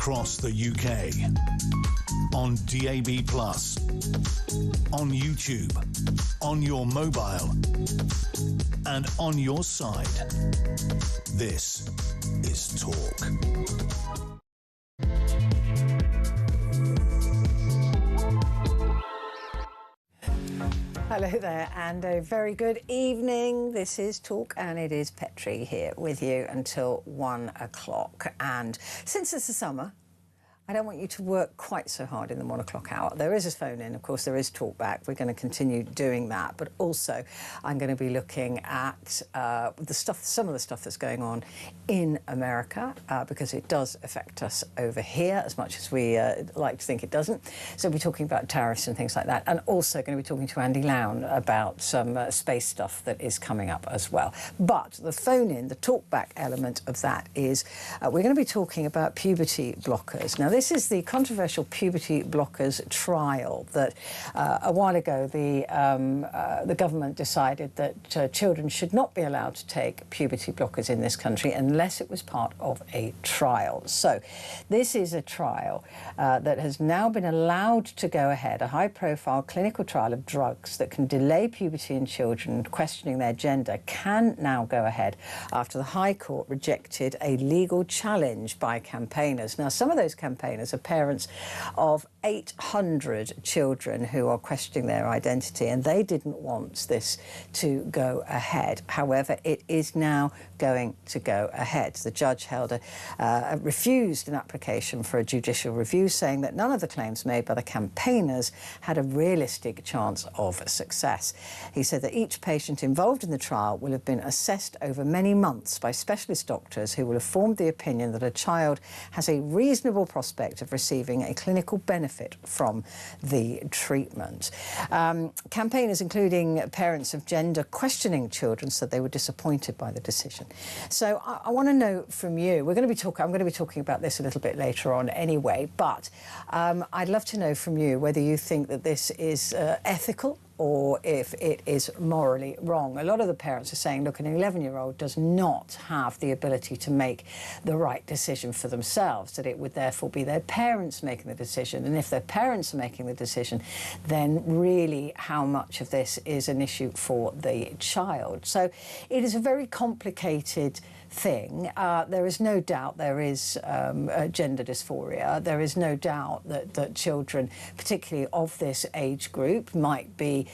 across the UK, on DAB+, on YouTube, on your mobile, and on your side. This is Talk. Hello there and a very good evening. This is Talk and it is Petrie here with you until 1 o'clock. And since it's the summer, I don't want you to work quite so hard in the 1 o'clock hour. There is a phone in, of course, there is talk back. We're going to continue doing that. But also, I'm going to be looking at some of the stuff that's going on in America, because it does affect us over here as much as we like to think it doesn't. So we'll be talking about tariffs and things like that. And also going to be talking to Andy Lown about some space stuff that is coming up as well. But the phone in, the talk back element of that is we're going to be talking about puberty blockers. Now, this is the controversial puberty blockers trial that a while ago the government decided that children should not be allowed to take puberty blockers in this country unless it was part of a trial. So this is a trial that has now been allowed to go ahead, a high-profile clinical trial of drugs that can delay puberty in children questioning their gender can now go ahead after the High Court rejected a legal challenge by campaigners. Now, some of those campaigners are parents of 800 children who are questioning their identity, and they didn't want this to go ahead. However, it is now going to go ahead. The judge refused an application for a judicial review, saying that none of the claims made by the campaigners had a realistic chance of success. He said that each patient involved in the trial will have been assessed over many months by specialist doctors who will have formed the opinion that a child has a reasonable prospect of receiving a clinical benefit from the treatment. Campaigners, including parents of gender questioning children, said they were disappointed by the decision. So I want to know from you, I'm going to be talking about this a little bit later on anyway, but I'd love to know from you whether you think that this is ethical or if it is morally wrong. A lot of the parents are saying, look, an 11-year-old does not have the ability to make the right decision for themselves, that it would therefore be their parents making the decision. And if their parents are making the decision, then really how much of this is an issue for the child? So it is a very complicated thing. There is no doubt there is gender dysphoria. There is no doubt that children, particularly of this age group, might be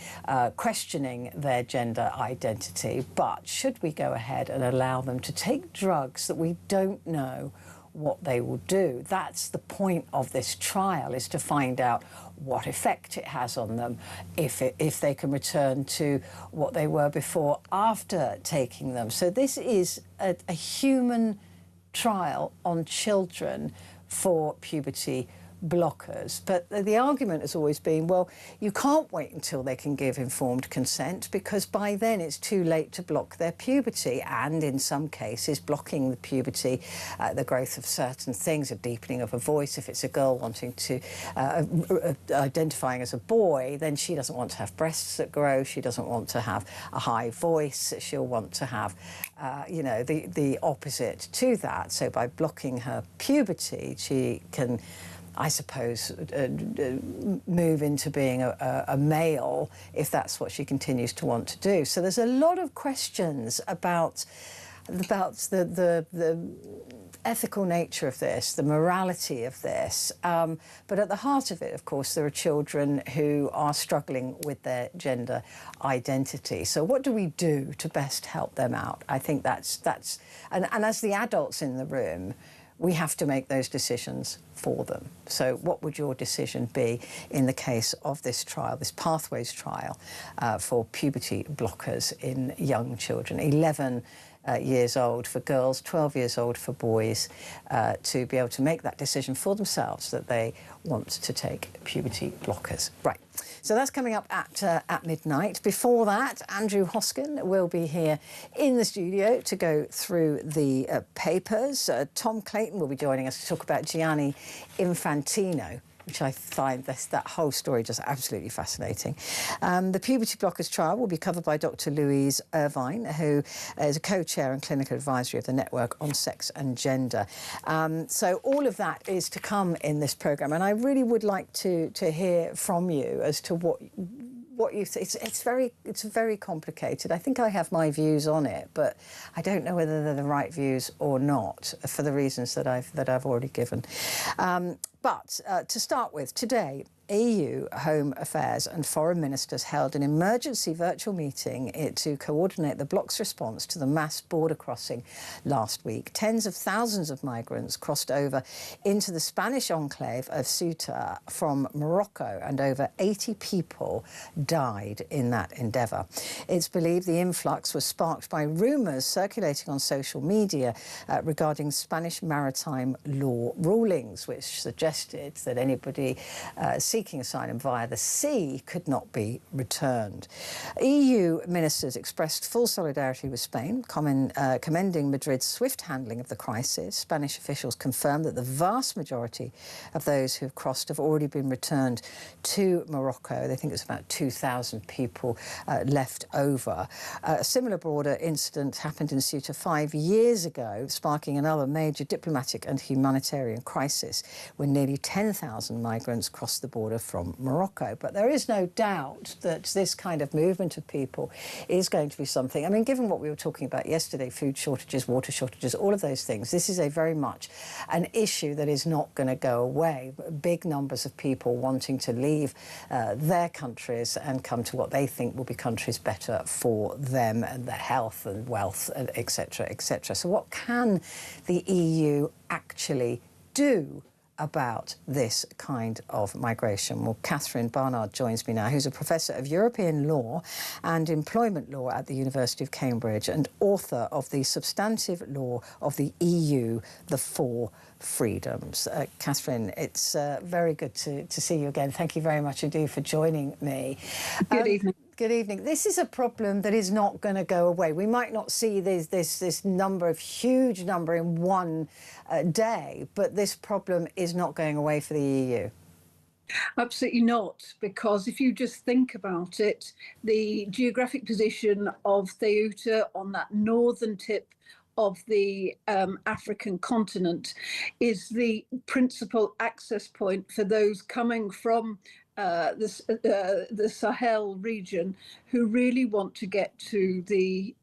questioning their gender identity. But should we go ahead and allow them to take drugs that we don't know what they will do? That's the point of this trial, is to find out what effect it has on them, if they can return to what they were before after taking them. So this is a human trial on children for puberty blockers. But the argument has always been, well, you can't wait until they can give informed consent because by then it's too late to block their puberty, and in some cases blocking the puberty, the growth of certain things, a deepening of a voice. If it's a girl wanting to identifying as a boy, then she doesn't want to have breasts that grow, she doesn't want to have a high voice, she'll want to have the opposite to that. So by blocking her puberty, she can, I suppose, move into being a male if that's what she continues to want to do. So there's a lot of questions about the ethical nature of this, the morality of this. But at the heart of it, of course, there are children who are struggling with their gender identity. So what do we do to best help them out? I think and as the adults in the room, we have to make those decisions for them. So what would your decision be in the case of this trial, this Pathways trial for puberty blockers in young children, 11 years old for girls, 12 years old for boys, to be able to make that decision for themselves that they want to take puberty blockers. Right. So that's coming up at midnight. Before that, Petrie Hosken will be here in the studio to go through the papers. Tom Clayton will be joining us to talk about Gianni Infantino. which I find that whole story just absolutely fascinating. The puberty blockers trial will be covered by Dr. Louise Irvine, who is a co-chair and clinical advisory of the Network on Sex and Gender. So all of that is to come in this programme, and I really would like to hear from you as to what you think. It's very complicated. I think I have my views on it, but I don't know whether they're the right views or not, for the reasons that I've already given. But to start with, today, EU Home Affairs and Foreign Ministers held an emergency virtual meeting to coordinate the bloc's response to the mass border crossing last week. Tens of thousands of migrants crossed over into the Spanish enclave of Ceuta from Morocco, and over 80 people died in that endeavour. It's believed the influx was sparked by rumours circulating on social media regarding Spanish maritime law rulings, which suggested that anybody seeking asylum via the sea could not be returned. EU ministers expressed full solidarity with Spain, commending Madrid's swift handling of the crisis. Spanish officials confirmed that the vast majority of those who have crossed have already been returned to Morocco. They think it's about 2,000 people left over. A similar border incident happened in Ceuta 5 years ago, sparking another major diplomatic and humanitarian crisis when nearly 10,000 migrants crossed the border from Morocco. But there is no doubt that this kind of movement of people is going to be something. I mean, given what we were talking about yesterday, food shortages, water shortages, all of those things, this is a very much an issue that is not going to go away. Big numbers of people wanting to leave their countries and come to what they think will be countries better for them and their health and wealth, etc., etc. So what can the EU actually do about this kind of migration? Well, Catherine Barnard joins me now, who's a professor of European law and employment law at the University of Cambridge and author of the substantive law of the EU, the Four Freedoms. Catherine, it's very good to see you again. Thank you very much indeed for joining me. Good evening. Good evening. This is a problem that is not going to go away. We might not see this huge number in one day, but this problem is not going away for the EU. Absolutely not, because if you just think about it, the geographic position of Ceuta on that northern tip of the African continent is the principal access point for those coming from the Sahel region who really want to get to the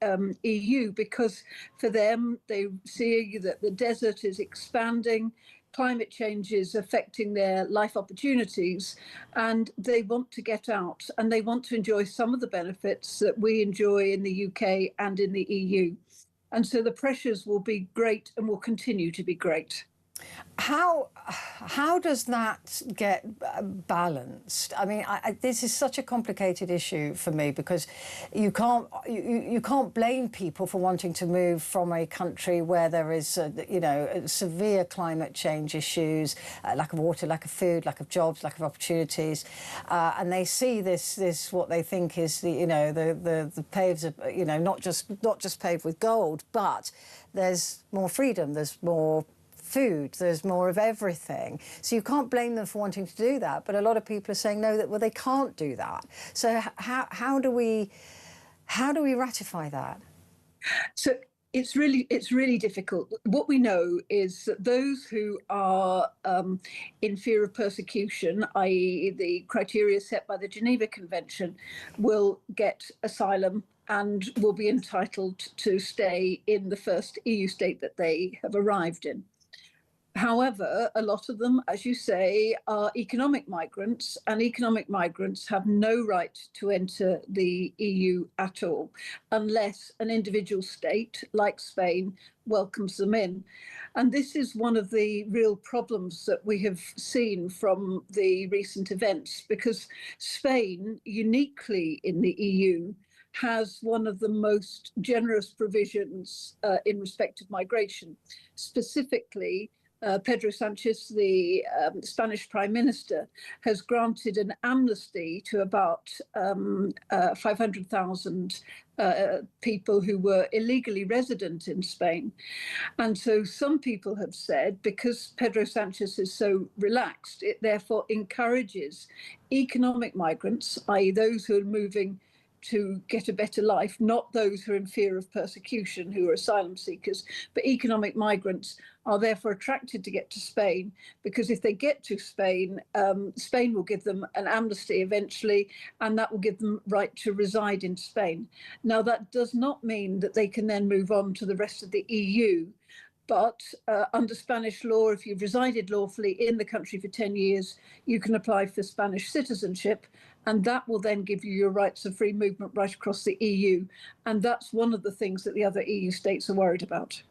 EU, because for them they see that the desert is expanding, climate change is affecting their life opportunities, and they want to get out and they want to enjoy some of the benefits that we enjoy in the UK and in the EU. And so the pressures will be great and will continue to be great. How does that get balanced? I mean, this is such a complicated issue for me, because you can't blame people for wanting to move from a country where there is severe climate change issues, lack of water, lack of food, lack of jobs, lack of opportunities, and they see this what they think is the paves are not just paved with gold, but there's more freedom, there's more food, there's more of everything. So you can't blame them for wanting to do that. But a lot of people are saying no, that they can't do that. So how do we ratify that? So it's really difficult. What we know is that those who are in fear of persecution, i.e. the criteria set by the Geneva Convention, will get asylum and will be entitled to stay in the first EU state that they have arrived in. However, a lot of them, as you say, are economic migrants, and economic migrants have no right to enter the EU at all, unless an individual state, like Spain, welcomes them in. And this is one of the real problems that we have seen from the recent events, because Spain, uniquely in the EU, has one of the most generous provisions in respect of migration. Specifically, Pedro Sanchez, the Spanish Prime Minister, has granted an amnesty to about 500,000 people who were illegally resident in Spain. And so some people have said, because Pedro Sanchez is so relaxed, it therefore encourages economic migrants, i.e. those who are moving to get a better life, not those who are in fear of persecution, who are asylum seekers, but economic migrants are therefore attracted to get to Spain, because if they get to Spain, Spain will give them an amnesty eventually, and that will give them right to reside in Spain. Now, that does not mean that they can then move on to the rest of the EU. But under Spanish law, if you've resided lawfully in the country for 10 years, you can apply for Spanish citizenship, and that will then give you your rights of free movement right across the EU. And that's one of the things that the other EU states are worried about.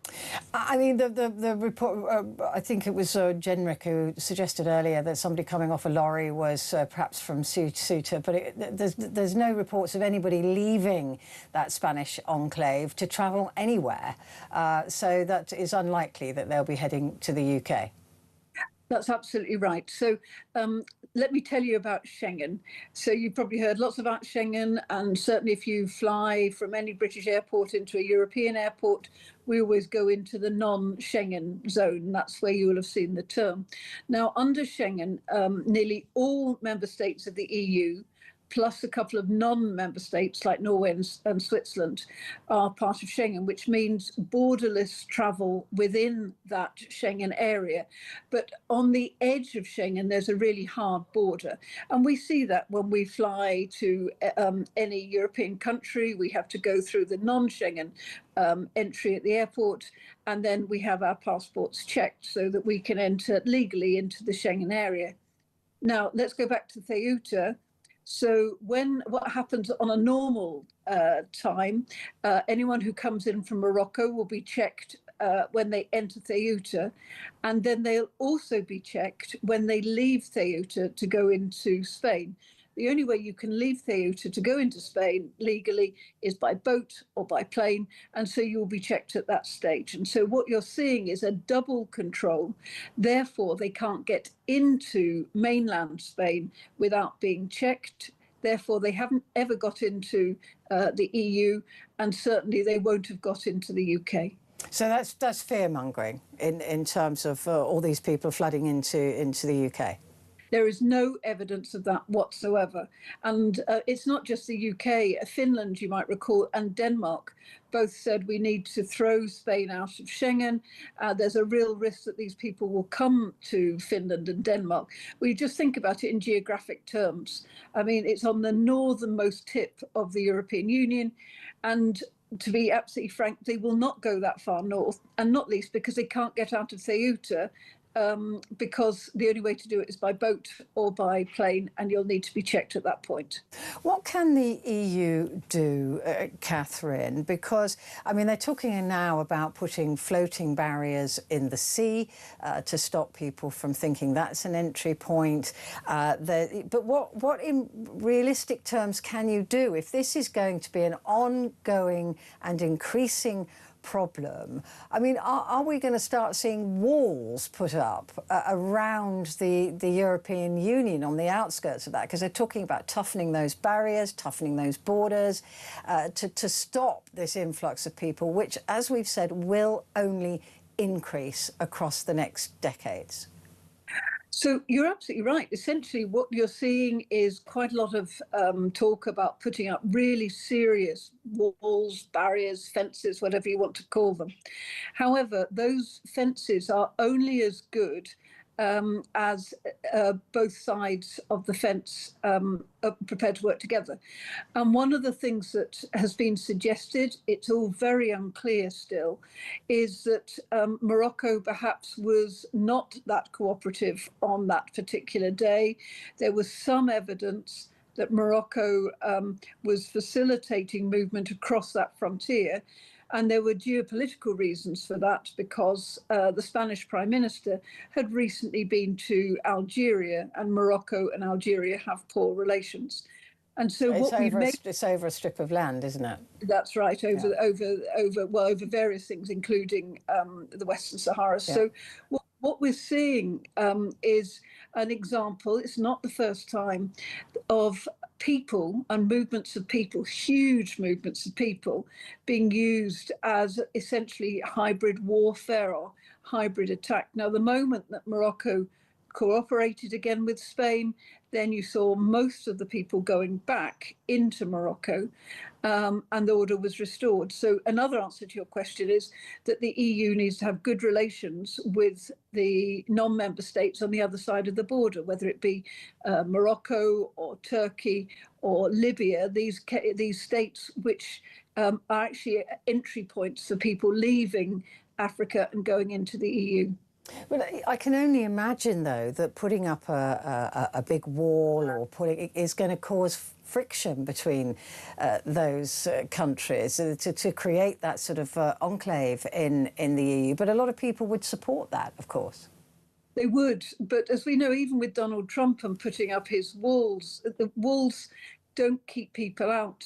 I mean, the report, I think it was Jenrick who suggested earlier that somebody coming off a lorry was perhaps from Ceuta, but there's no reports of anybody leaving that Spanish enclave to travel anywhere. So that is unlikely that they'll be heading to the UK. That's absolutely right. So let me tell you about Schengen. So you've probably heard lots about Schengen, and certainly if you fly from any British airport into a European airport, we always go into the non-Schengen zone. That's where you will have seen the term. Now, under Schengen, nearly all member states of the EU, plus a couple of non-member states like Norway and Switzerland, are part of Schengen, which means borderless travel within that Schengen area. But on the edge of Schengen, there's a really hard border. And we see that when we fly to any European country, we have to go through the non-Schengen entry at the airport, and then we have our passports checked so that we can enter legally into the Schengen area. Now, let's go back to Ceuta. So what happens on a normal time, anyone who comes in from Morocco will be checked when they enter Ceuta, and then they'll also be checked when they leave Ceuta to go into Spain. The only way you can leave Ceuta to go into Spain legally is by boat or by plane, and so you will be checked at that stage. And so what you're seeing is a double control. Therefore, they can't get into mainland Spain without being checked. Therefore, they haven't ever got into the EU, and certainly they won't have got into the UK. So that's fear-mongering in terms of all these people flooding into the UK. There is no evidence of that whatsoever. And it's not just the UK. Finland, you might recall, and Denmark both said we need to throw Spain out of Schengen. There's a real risk that these people will come to Finland and Denmark. We just think about it in geographic terms. I mean, it's on the northernmost tip of the European Union. And to be absolutely frank, they will not go that far north, and not least because they can't get out of Ceuta, because the only way to do it is by boat or by plane, and you'll need to be checked at that point. What can the EU do, Catherine? Because, I mean, they're talking now about putting floating barriers in the sea to stop people from thinking that's an entry point. But what in realistic terms can you do if this is going to be an ongoing and increasing problem? I mean, are we going to start seeing walls put up around the European Union on the outskirts of that? Because they're talking about toughening those barriers, toughening those borders to stop this influx of people, which, as we've said, will only increase across the next decades. So you're absolutely right. Essentially, what you're seeing is quite a lot of talk about putting up really serious walls, barriers, fences, whatever you want to call them. However, those fences are only as good as both sides of the fence are prepared to work together. And one of the things that has been suggested, it's all very unclear still, is that Morocco perhaps was not that cooperative on that particular day. There was some evidence that Morocco was facilitating movement across that frontier. And there were geopolitical reasons for that, because the Spanish Prime Minister had recently been to Algeria, and Morocco and Algeria have poor relations. And so it's over a strip of land, isn't it? That's right, over various things, including the Western Sahara. Yeah. So what we're seeing is an example, it's not the first time, of people and movements of people, huge movements of people, being used as essentially hybrid warfare or hybrid attack. Now, the moment that Morocco cooperated again with Spain, then you saw most of the people going back into Morocco, and the order was restored. So another answer to your question is that the EU needs to have good relations with the non-member states on the other side of the border, whether it be Morocco or Turkey or Libya, these states which are actually entry points for people leaving Africa and going into the EU. Well, I can only imagine, though, that putting up a big wall or putting is going to cause friction between those countries to create that sort of enclave in the EU. But a lot of people would support that, of course. They would, but as we know, even with Donald Trump and putting up his walls, the walls don't keep people out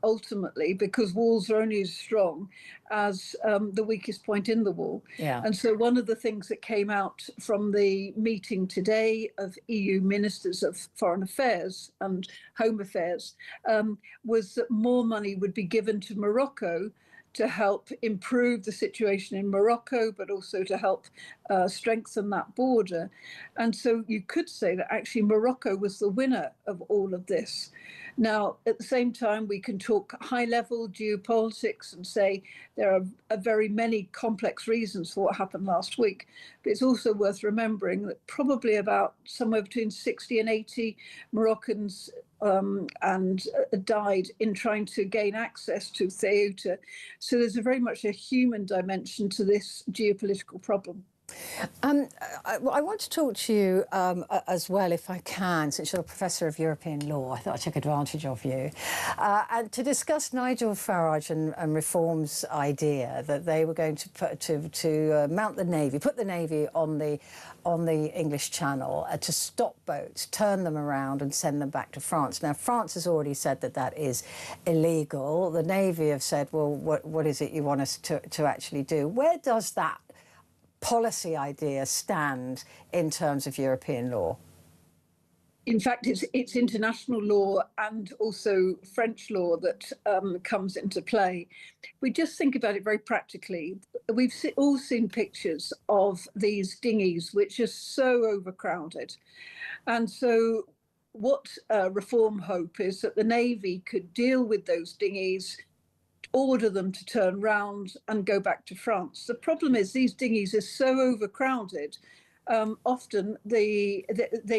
ultimately, because walls are only as strong as the weakest point in the wall. Yeah. And so one of the things that came out from the meeting today of EU ministers of foreign affairs and home affairs was that more money would be given to Morocco to help improve the situation in Morocco, but also to help strengthen that border. And so you could say that actually Morocco was the winner of all of this. Now, at the same time, we can talk high-level geopolitics and say there are very many complex reasons for what happened last week. But it's also worth remembering that probably about somewhere between 60 and 80 Moroccans died in trying to gain access to Ceuta. So there's very much a human dimension to this geopolitical problem. I want to talk to you as well, if I can, since you're a professor of European law. I thought I'd take advantage of you. And to discuss Nigel Farage and Reform's idea that they were going to mount the Navy, put the Navy on the English Channel to stop boats, turn them around and send them back to France. Now, France has already said that that is illegal. The Navy have said, well, what is it you want us to actually do? Where does that policy idea stand in terms of European law? In fact, it's international law and also French law that comes into play. We just think about it very practically. We've all seen pictures of these dinghies, which are so overcrowded. And so what Reform hope is that the Navy could deal with those dinghies, order them to turn round and go back to France. The problem is these dinghies are so overcrowded, often they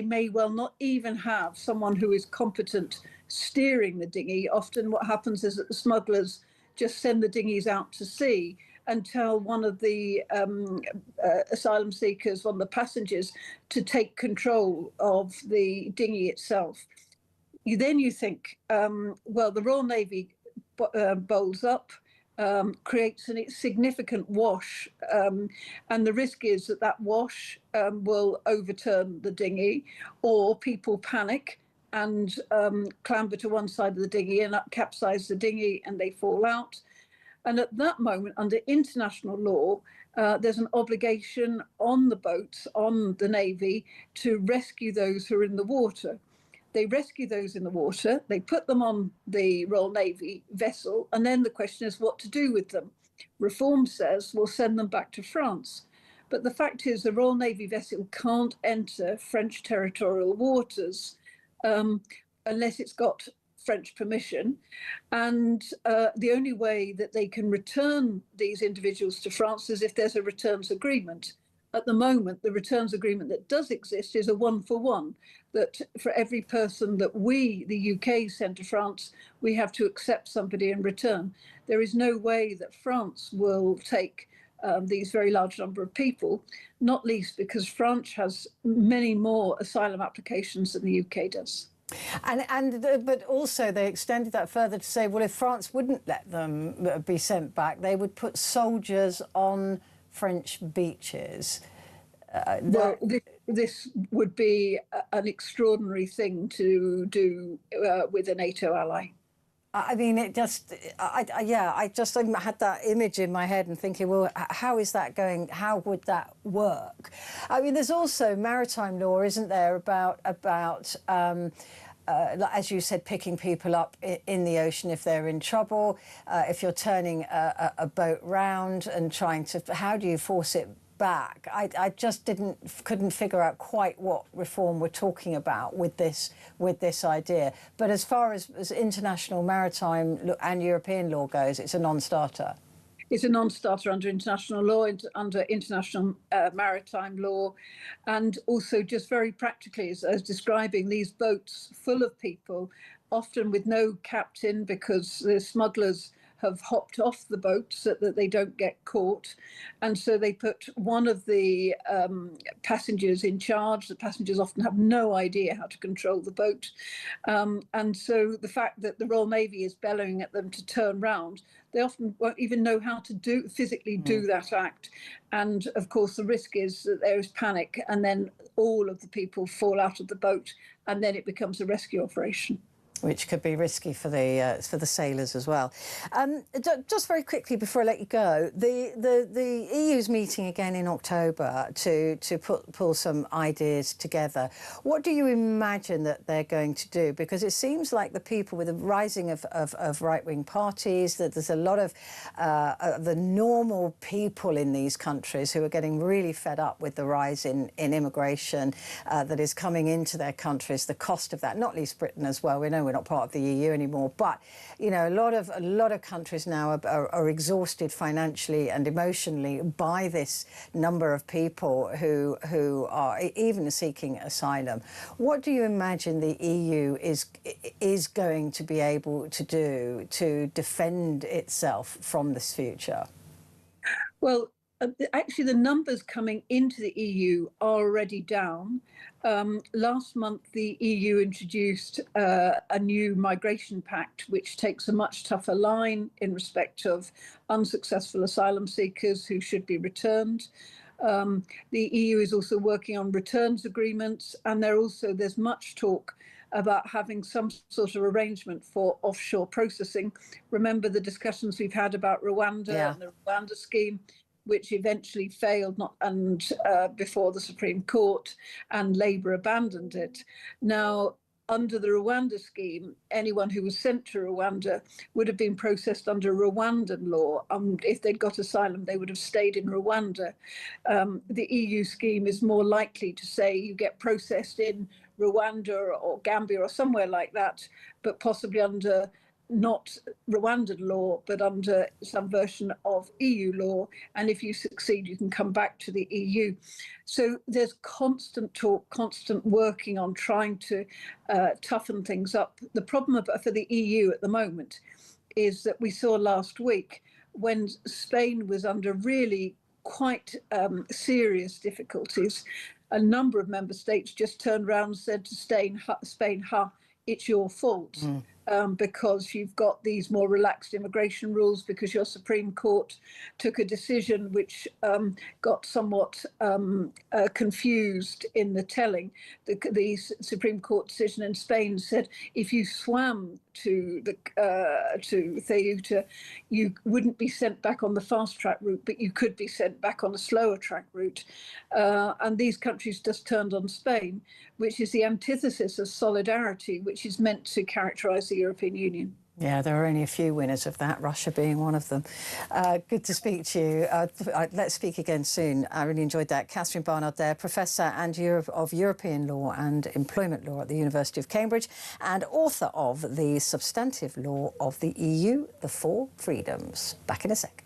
may well not even have someone who is competent steering the dinghy. Often what happens is that the smugglers just send the dinghies out to sea and tell one of the asylum seekers, one of the passengers, to take control of the dinghy itself. You think, well, the Royal Navy bowls up, creates a significant wash, and the risk is that that wash will overturn the dinghy, or people panic and clamber to one side of the dinghy and capsize the dinghy and they fall out. And at that moment, under international law, there's an obligation on the boats, on the Navy, to rescue those who are in the water. They rescue those in the water, they put them on the Royal Navy vessel, and then the question is what to do with them. Reform says we'll send them back to France. But the fact is the Royal Navy vessel can't enter French territorial waters unless it's got French permission. And the only way that they can return these individuals to France is if there's a returns agreement. At the moment, the returns agreement that does exist is a 1-for-1, that for every person that we, the UK, send to France, we have to accept somebody in return. There is no way that France will take these very large number of people, not least because France has many more asylum applications than the UK does. But also they extended that further to say, well, if France wouldn't let them be sent back, they would put soldiers on French beaches. Well, this would be an extraordinary thing to do with a NATO ally. I mean, it just, I just had that image in my head and thinking, well, how is that going? How would that work? I mean, there's also maritime law, isn't there, about as you said, picking people up in the ocean if they're in trouble, if you're turning a boat round and trying to, how do you force it back? I just couldn't figure out quite what reform we're talking about with this idea. But as far as international maritime and European law goes, it's a non-starter. It's a non-starter under international law, under international maritime law, and also just very practically, as describing these boats full of people, often with no captain because the smugglers have hopped off the boat so that they don't get caught. And so they put one of the passengers in charge. The passengers often have no idea how to control the boat. And so the fact that the Royal Navy is bellowing at them to turn round, they often won't even know how to physically do that act. And of course, the risk is that there is panic and then all of the people fall out of the boat and then it becomes a rescue operation. Which could be risky for the sailors as well. Just very quickly before I let you go, the EU's meeting again in October to pull some ideas together. What do you imagine that they're going to do? Because it seems like the people with the rising of right-wing parties, that there's a lot of the normal people in these countries who are getting really fed up with the rise in immigration that is coming into their countries, the cost of that, not least Britain as well. We know we're not part of the EU anymore, but you know, a lot of countries now are exhausted financially and emotionally by this number of people who are even seeking asylum. What do you imagine the EU is going to be able to do to defend itself from this future? Well, actually, the numbers coming into the EU are already down. Last month, the EU introduced a new migration pact, which takes a much tougher line in respect of unsuccessful asylum seekers who should be returned. The EU is also working on returns agreements, and there's much talk about having some sort of arrangement for offshore processing. Remember the discussions we've had about Rwanda and the Rwanda scheme, which eventually failed before the Supreme Court, and Labour abandoned it. Now, under the Rwanda scheme, anyone who was sent to Rwanda would have been processed under Rwandan law. If they'd got asylum, they would have stayed in Rwanda. The EU scheme is more likely to say you get processed in Rwanda or Gambia or somewhere like that, but possibly under not Rwandan law, but under some version of EU law. And if you succeed, you can come back to the EU. So there's constant talk, constant working on trying to toughen things up. The problem for the EU at the moment is that we saw last week when Spain was under really quite serious difficulties, a number of member states just turned around and said to Spain, it's your fault. Because you've got these more relaxed immigration rules, because your Supreme Court took a decision which got somewhat confused in the telling. The Supreme Court decision in Spain said if you swam to Ceuta, you wouldn't be sent back on the fast track route, but you could be sent back on the slower track route. And these countries just turned on Spain, which is the antithesis of solidarity, which is meant to characterize the European Union. Yeah, there are only a few winners of that, Russia being one of them. Good to speak to you. Let's speak again soon. I really enjoyed that. Catherine Barnard there, Professor of European Law and Employment Law at the University of Cambridge and author of The Substantive Law of the EU, The Four Freedoms. Back in a sec.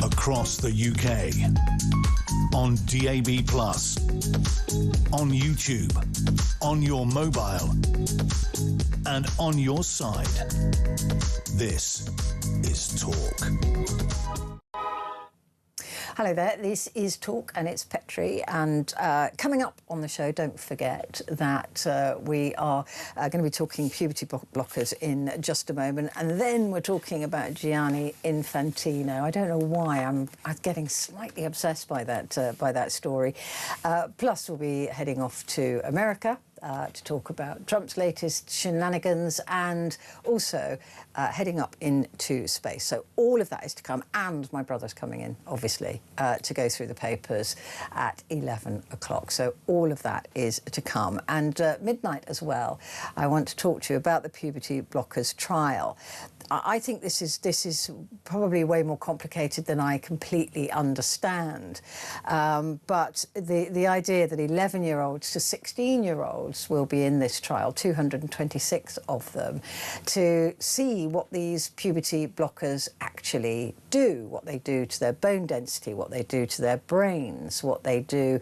across the UK, on DAB+, on YouTube, on your mobile, and on your side. This is Talk. Hello there, this is Talk and it's Petrie, and coming up on the show, don't forget that we are going to be talking puberty blockers in just a moment, and then we're talking about Gianni Infantino. I don't know why, I'm getting slightly obsessed by that story. Plus we'll be heading off to America to talk about Trump's latest shenanigans, and also heading up into space. So all of that is to come, and my brother's coming in, obviously, to go through the papers at 11 o'clock. So all of that is to come. And midnight as well, I want to talk to you about the puberty blockers trial. I think this is probably way more complicated than I completely understand. But the idea that 11-year-olds to 16-year-olds will be in this trial, 226 of them, to see what these puberty blockers actually do, what they do to their bone density, what they do to their brains, what they do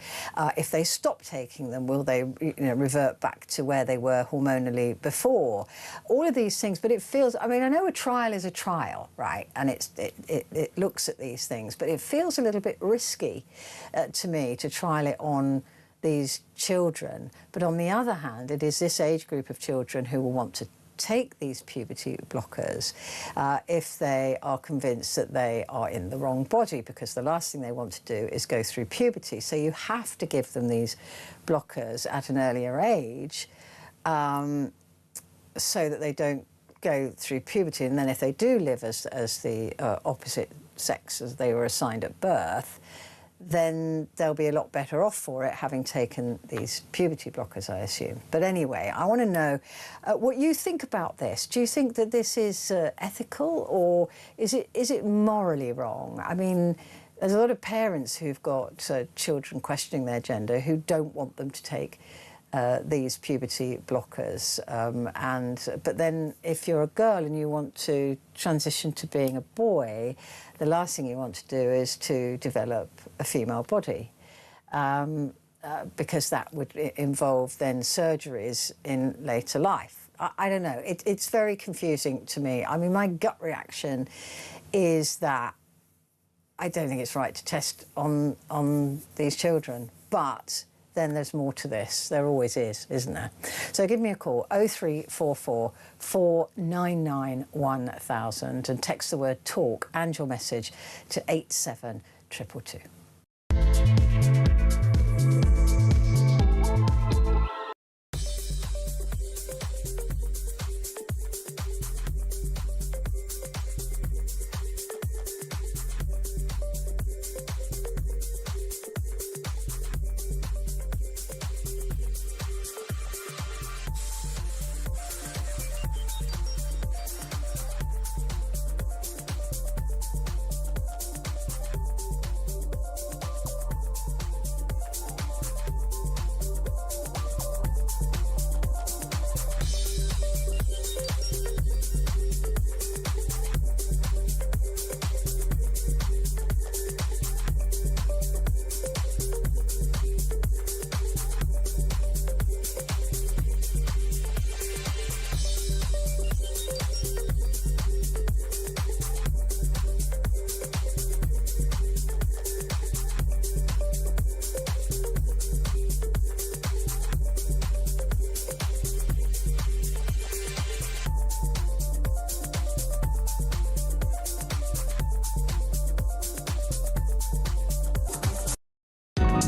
if they stop taking them, will they revert back to where they were hormonally before? All of these things, but it feels, I mean, I know a trial is a trial, right? And it looks at these things, but it feels a little bit risky to me to trial it on these children. But on the other hand, it is this age group of children who will want to take these puberty blockers if they are convinced that they are in the wrong body, because the last thing they want to do is go through puberty. So you have to give them these blockers at an earlier age so that they don't go through puberty, and then if they do live as the opposite sex as they were assigned at birth, then they'll be a lot better off for it, having taken these puberty blockers, I assume. But anyway, I want to know what you think about this. Do you think that this is ethical, or is it morally wrong? I mean, there's a lot of parents who've got children questioning their gender who don't want them to take these puberty blockers, but then if you're a girl and you want to transition to being a boy, the last thing you want to do is to develop a female body, because that would involve then surgeries in later life. I don't know, it's very confusing to me. I mean, my gut reaction is that I don't think it's right to test on these children, but then there's more to this. There always is, isn't there? So give me a call, 0344 499 1000, and text the word TALK and your message to 87222.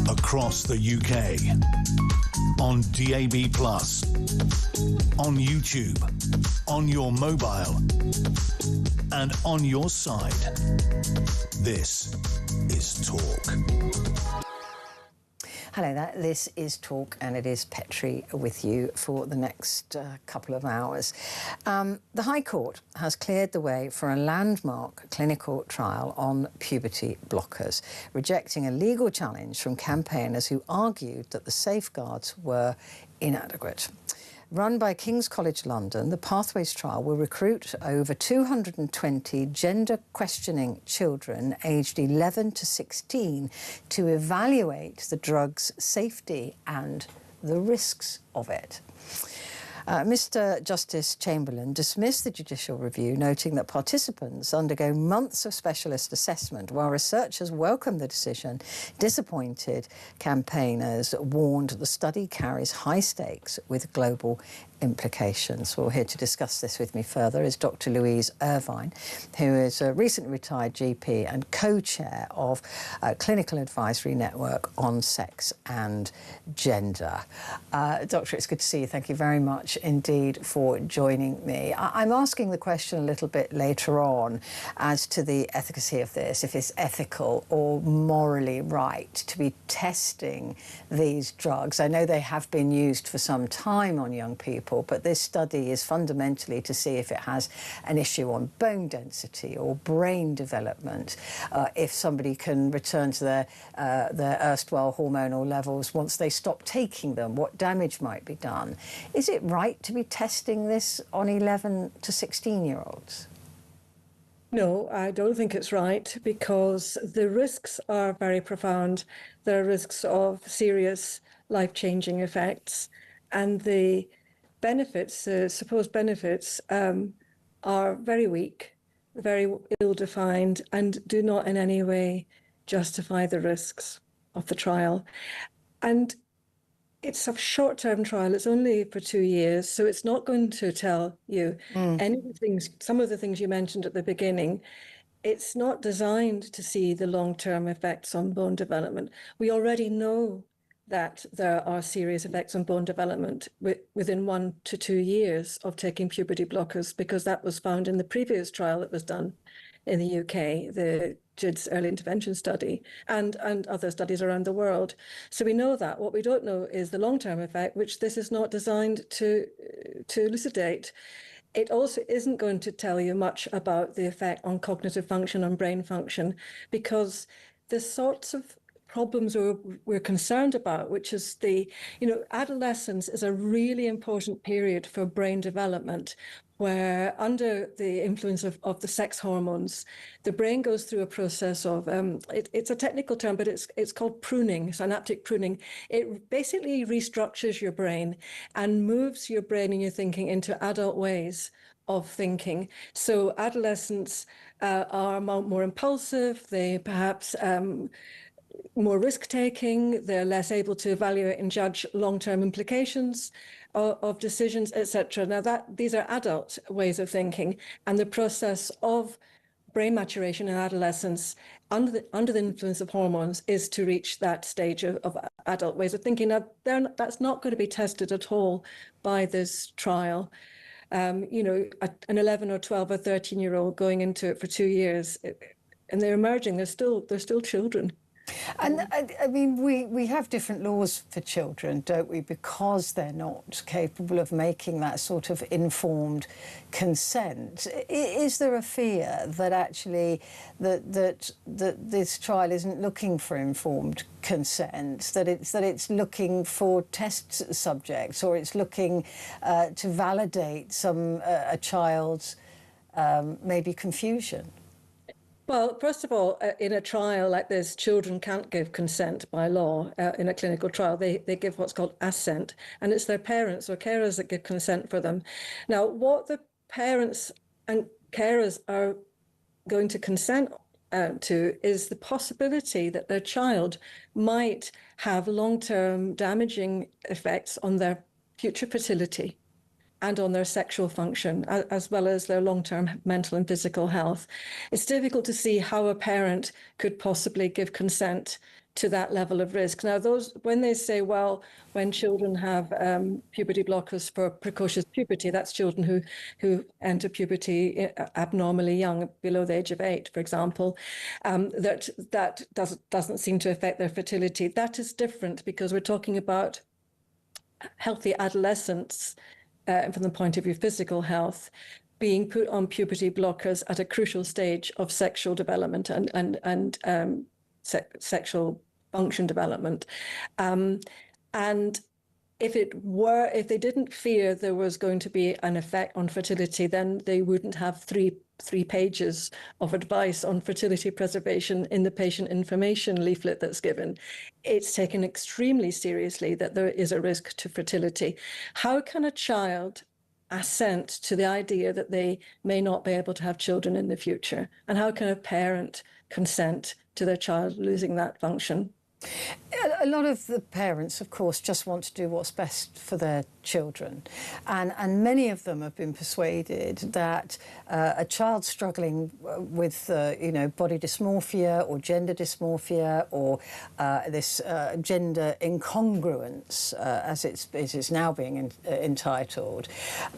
Across the UK, on DAB+, on YouTube, on your mobile, and on your side. This is Talk. Hello there, this is Talk and it is Petrie with you for the next couple of hours. The High Court has cleared the way for a landmark clinical trial on puberty blockers, rejecting a legal challenge from campaigners who argued that the safeguards were inadequate. Run by King's College London, the Pathways trial will recruit over 220 gender questioning children aged 11 to 16 to evaluate the drug's safety and the risks of it. Mr. Justice Chamberlain dismissed the judicial review, noting that participants undergo months of specialist assessment. While researchers welcomed the decision, disappointed campaigners warned the study carries high stakes with global implications. Well, here to discuss this with me further is Dr. Louise Irvine, who is a recently retired GP and co-chair of Clinical Advisory Network on Sex and Gender. Doctor, it's good to see you. Thank you very much indeed for joining me. I'm asking the question a little bit later on as to the efficacy of this, if it's ethical or morally right to be testing these drugs. I know they have been used for some time on young people, but this study is fundamentally to see if it has an issue on bone density or brain development, if somebody can return to their erstwhile hormonal levels once they stop taking them, what damage might be done. Is it right to be testing this on 11 to 16-year-olds? No, I don't think it's right, because the risks are very profound. There are risks of serious life-changing effects, and the benefits, supposed benefits, are very weak, very ill-defined, and do not in any way justify the risks of the trial. And it's a short-term trial. It's only for 2 years, so it's not going to tell you any of the things, some of the things you mentioned at the beginning. It's not designed to see the long-term effects on bone development. We already know that there are serious effects on bone development within 1 to 2 years of taking puberty blockers, because that was found in the previous trial that was done in the UK, the JIDS early intervention study, and other studies around the world. So we know that. What we don't know is the long-term effect, which this is not designed to elucidate. It also isn't going to tell you much about the effect on cognitive function, on brain function, because the sorts of problems we're concerned about, which is adolescence is a really important period for brain development, where under the influence of the sex hormones, the brain goes through a process of, it's a technical term, but it's called pruning, synaptic pruning. It basically restructures your brain and moves your brain and your thinking into adult ways of thinking. So adolescents are more impulsive, they perhaps more risk-taking, they're less able to evaluate and judge long-term implications of decisions, etc. Now these are adult ways of thinking, and the process of brain maturation in adolescence under the influence of hormones is to reach that stage of adult ways of thinking. Now that's not going to be tested at all by this trial. An 11 or 12 or 13-year-old going into it for 2 years, and they're emerging, they're still children. And I mean, we have different laws for children, don't we, because they're not capable of making that sort of informed consent. Is there a fear that actually that this trial isn't looking for informed consent, that it's looking for test subjects, or it's looking to validate a child's maybe confusion? Well, first of all, in a trial like this, children can't give consent by law. In a clinical trial, they give what's called assent, and it's their parents or carers that give consent for them. Now, what the parents and carers are going to consent to is the possibility that their child might have long-term damaging effects on their future fertility and on their sexual function, as well as their long-term mental and physical health. It's difficult to see how a parent could possibly give consent to that level of risk. Now, when they say, well, when children have puberty blockers for precocious puberty, that's children who enter puberty abnormally young, below the age of 8, for example, that doesn't seem to affect their fertility. That is different, because we're talking about healthy adolescents from the point of view of physical health, being put on puberty blockers at a crucial stage of sexual development and sexual function development. And if they didn't fear there was going to be an effect on fertility, then they wouldn't have three pages of advice on fertility preservation in the patient information leaflet that's given. It's taken extremely seriously that there is a risk to fertility. How can a child assent to the idea that they may not be able to have children in the future? And how can a parent consent to their child losing that function? A lot of the parents, of course, just want to do what's best for their children. And many of them have been persuaded that a child struggling with, body dysmorphia or gender dysmorphia or this gender incongruence, as it's now being entitled,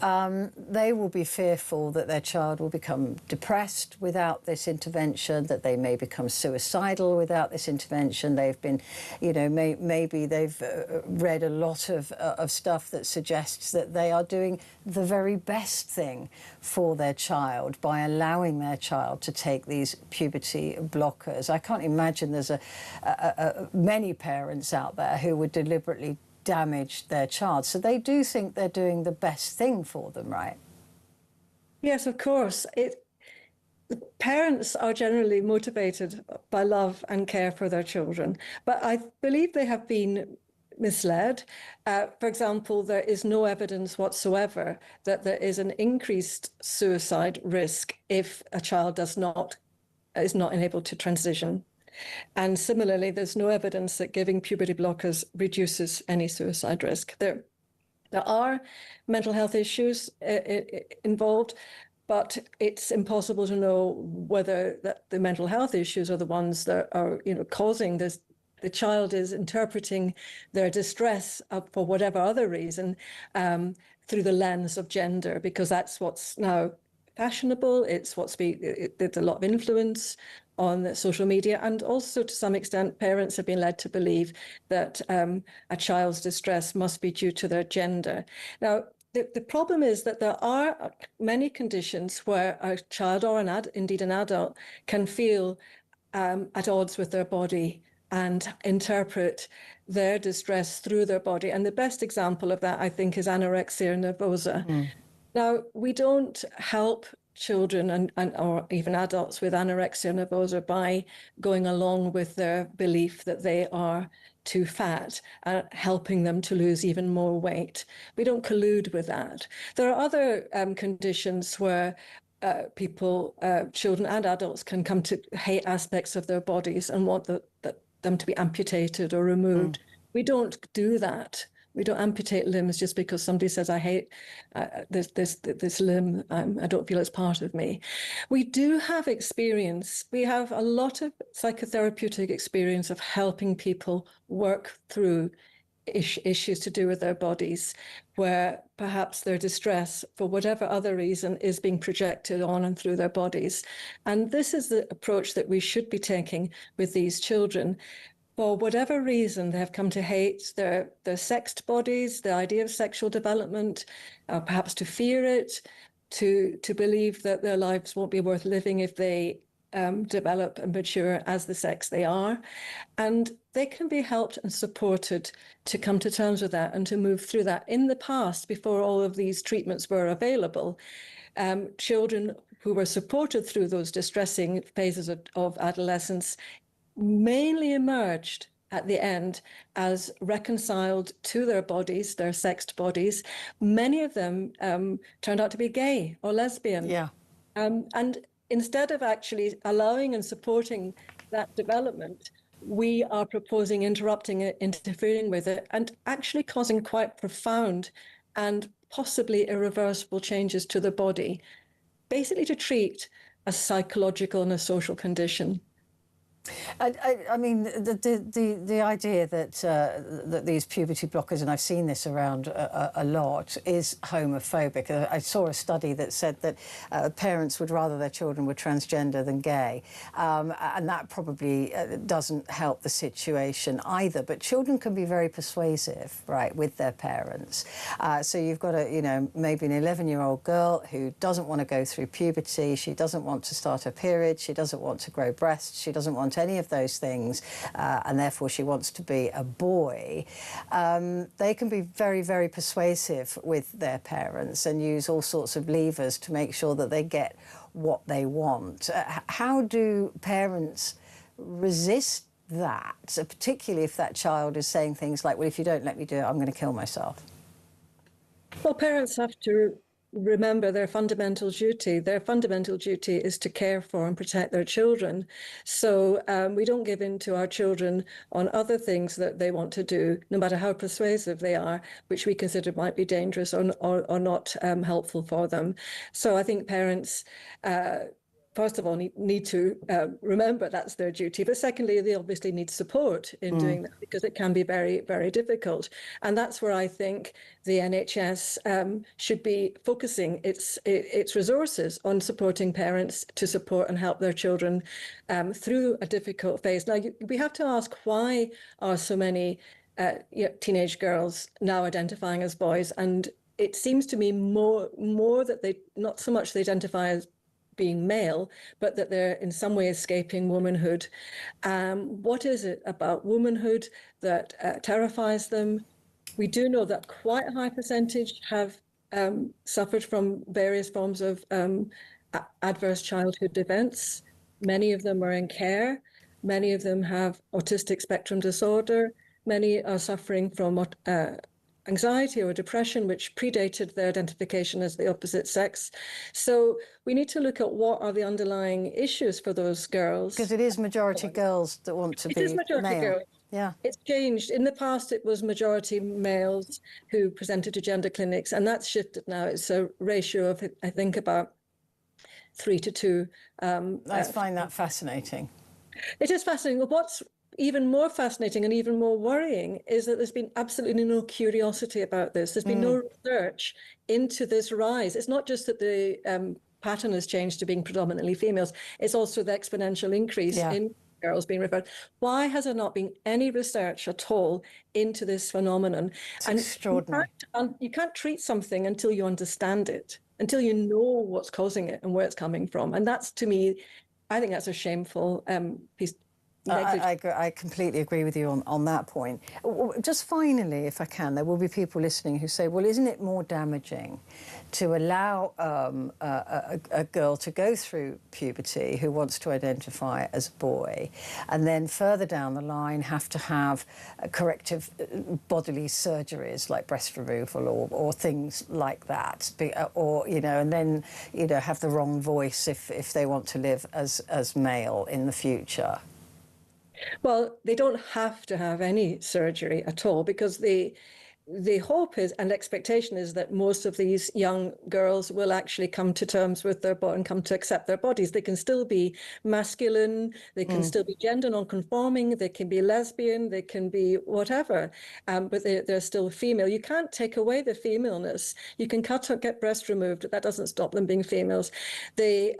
they will be fearful that their child will become depressed without this intervention, that they may become suicidal without this intervention. They've been, maybe they've read a lot of stuff that suggests that they are doing the very best thing for their child by allowing their child to take these puberty blockers. I can't imagine there's many parents out there who would deliberately damage their child. So they do think they're doing the best thing for them, right? Yes, of course. Parents are generally motivated by love and care for their children, but I believe they have been misled. For example, there is no evidence whatsoever that there is an increased suicide risk if a child is not enabled to transition. And similarly, there's no evidence that giving puberty blockers reduces any suicide risk. There are mental health issues involved, but it's impossible to know whether the mental health issues are the ones that are, causing this. The child is interpreting their distress for whatever other reason through the lens of gender, because that's what's now fashionable. It's there's a lot of influence on social media, and also to some extent parents have been led to believe that a child's distress must be due to their gender. Now, the problem is that there are many conditions where a child or indeed an adult can feel at odds with their body and interpret their distress through their body. And the best example of that, I think, is anorexia nervosa. Now, we don't help children or even adults with anorexia nervosa by going along with their belief that they are too fat, helping them to lose even more weight. We don't collude with that. There are other conditions where children and adults can come to hate aspects of their bodies and want them to be amputated or removed. We don't do that. We don't amputate limbs just because somebody says, I hate this limb, I don't feel it's part of me. We do have experience. We have a lot of psychotherapeutic experience of helping people work through issues to do with their bodies, where perhaps their distress, for whatever other reason, is being projected on and through their bodies. And this is the approach that we should be taking with these children. For whatever reason, they have come to hate their sexed bodies, the idea of sexual development, perhaps to fear it, to believe that their lives won't be worth living if they develop and mature as the sex they are. And they can be helped and supported to come to terms with that and to move through that. In the past, before all of these treatments were available, children who were supported through those distressing phases of adolescence mainly emerged at the end as reconciled to their bodies, their sexed bodies. Many of them turned out to be gay or lesbian. Yeah. And instead of actually allowing and supporting that development, we are proposing interrupting it, interfering with it, and actually causing quite profound and possibly irreversible changes to the body, basically to treat a psychological and a social condition. I mean, the idea that these puberty blockers, and I've seen this around a lot, is homophobic. I saw a study that said that parents would rather their children were transgender than gay, and that probably doesn't help the situation either. But children can be very persuasive, right, with their parents. So you've got maybe an 11-year-old girl who doesn't want to go through puberty. She doesn't want to start her period. She doesn't want to grow breasts. She doesn't want want any of those things, and therefore she wants to be a boy, they can be very, very persuasive with their parents and use all sorts of levers to make sure that they get what they want. How do parents resist that, particularly if that child is saying things like, well, if you don't let me do it, I'm going to kill myself? Well, parents have to remember their fundamental duty. Their fundamental duty is to care for and protect their children. So we don't give in to our children on other things that they want to do, no matter how persuasive they are, which we consider might be dangerous or not helpful for them. So I think parents first of all, need to remember that's their duty. But secondly, they obviously need support in doing that, because it can be very, very difficult. And that's where I think the NHS should be focusing its resources on supporting parents to support and help their children through a difficult phase. Now, we have to ask, why are so many teenage girls now identifying as boys? And it seems to me more that they, not so much they identify as being male, but that they're in some way escaping womanhood. What is it about womanhood that terrifies them? We do know that quite a high percentage have suffered from various forms of adverse childhood events. Many of them are in care. Many of them have autistic spectrum disorder. Many are suffering from anxiety or depression, which predated their identification as the opposite sex. So we need to look at what are the underlying issues for those girls. Because it is majority girls that want to be male. It is majority girls. Yeah. It's changed. In the past, it was majority males who presented to gender clinics, and that's shifted now. It's a ratio of, I think, about 3 to 2. I find that fascinating. It is fascinating. What's even more fascinating and even more worrying is that there's been absolutely no curiosity about this. There's been no research into this rise. It's not just that the pattern has changed to being predominantly females, it's also the exponential increase in girls being referred. Why has there not been any research at all into this phenomenon? It's extraordinary. You can't treat something until you understand it, until you know what's causing it and where it's coming from. And that's, to me, I think that's a shameful piece. I completely agree with you on that point. Just finally, if I can, there will be people listening who say, well, isn't it more damaging to allow a girl to go through puberty who wants to identify as a boy, and then further down the line have to have corrective bodily surgeries like breast removal or things like that, or, you know, and then, you know, have the wrong voice if they want to live as male in the future? Well, they don't have to have any surgery at all, because the hope is and expectation is that most of these young girls will actually come to terms with their body and come to accept their bodies. They can still be masculine, they can still be gender non-conforming, they can be lesbian, they can be whatever, but they're still female. You can't take away the femaleness. You can cut or get breast removed, but that doesn't stop them being females. The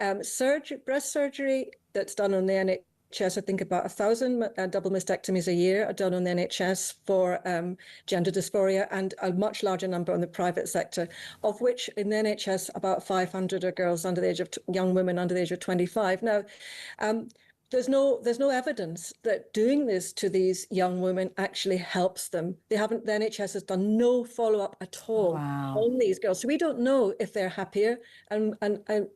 breast surgery that's done on the NHS, I think about 1,000 double mastectomies a year are done on the NHS for gender dysphoria, and a much larger number on the private sector, of which in the NHS about 500 are girls under the age of young women under the age of 25. Now, there's no evidence that doing this to these young women actually helps them. The NHS has done no follow-up at all on these girls. So we don't know if they're happier and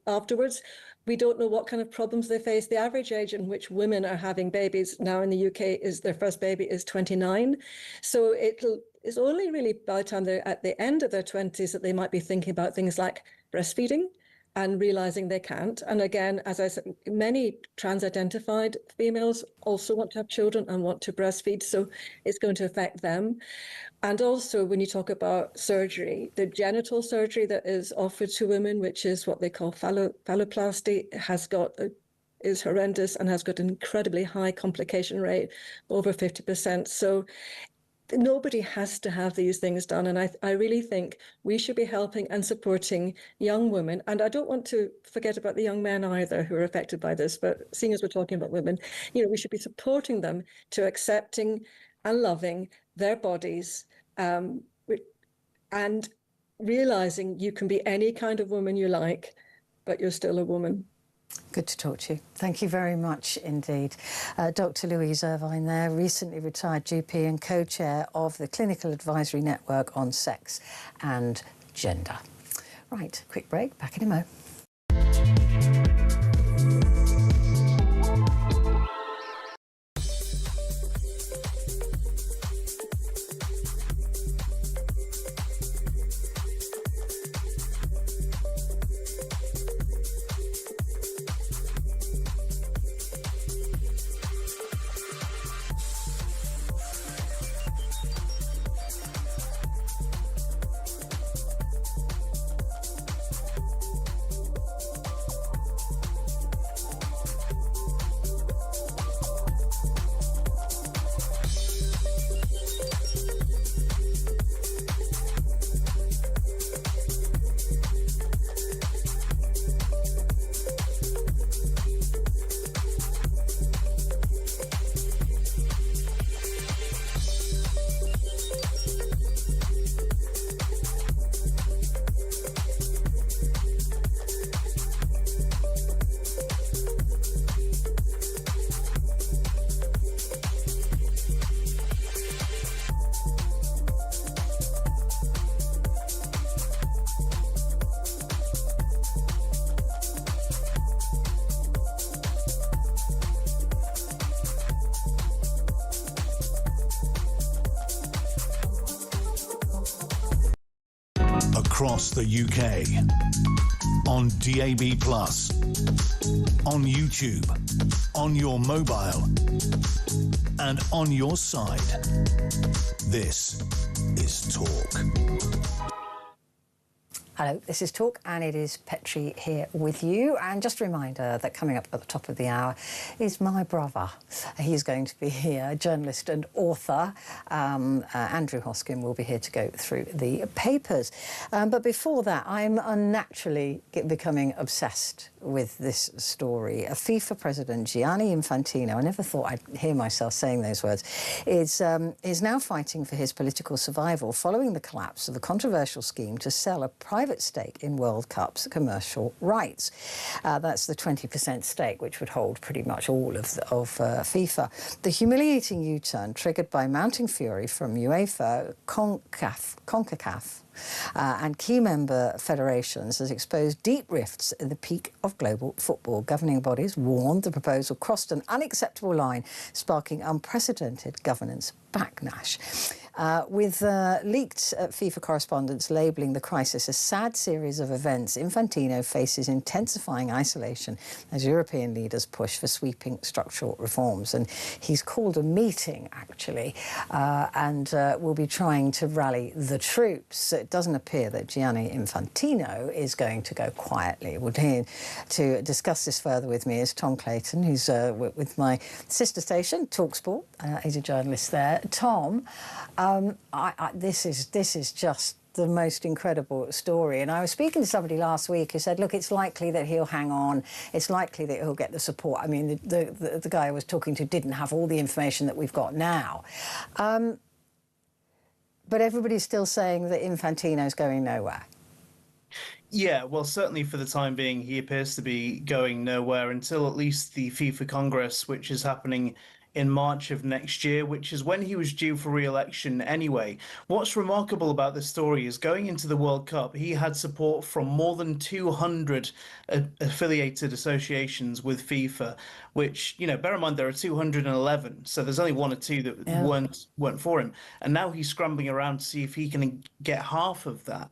afterwards. We don't know what kind of problems they face. The average age in which women are having babies now in the UK is their first baby is 29. So it's only really by the time they're at the end of their 20s that they might be thinking about things like breastfeeding and realizing they can't. And again, as I said, many trans-identified females also want to have children and want to breastfeed, so it's going to affect them. And also, when you talk about surgery, the genital surgery that is offered to women, which is what they call phalloplasty, is horrendous and has got an incredibly high complication rate, over 50%. So nobody has to have these things done. And I really think we should be helping and supporting young women. And I don't want to forget about the young men either who are affected by this, but seeing as we're talking about women, you know, we should be supporting them to accepting and loving their bodies, and realizing you can be any kind of woman you like, but you're still a woman. Good to talk to you. Thank you very much indeed. Dr. Louise Irvine there, recently retired GP and co-chair of the Clinical Advisory Network on Sex and Gender. Right, quick break, back in a mo. Across the UK, on DAB+, on YouTube, on your mobile, and on your side. This is Talk. Hello, this is Talk and it is Petrie here with you. And just a reminder that coming up at the top of the hour is my brother. He's going to be here, journalist and author. Petrie Hosken will be here to go through the papers. But before that, I'm unnaturally becoming obsessed with this story. A FIFA president, Gianni Infantino, I never thought I'd hear myself saying those words, is now fighting for his political survival following the collapse of the controversial scheme to sell a private stake in World Cup's commercial rights. That's the 20% stake, which would hold pretty much all of FIFA. The humiliating U-turn triggered by mounting fury from UEFA, CONCACAF, and key member federations has exposed deep rifts at the peak of global football. Governing bodies warned the proposal crossed an unacceptable line, sparking unprecedented governance backlash. With leaked FIFA correspondence labelling the crisis a sad series of events, Infantino faces intensifying isolation as European leaders push for sweeping structural reforms. And he's called a meeting, actually, and will be trying to rally the troops. It doesn't appear that Gianni Infantino is going to go quietly. Here to discuss this further with me is Tom Clayton, who's with my sister station, talkSPORT. He's a journalist there. Tom, this is just the most incredible story. And I was speaking to somebody last week who said, look, it's likely that he'll hang on. It's likely that he'll get the support. I mean, the guy I was talking to didn't have all the information that we've got now. But everybody's still saying that Infantino's going nowhere. Yeah, well, certainly for the time being, he appears to be going nowhere until at least the FIFA Congress, which is happening in March of next year, which is when he was due for re-election anyway. What's remarkable about this story is going into the World Cup, he had support from more than 200 affiliated associations with FIFA, which, you know, bear in mind there are 211, so there's only one or two that weren't for him. And now he's scrambling around to see if he can get half of that.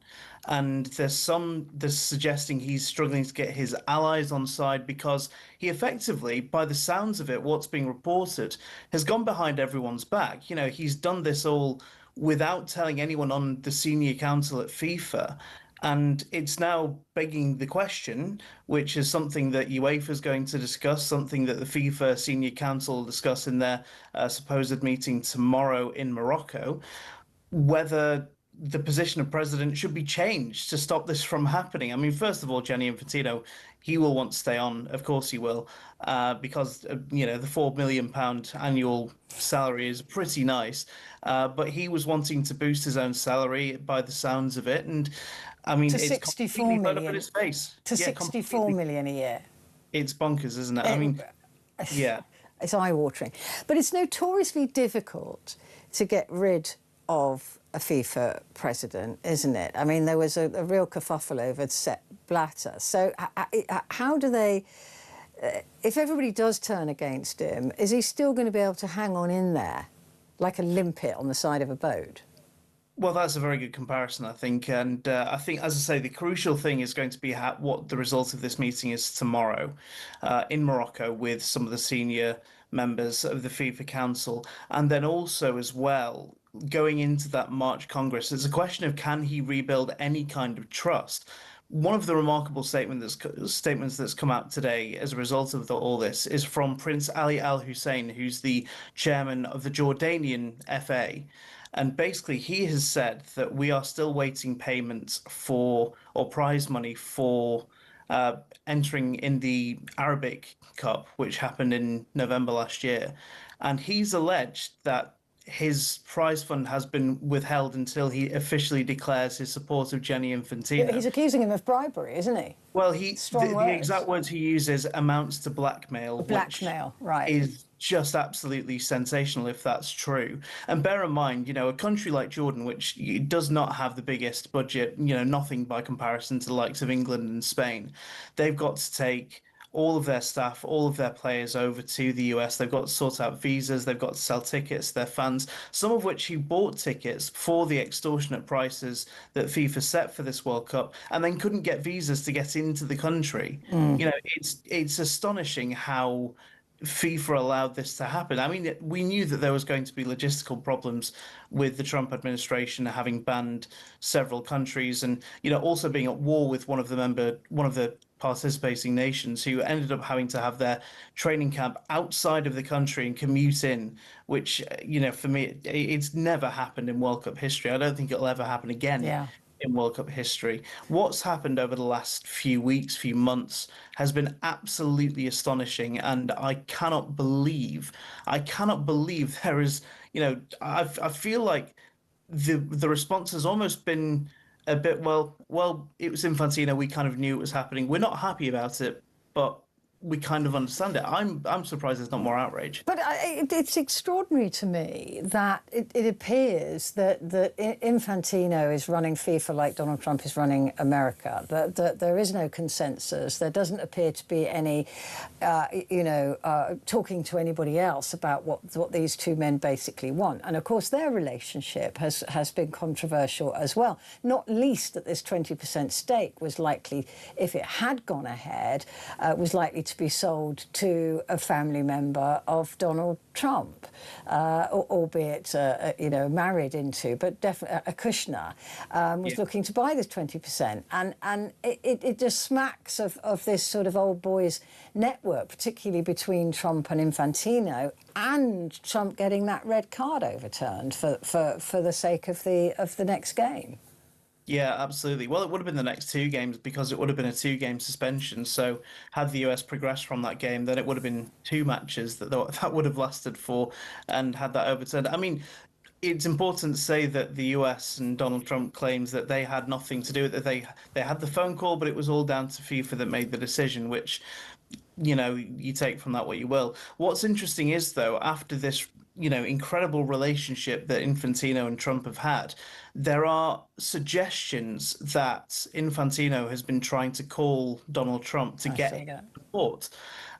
And there's suggesting he's struggling to get his allies on side because he effectively, by the sounds of it, what's being reported, has gone behind everyone's back. You know, he's done this all without telling anyone on the senior council at FIFA. And it's now begging the question, which is something that UEFA is going to discuss, something that the FIFA Senior Council will discuss in their supposed meeting tomorrow in Morocco, whether the position of president should be changed to stop this from happening. I mean, first of all, Gianni Infantino, he will want to stay on. Of course he will, because, you know, the £4 million annual salary is pretty nice. But he was wanting to boost his own salary by the sounds of it. And I mean, to it's 64 completely right up million. in his face. To 64 million a year. It's bonkers, isn't it? I mean, yeah. It's eye-watering. But it's notoriously difficult to get rid of a FIFA president, isn't it? I mean, there was a real kerfuffle over Sepp Blatter. So how do they... if everybody does turn against him, is he still going to be able to hang on in there like a limpet on the side of a boat? Well, that's a very good comparison, I think. And I think, as I say, the crucial thing is going to be what the result of this meeting is tomorrow in Morocco with some of the senior members of the FIFA Council. And then also, as well, going into that March Congress, it's a question of can he rebuild any kind of trust? One of the remarkable statements that's come out today as a result of all this is from Prince Ali Al Hussein, who's the chairman of the Jordanian FA. And basically, he has said that we are still waiting payments for, or prize money for, entering in the Arabic Cup, which happened in November last year. And he's alleged that his prize fund has been withheld until he officially declares his support of Gianni Infantino. He's accusing him of bribery, isn't he? Well, the exact words he uses amounts to blackmail. Blackmail, right. Is just absolutely sensational if that's true. And bear in mind, a country like Jordan, which does not have the biggest budget, nothing by comparison to the likes of England and Spain, they've got to take all of their staff, all of their players over to the US. They've got to sort out visas. They've got to sell tickets to their fans, some of which who bought tickets for the extortionate prices that FIFA set for this World Cup and then couldn't get visas to get into the country. It's astonishing how FIFA allowed this to happen. I mean, we knew that there was going to be logistical problems with the Trump administration having banned several countries and, also being at war with one of the participating nations who ended up having to have their training camp outside of the country and commute in, which, for me, it's never happened in World Cup history. I don't think it'll ever happen again. Yeah. In World Cup history. What's happened over the last few weeks, few months has been absolutely astonishing. And I cannot believe there is, I feel like the response has almost been a bit, well, it was Infantino. We kind of knew it was happening. We're not happy about it, but we kind of understand it. I'm surprised there's not more outrage. But it's extraordinary to me that it appears that Infantino is running FIFA like Donald Trump is running America, that there is no consensus. There doesn't appear to be any, talking to anybody else about what these two men basically want. And, of course, their relationship has been controversial as well, not least that this 20% stake was likely, if it had gone ahead, was likely to be sold to a family member of Donald Trump, albeit, married into, but definitely a Kushner was looking to buy this 20%. And it just smacks of this sort of old boys network, particularly between Trump and Infantino, and Trump getting that red card overturned for the sake of the next game. Yeah, absolutely. Well, it would have been the next two games because it would have been a two-game suspension. So had the US progressed from that game, then it would have been two matches that would have lasted for and had that overturned. I mean, it's important to say that the US and Donald Trump claims that they had nothing to do with it. They had the phone call, but it was all down to FIFA that made the decision, which, you take from that what you will. What's interesting is, though, after this incredible relationship that Infantino and Trump have had, there are suggestions that Infantino has been trying to call Donald Trump to get support.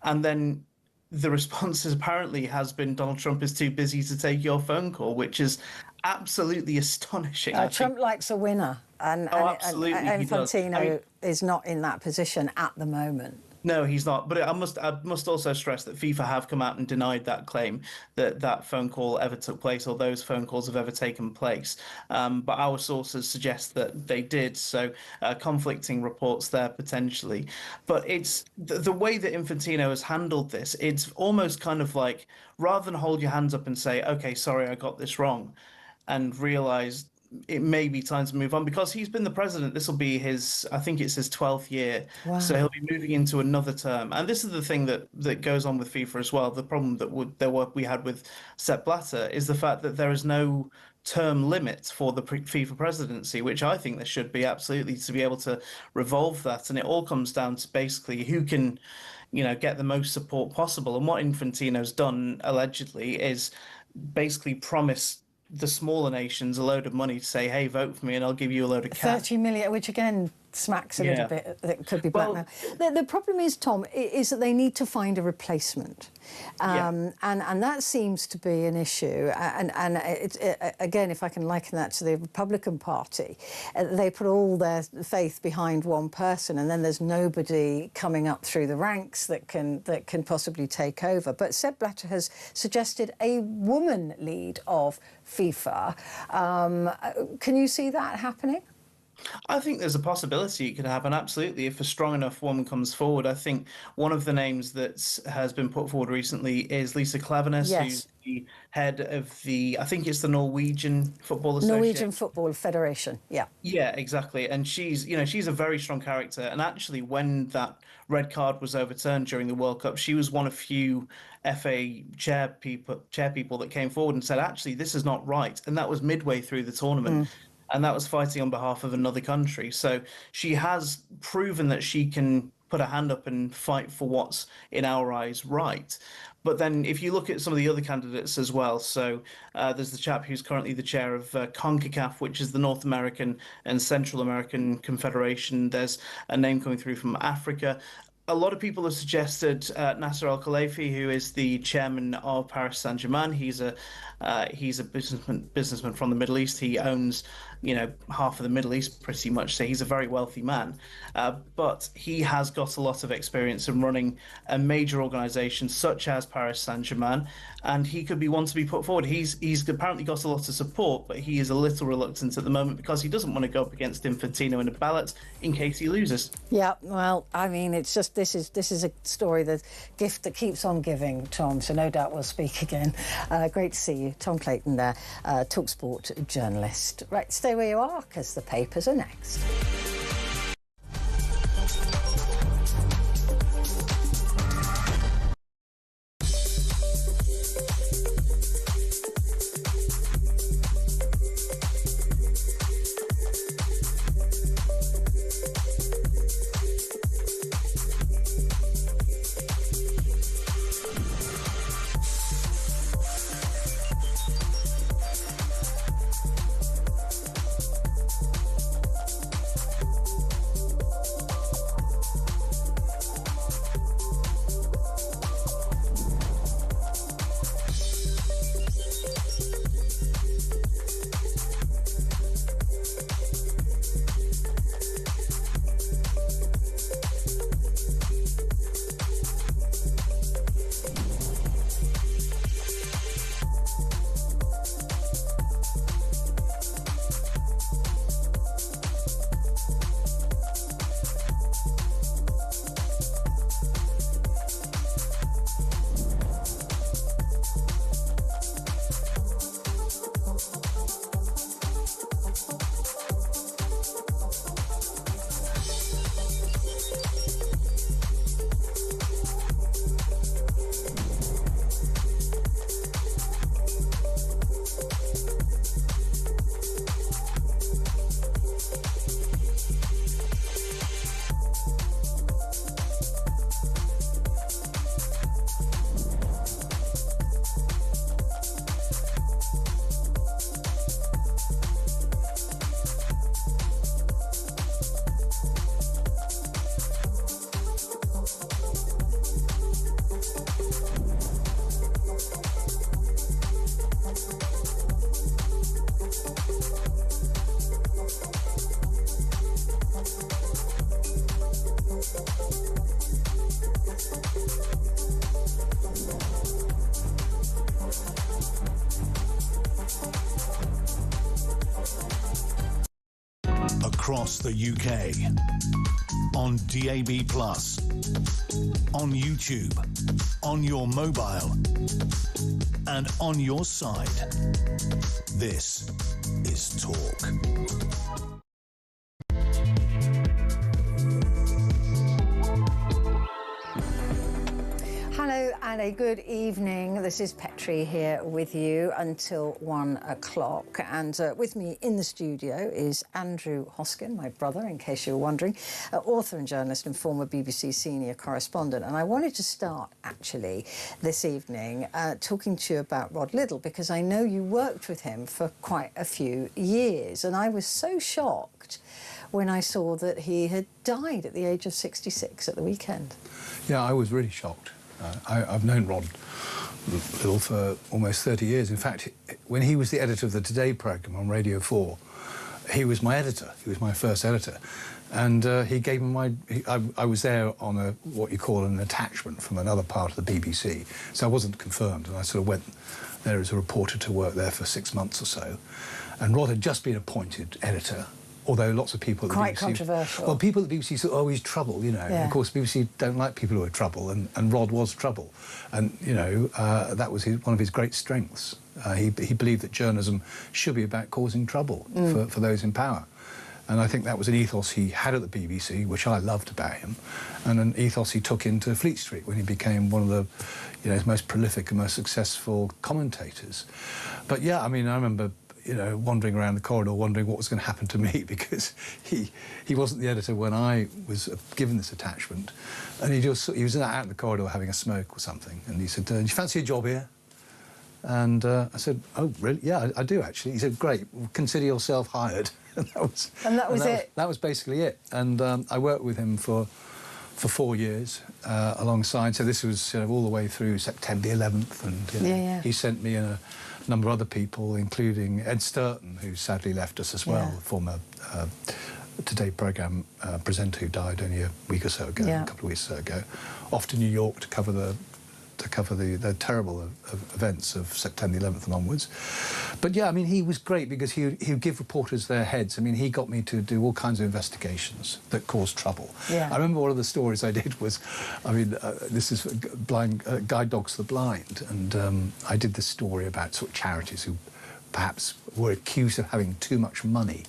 And then the response apparently has been Donald Trump is too busy to take your phone call, which is absolutely astonishing. Trump likes a winner, and Infantino is not in that position at the moment. No, he's not. But I must also stress that FIFA have come out and denied that claim that phone call ever took place or those phone calls have ever taken place. But our sources suggest that they did. So conflicting reports there potentially. But it's the way that Infantino has handled this. It's almost kind of like rather than hold your hands up and say, "Okay, sorry, I got this wrong," and realize it may be time to move on because he's been the president. This will be I think it's his 12th year. Wow. So he'll be moving into another term. And this is the thing that goes on with FIFA as well. The problem that we had with Sepp Blatter is the fact that there is no term limit for the FIFA presidency, which I think there should be absolutely to be able to revolve that. And it all comes down to basically who can get the most support possible. And what Infantino's done, allegedly, is basically promise the smaller nations a load of money to say, hey, vote for me and I'll give you a load of cash. 30 million, which again smacks a little bit that it could be blackmail. The problem is, Tom, is that they need to find a replacement. And that seems to be an issue. And again, if I can liken that to the Republican Party, they put all their faith behind one person, and then there's nobody coming up through the ranks that can possibly take over. But Sepp Blatter has suggested a woman lead of FIFA. Can you see that happening? I think there's a possibility it could happen, absolutely, if a strong enough woman comes forward. I think one of the names that has been put forward recently is Lisa Klaveness, who's the head of I think it's the Norwegian Football Association. Norwegian Football Federation, yeah. Yeah, exactly. And she's a very strong character. And actually, when that red card was overturned during the World Cup, she was one of few FA chair people that came forward and said, actually, this is not right. And that was midway through the tournament. And that was fighting on behalf of another country. So she has proven that she can put a hand up and fight for what's, in our eyes, right. But then if you look at some of the other candidates as well, so there's the chap who's currently the chair of CONCACAF, which is the North American and Central American Confederation. There's a name coming through from Africa. A lot of people have suggested Nasser Al-Khelaifi, who is the chairman of Paris Saint-Germain. He's a businessman from the Middle East. He owns, half of the Middle East pretty much. So he's a very wealthy man. But he has got a lot of experience in running a major organization such as Paris Saint-Germain, and he could be one to be put forward. He's apparently got a lot of support, but he is a little reluctant at the moment because he doesn't want to go up against Infantino in a ballot in case he loses. Yeah, well, I mean, it's just this is a story, the gift that keeps on giving, Tom. So no doubt we'll speak again. Great to see you. Tom Clayton there, TalkSport journalist. Right, stay where you are, because the papers are next. Across the UK, on DAB+, on YouTube, on your mobile, and on your side. This is Talk. Hello and a good evening. This is Petrie here with you until 1 o'clock. And with me in the studio is Andrew Hosken, my brother, in case you were wondering, author and journalist and former BBC senior correspondent. And I wanted to start, actually, this evening talking to you about Rod Liddle, because I know you worked with him for quite a few years. And I was so shocked when I saw that he had died at the age of 66 at the weekend. Yeah, I was really shocked. I've known Rod Liddle for almost 30 years. In fact, when he was the editor of the Today programme on Radio 4, he was my editor. He was my first editor. And he gave me I was there on what you call an attachment from another part of the BBC. So I wasn't confirmed, and I sort of went there as a reporter to work there for 6 months or so. And Rod had just been appointed editor. Although lots of people at the Quite BBC... controversial. Well, people at the BBC thought, oh, he's trouble, you know. Yeah. And of course, BBC don't like people who are trouble, and Rod was trouble. And, you know, that was one of his great strengths. He believed that journalism should be about causing trouble for those in power. And I think that was an ethos he had at the BBC, which I loved about him, and an ethos he took into Fleet Street when he became one of the, you know, most prolific and most successful commentators. But, yeah, I mean, I remember, you know, wandering around the corridor wondering what was going to happen to me, because he wasn't the editor when I was given this attachment. And he was out in the corridor having a smoke or something, and he said, do you fancy a job here? And I said, oh, really? Yeah, I do, actually. He said, great, consider yourself hired. And that was it? That was basically it. And I worked with him for 4 years alongside. So this was all the way through September 11th. And he sent me a number of other people, including Ed Sturton, who sadly left us as well, the former Today programme presenter who died only a week or so ago, a couple of weeks ago, off to New York to cover the terrible events of September 11th and onwards. But yeah, I mean, he was great because he would give reporters their heads. I mean, he got me to do all kinds of investigations that caused trouble. Yeah. I remember one of the stories I did was, I mean, this is Guide Dogs for the Blind, and I did this story about sort of charities who perhaps were accused of having too much money,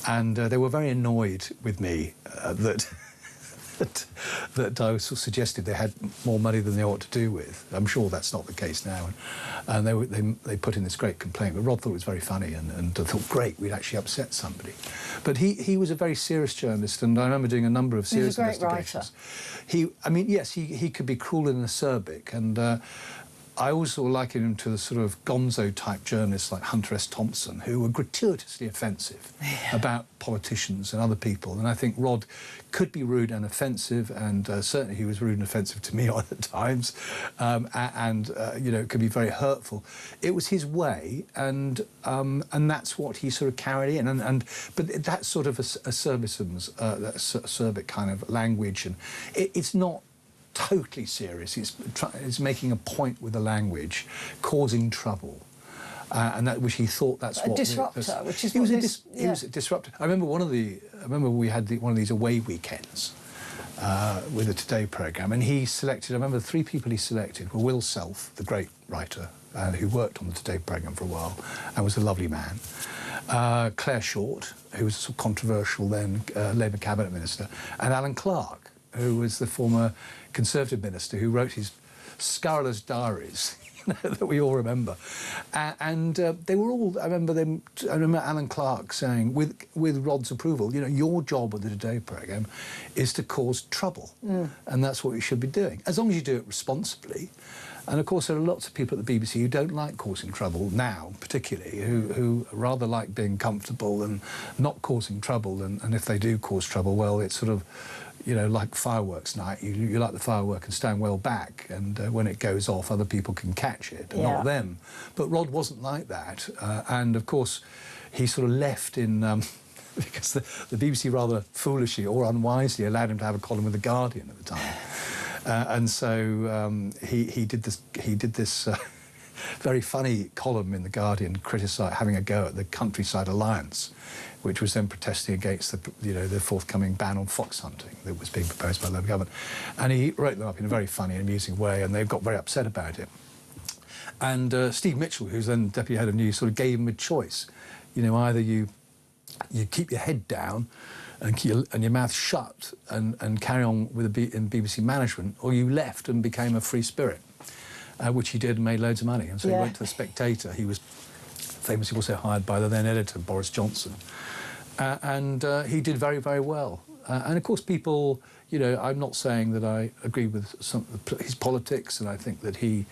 and they were very annoyed with me that I sort of suggested they had more money than they ought to do with. I'm sure that's not the case now. And they put in this great complaint. But Rod thought it was very funny and thought, great, we'd actually upset somebody. But he was a very serious journalist, and I remember doing a number of serious investigations. I mean, yes, he could be cruel and acerbic, and I also liken him to the sort of gonzo-type journalists like Hunter S. Thompson, who were gratuitously offensive about politicians and other people. And I think Rod could be rude and offensive, and certainly he was rude and offensive to me at times, and you know, could be very hurtful. It was his way, and that's what he sort of carried in. But that sort of that acerbic kind of language, and it's not totally serious. It's making a point with the language, causing trouble, and that which he thought that's what disruptor. He was a disruptor. I remember we had one of these away weekends with the Today programme, and he selected. I remember 3 people he selected were Will Self, the great writer who worked on the Today programme for a while and was a lovely man. Claire Short, who was sort of controversial then, Labour cabinet minister, and Alan Clark, who was the former Conservative minister who wrote his scurrilous diaries that we all remember. And they were all, I remember Alan Clark saying, with Rod's approval, you know, your job with the Today programme is to cause trouble. And that's what you should be doing, as long as you do it responsibly. And of course, there are lots of people at the BBC who don't like causing trouble now, particularly, who rather like being comfortable and not causing trouble. And if they do cause trouble, well, it's sort of, you know, like fireworks night. You light the firework and stand well back, and when it goes off, other people can catch it, and not them. But Rod wasn't like that, and of course, he sort of left in because the BBC rather foolishly or unwisely allowed him to have a column with The Guardian at the time, and so he did this very funny column in The Guardian, having a go at the Countryside Alliance, which was then protesting against the forthcoming ban on fox hunting that was being proposed by the Labour government. And he wrote them up in a very funny and amusing way, and they got very upset about it. And Steve Mitchell, who's then deputy head of news, sort of gave him a choice. You know, either you keep your head down and your mouth shut and carry on with in BBC management, or you left and became a free spirit, which he did and made loads of money. And so he went to The Spectator. He was famously also hired by the then editor, Boris Johnson. And he did very, very well. And of course, people, you know, I'm not saying that I agree with his politics, and I think that he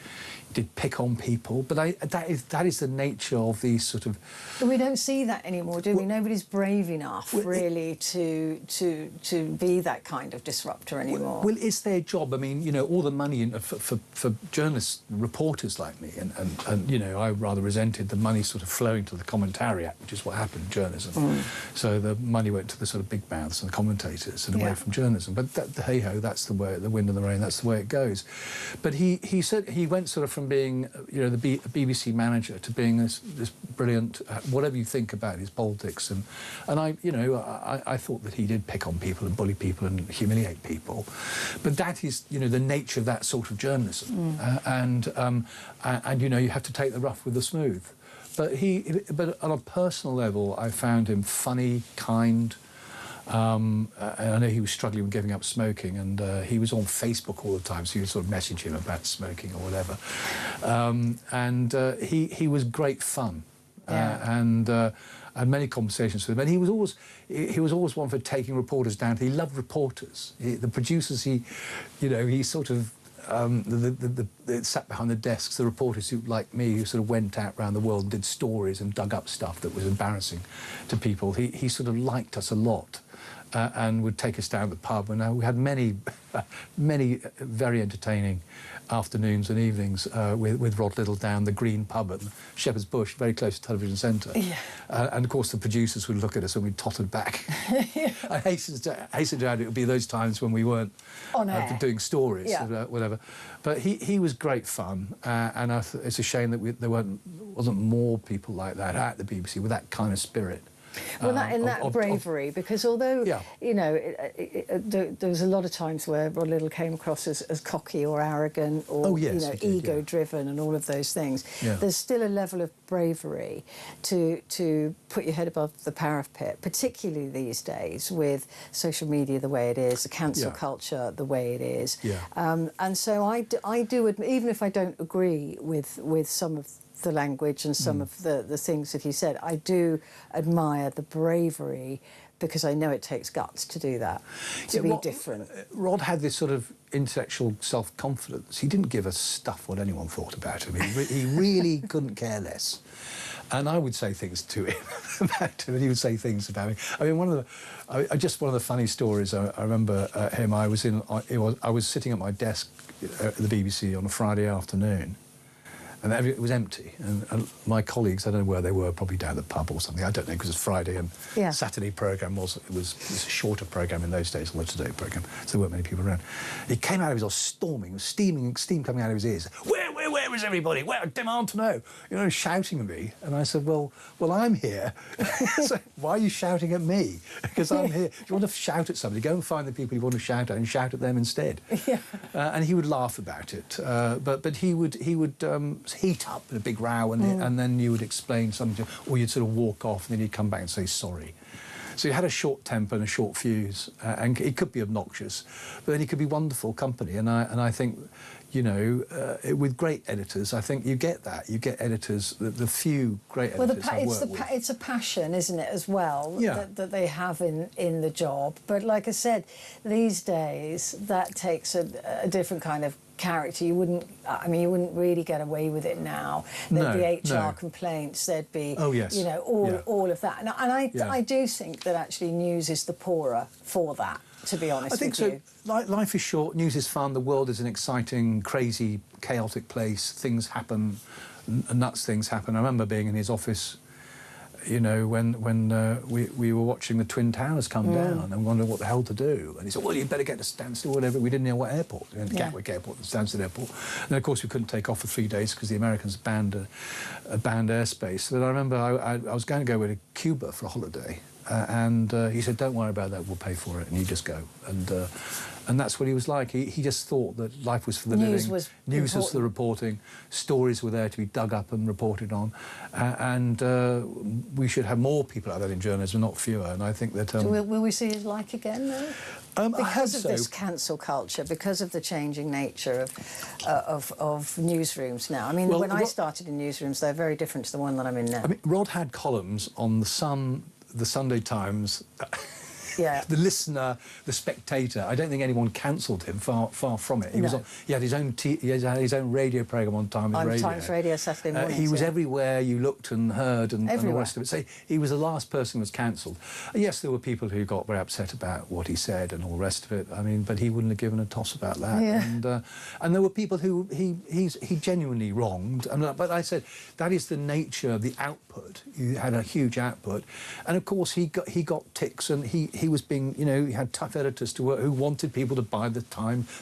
did pick on people, but that is the nature of these sort of... But we don't see that anymore, do we? Nobody's brave enough, really, to be that kind of disruptor anymore. Well, it's their job. I mean, you know, all the money for journalists, reporters like me, and you know, I rather resented the money sort of flowing to the commentariat, which is what happened in journalism. So the money went to the sort of big mouths and the commentators and away from journalism. But hey-ho, that's the way, the wind and the rain, that's the way it goes. But he said he went sort of from being, you know, the BBC manager to being this brilliant, whatever you think about his politics, and I, you know, I thought that he did pick on people and bully people and humiliate people, but that is, you know, the nature of that sort of journalism, and you know, you have to take the rough with the smooth. But on a personal level, I found him funny, kind. And I know he was struggling with giving up smoking, and he was on Facebook all the time, so you would sort of message him about smoking or whatever. He was great fun, and I had many conversations with him. And he was always one for taking reporters down. He loved reporters. The producers, he sort of. They sat behind the desks, the reporters who, like me, who sort of went out around the world and did stories and dug up stuff that was embarrassing to people. He sort of liked us a lot, and would take us down to the pub. And we had many very entertaining afternoons and evenings with Rod Little down the Green pub at Shepherd's Bush, very close to Television Centre. Yeah. And of course the producers would look at us when we tottered back. I hasten to add, it would be those times when we weren't on air doing stories, whatever. But he was great fun, and it's a shame that there wasn't more people like that at the BBC with that kind of spirit. Well, that bravery, because although, you know, there was a lot of times where Rod Little came across as cocky or arrogant or, you know, ego-driven and all of those things, there's still a level of bravery to put your head above the parapet pit, particularly these days with social media the way it is, the cancel culture the way it is. And so I do, even if I don't agree with some of the language and some of the things that he said, I do admire the bravery, because I know it takes guts to do that, to be different. Rod had this sort of intellectual self-confidence. He didn't give a stuff what anyone thought about him. He really couldn't care less. And I would say things to him about him, and he would say things about me. I mean, one of the funny stories I remember him. I was sitting at my desk at the BBC on a Friday afternoon, and it was empty. And my colleagues, I don't know where they were, probably down the pub or something. I don't know, because it was Friday, and Saturday programme was a shorter programme in those days than the Today programme, so there weren't many people around. He came out of his house storming, steam coming out of his ears. Where is everybody? Where? I demand to know. You know, shouting at me. And I said, well, I'm here. So why are you shouting at me? Because I'm here. If you want to shout at somebody, go and find the people you want to shout at and shout at them instead. And he would laugh about it. But he would heat up in a big row, and then you would explain something, or you'd sort of walk off, and then he'd come back and say sorry. So he had a short temper and a short fuse, and he could be obnoxious, but then he could be wonderful company. And I think, you know, with great editors, I think you get that. You get editors, the few great editors I work with. It's a passion, isn't it, as well, that they have in the job. But like I said, these days, that takes a different kind of character. You wouldn't really get away with it now. There'd be HR complaints, there'd be, you know, all of that. And I do think that actually news is the poorer for that, to be honest with you. I think so. Life is short, news is fun, the world is an exciting, crazy, chaotic place. Things happen, nuts things happen. I remember being in his office, you know, when we were watching the Twin Towers come down and wondering what the hell to do. And he said, well, you'd better get to Stansted or whatever. We didn't know what airport. We went to Gatwick Airport and Stansted Airport. And then, of course, we couldn't take off for 3 days because the Americans banned airspace. But I remember I was going to go to Cuba for a holiday. and he said, "Don't worry about that. We'll pay for it," and you just go. And that's what he was like. He just thought that life was for the living. News was for the reporting. Stories were there to be dug up and reported on. And we should have more people like that in journalism, not fewer. And I think that... will we see his like again, though? Because of this cancel culture, because of the changing nature of newsrooms now. I mean, when I started in newsrooms, they're very different to the one that I'm in now. I mean, Rod had columns on The Sun, the Sunday Times... Yeah. The Listener, The Spectator. I don't think anyone cancelled him. Far from it. He was. He had his own radio programme on Times Radio. Times Radio Saturday mornings. He was everywhere you looked and heard and all the rest of it. So he was the last person who was cancelled. Yes, there were people who got very upset about what he said and all the rest of it. I mean, but he wouldn't have given a toss about that. Yeah. And there were people who he genuinely wronged. But I said that is the nature of the output. He had a huge output, and of course he got ticks, and he was being, he had tough editors to work who wanted people to buy the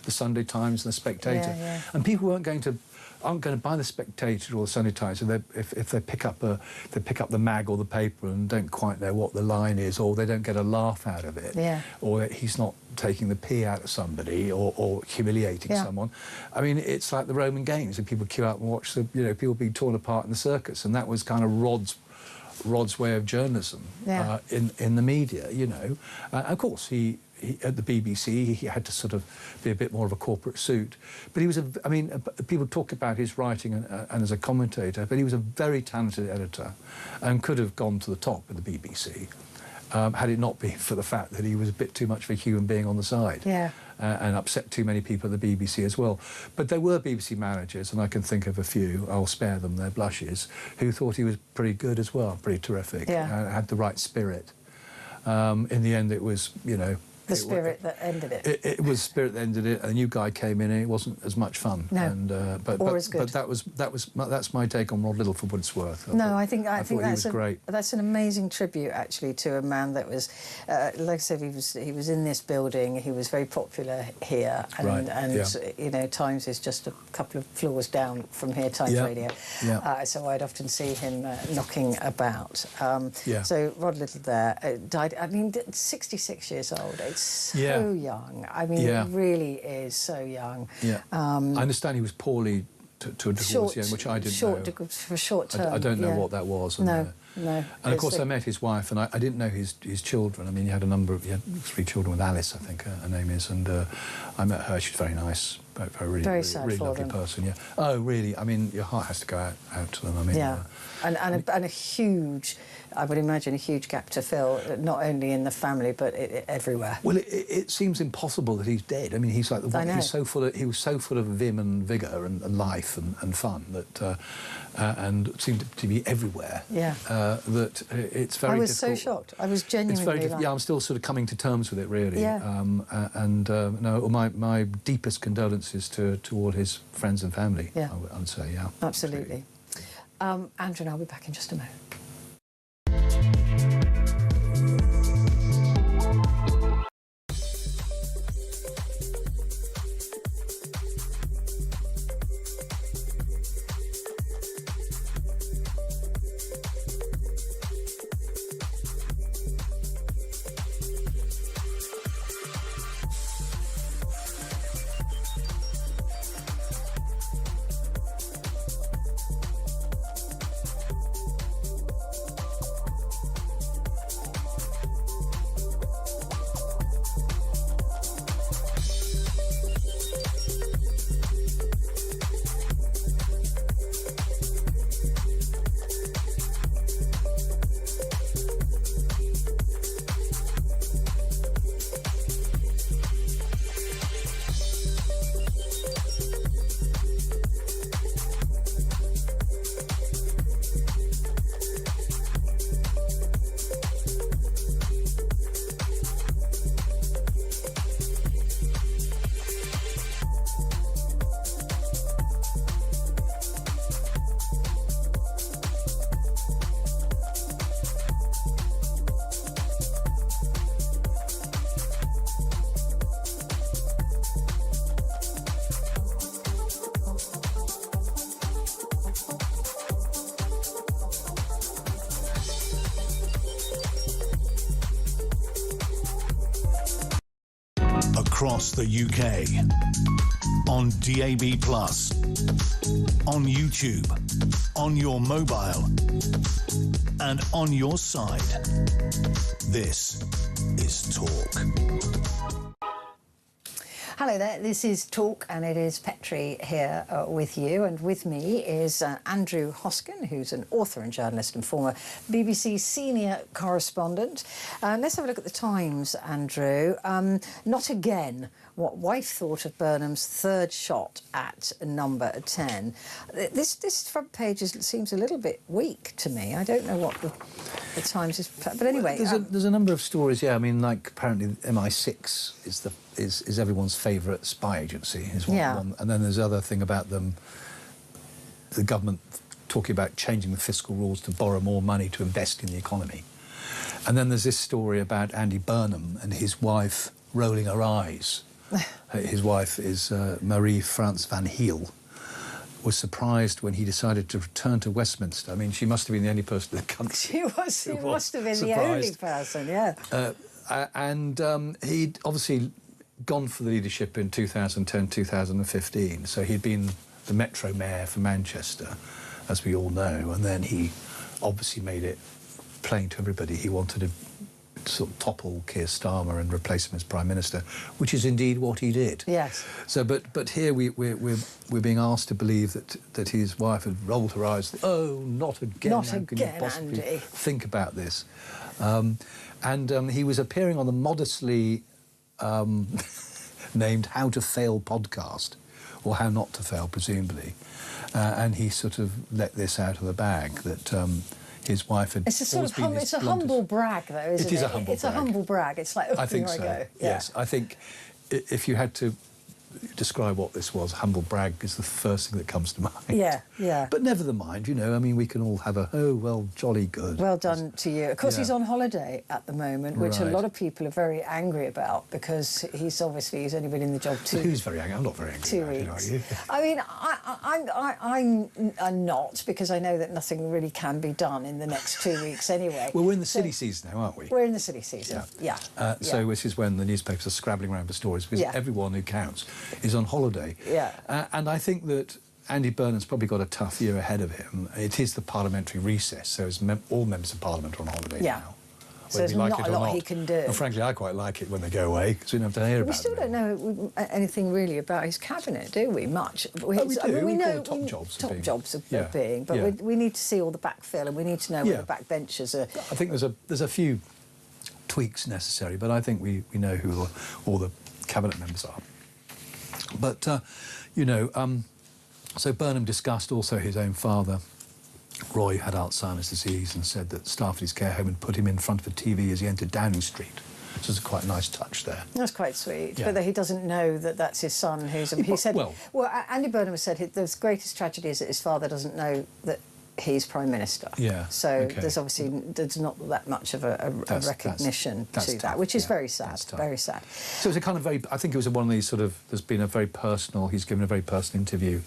Sunday Times and the Spectator, and people aren't going to buy the Spectator or the Sunday Times if they pick up the mag or the paper and don't quite know what the line is, or they don't get a laugh out of it, or he's not taking the pee out of somebody or humiliating someone. I mean, it's like the Roman games, and people queue up and watch people being torn apart in the circus, and that was kind of Rod's way of journalism in the media, of course, he at the BBC, he had to sort of be a bit more of a corporate suit. But he was people talk about his writing and as a commentator, but he was a very talented editor and could have gone to the top of the BBC had it not been for the fact that he was a bit too much of a human being on the side. And upset too many people at the BBC as well. But there were BBC managers, and I can think of a few, I'll spare them their blushes, who thought he was pretty good as well, pretty terrific, had the right spirit. In the end, it was, the spirit that ended it. It was spirit that ended it. A new guy came in, and it wasn't as much fun. No, but as good. But that's my take on Rod Little for what it's worth. I think that's great. That's an amazing tribute, actually, to a man that was, like I said, he was in this building. He was very popular here, and Times is just a couple of floors down from here, Times Radio. So I'd often see him knocking about. So Rod Little there died. I mean, 66 years old. It's so young. I mean, it really is so young. I understand he was poorly to a divorce, which I didn't know. For short term. I don't know what that was. No. And of course, I met his wife, and I didn't know his children. I mean, he had 3 children with Alice, I think her name is, and I met her. She's very nice, really lovely person. Oh, really? I mean, your heart has to go out to them. I mean, and a huge, I would imagine, a huge gap to fill, not only in the family but everywhere. Well, it seems impossible that he's dead. I mean, he's like he was so full of vim and vigour and life and fun that. And seemed to be everywhere. That it's very. I was difficult. So shocked. I was genuinely. It's very difficult. I'm still sort of coming to terms with it, really. No, my deepest condolences to all his friends and family. I would say, Absolutely. Andrew and I'll be back in just a moment. across the UK. On DAB+, on YouTube, on your mobile, and on your side. This is Talk. Hello there, this is Talk and it is Petrie here with you, and with me is Andrew Hosken, who's an author and journalist and former BBC senior correspondent. Let's have a look at the Times, Andrew. Not again. What wife thought of Burnham's third shot at number 10. This front page seems a little bit weak to me. I don't know what the Times is, but anyway. There's a number of stories. Yeah, I mean, like apparently MI6 is everyone's favourite spy agency. Is one, and then there's other thing about them. The government talking about changing the fiscal rules to borrow more money to invest in the economy, and then there's this story about Andy Burnham and his wife rolling her eyes. His wife is Marie-France Van Heel, was surprised when he decided to return to Westminster. I mean, she must have been the only person in the country. She must have been the only person, yeah. And he'd obviously gone for the leadership in 2010, 2015. So he'd been the Metro Mayor for Manchester, as we all know. And then he obviously made it plain to everybody he wanted to sort of topple Keir Starmer and replace him as Prime Minister, which is indeed what he did. Yes. So, but here we're being asked to believe that his wife had rolled her eyes. Oh, not again! Not How again, can you possibly Andy. think about this? And he was appearing on the modestly named "How to Fail" podcast, or "How Not to Fail," presumably, and he sort of let this out of the bag that. His wife had it's a sort of it's a humble brag, though, isn't it? It is a humble brag. It's a humble brag. It's like, oh, I think here so. I go. Yeah. Yes, I think if you had to describe what this was, humble brag is the first thing that comes to mind. Yeah, yeah. But never the mind, you know. I mean, we can all have jolly good. Well done to you. Of course, he's on holiday at the moment, which a lot of people are very angry about because he's only been in the job Who's very angry? I'm not very angry. 2 about weeks. It, are you? I mean, I'm not, because I know that nothing really can be done in the next 2 weeks anyway. Well, we're in the silly season now, aren't we? We're in the silly season. Yeah. So this is when the newspapers are scrabbling around for stories because everyone who counts is on holiday. Yeah. And I think that Andy Burnham's probably got a tough year ahead of him. It is the parliamentary recess, so all members of Parliament are on holiday now. So there's not a lot he can do. And frankly, I quite like it when they go away, because we don't have to hear about it. We still don't know anything really about his cabinet, do we? Much. We do. I mean, we know top jobs of being, but we need to see all the backfill, and we need to know where the backbenchers are. I think there's a few tweaks necessary, but I think we know who all the cabinet members are. But, so Burnham discussed also his own father. Roy had Alzheimer's disease and said that staff at his care home had put him in front of a TV as he entered Downing Street. So it's a quite nice touch there. That's quite sweet. Yeah. But he doesn't know that that's his son who's... He said... Well, Andy Burnham said the greatest tragedy is that his father doesn't know that he's Prime Minister. Yeah. So there's not that much of a recognition to that, which is very sad. Very sad. So it's a kind of I think it was one of these sort of. There's been a very personal. He's given a very personal interview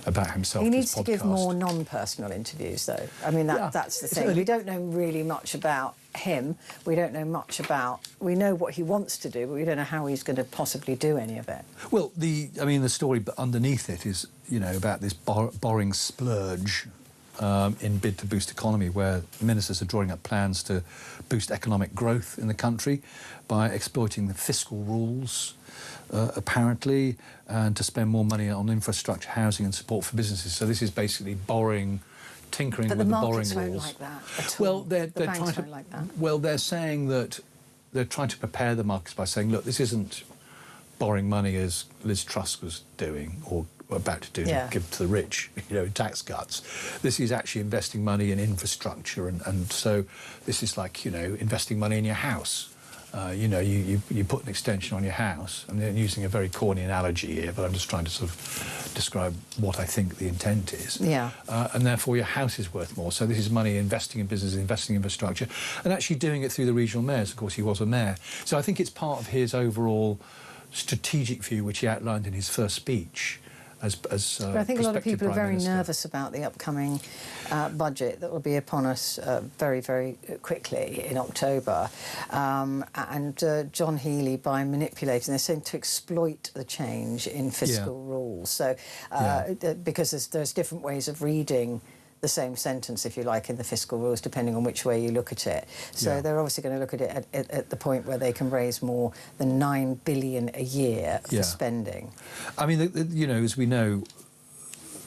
about himself. He needs to give more non-personal interviews, though. I mean, that's the thing. We don't know really much about him. We don't know much about. We know what he wants to do, but we don't know how he's going to possibly do any of it. Well, the story underneath it is about this borrowing splurge. In bid to boost economy, where ministers are drawing up plans to boost economic growth in the country by exploiting the fiscal rules, apparently, and to spend more money on infrastructure, housing and support for businesses. So this is basically tinkering with the borrowing rules. But the markets won't like that at all. Well, the banks won't like that. Well, they're saying that they're trying to prepare the markets by saying, look, this isn't borrowing money as Liz Truss was doing or about to do to give to the rich, tax cuts. This is actually investing money in infrastructure, and so this is like, investing money in your house. You put an extension on your house. I'm using a very corny analogy here, but I'm just trying to sort of describe what I think the intent is. Yeah. And therefore your house is worth more. So this is money investing in business, investing in infrastructure, and actually doing it through the regional mayors. Of course, he was a mayor. So I think it's part of his overall strategic view, which he outlined in his first speech, But I think a lot of people are very nervous about the upcoming budget that will be upon us very, very quickly in October. And John Healey, by manipulating, they're saying to exploit the change in fiscal rules. So because there's different ways of reading the same sentence, if you like, in the fiscal rules, depending on which way you look at it. So they're obviously going to look at it at the point where they can raise more than $9 billion a year for spending. I mean, you know, as we know,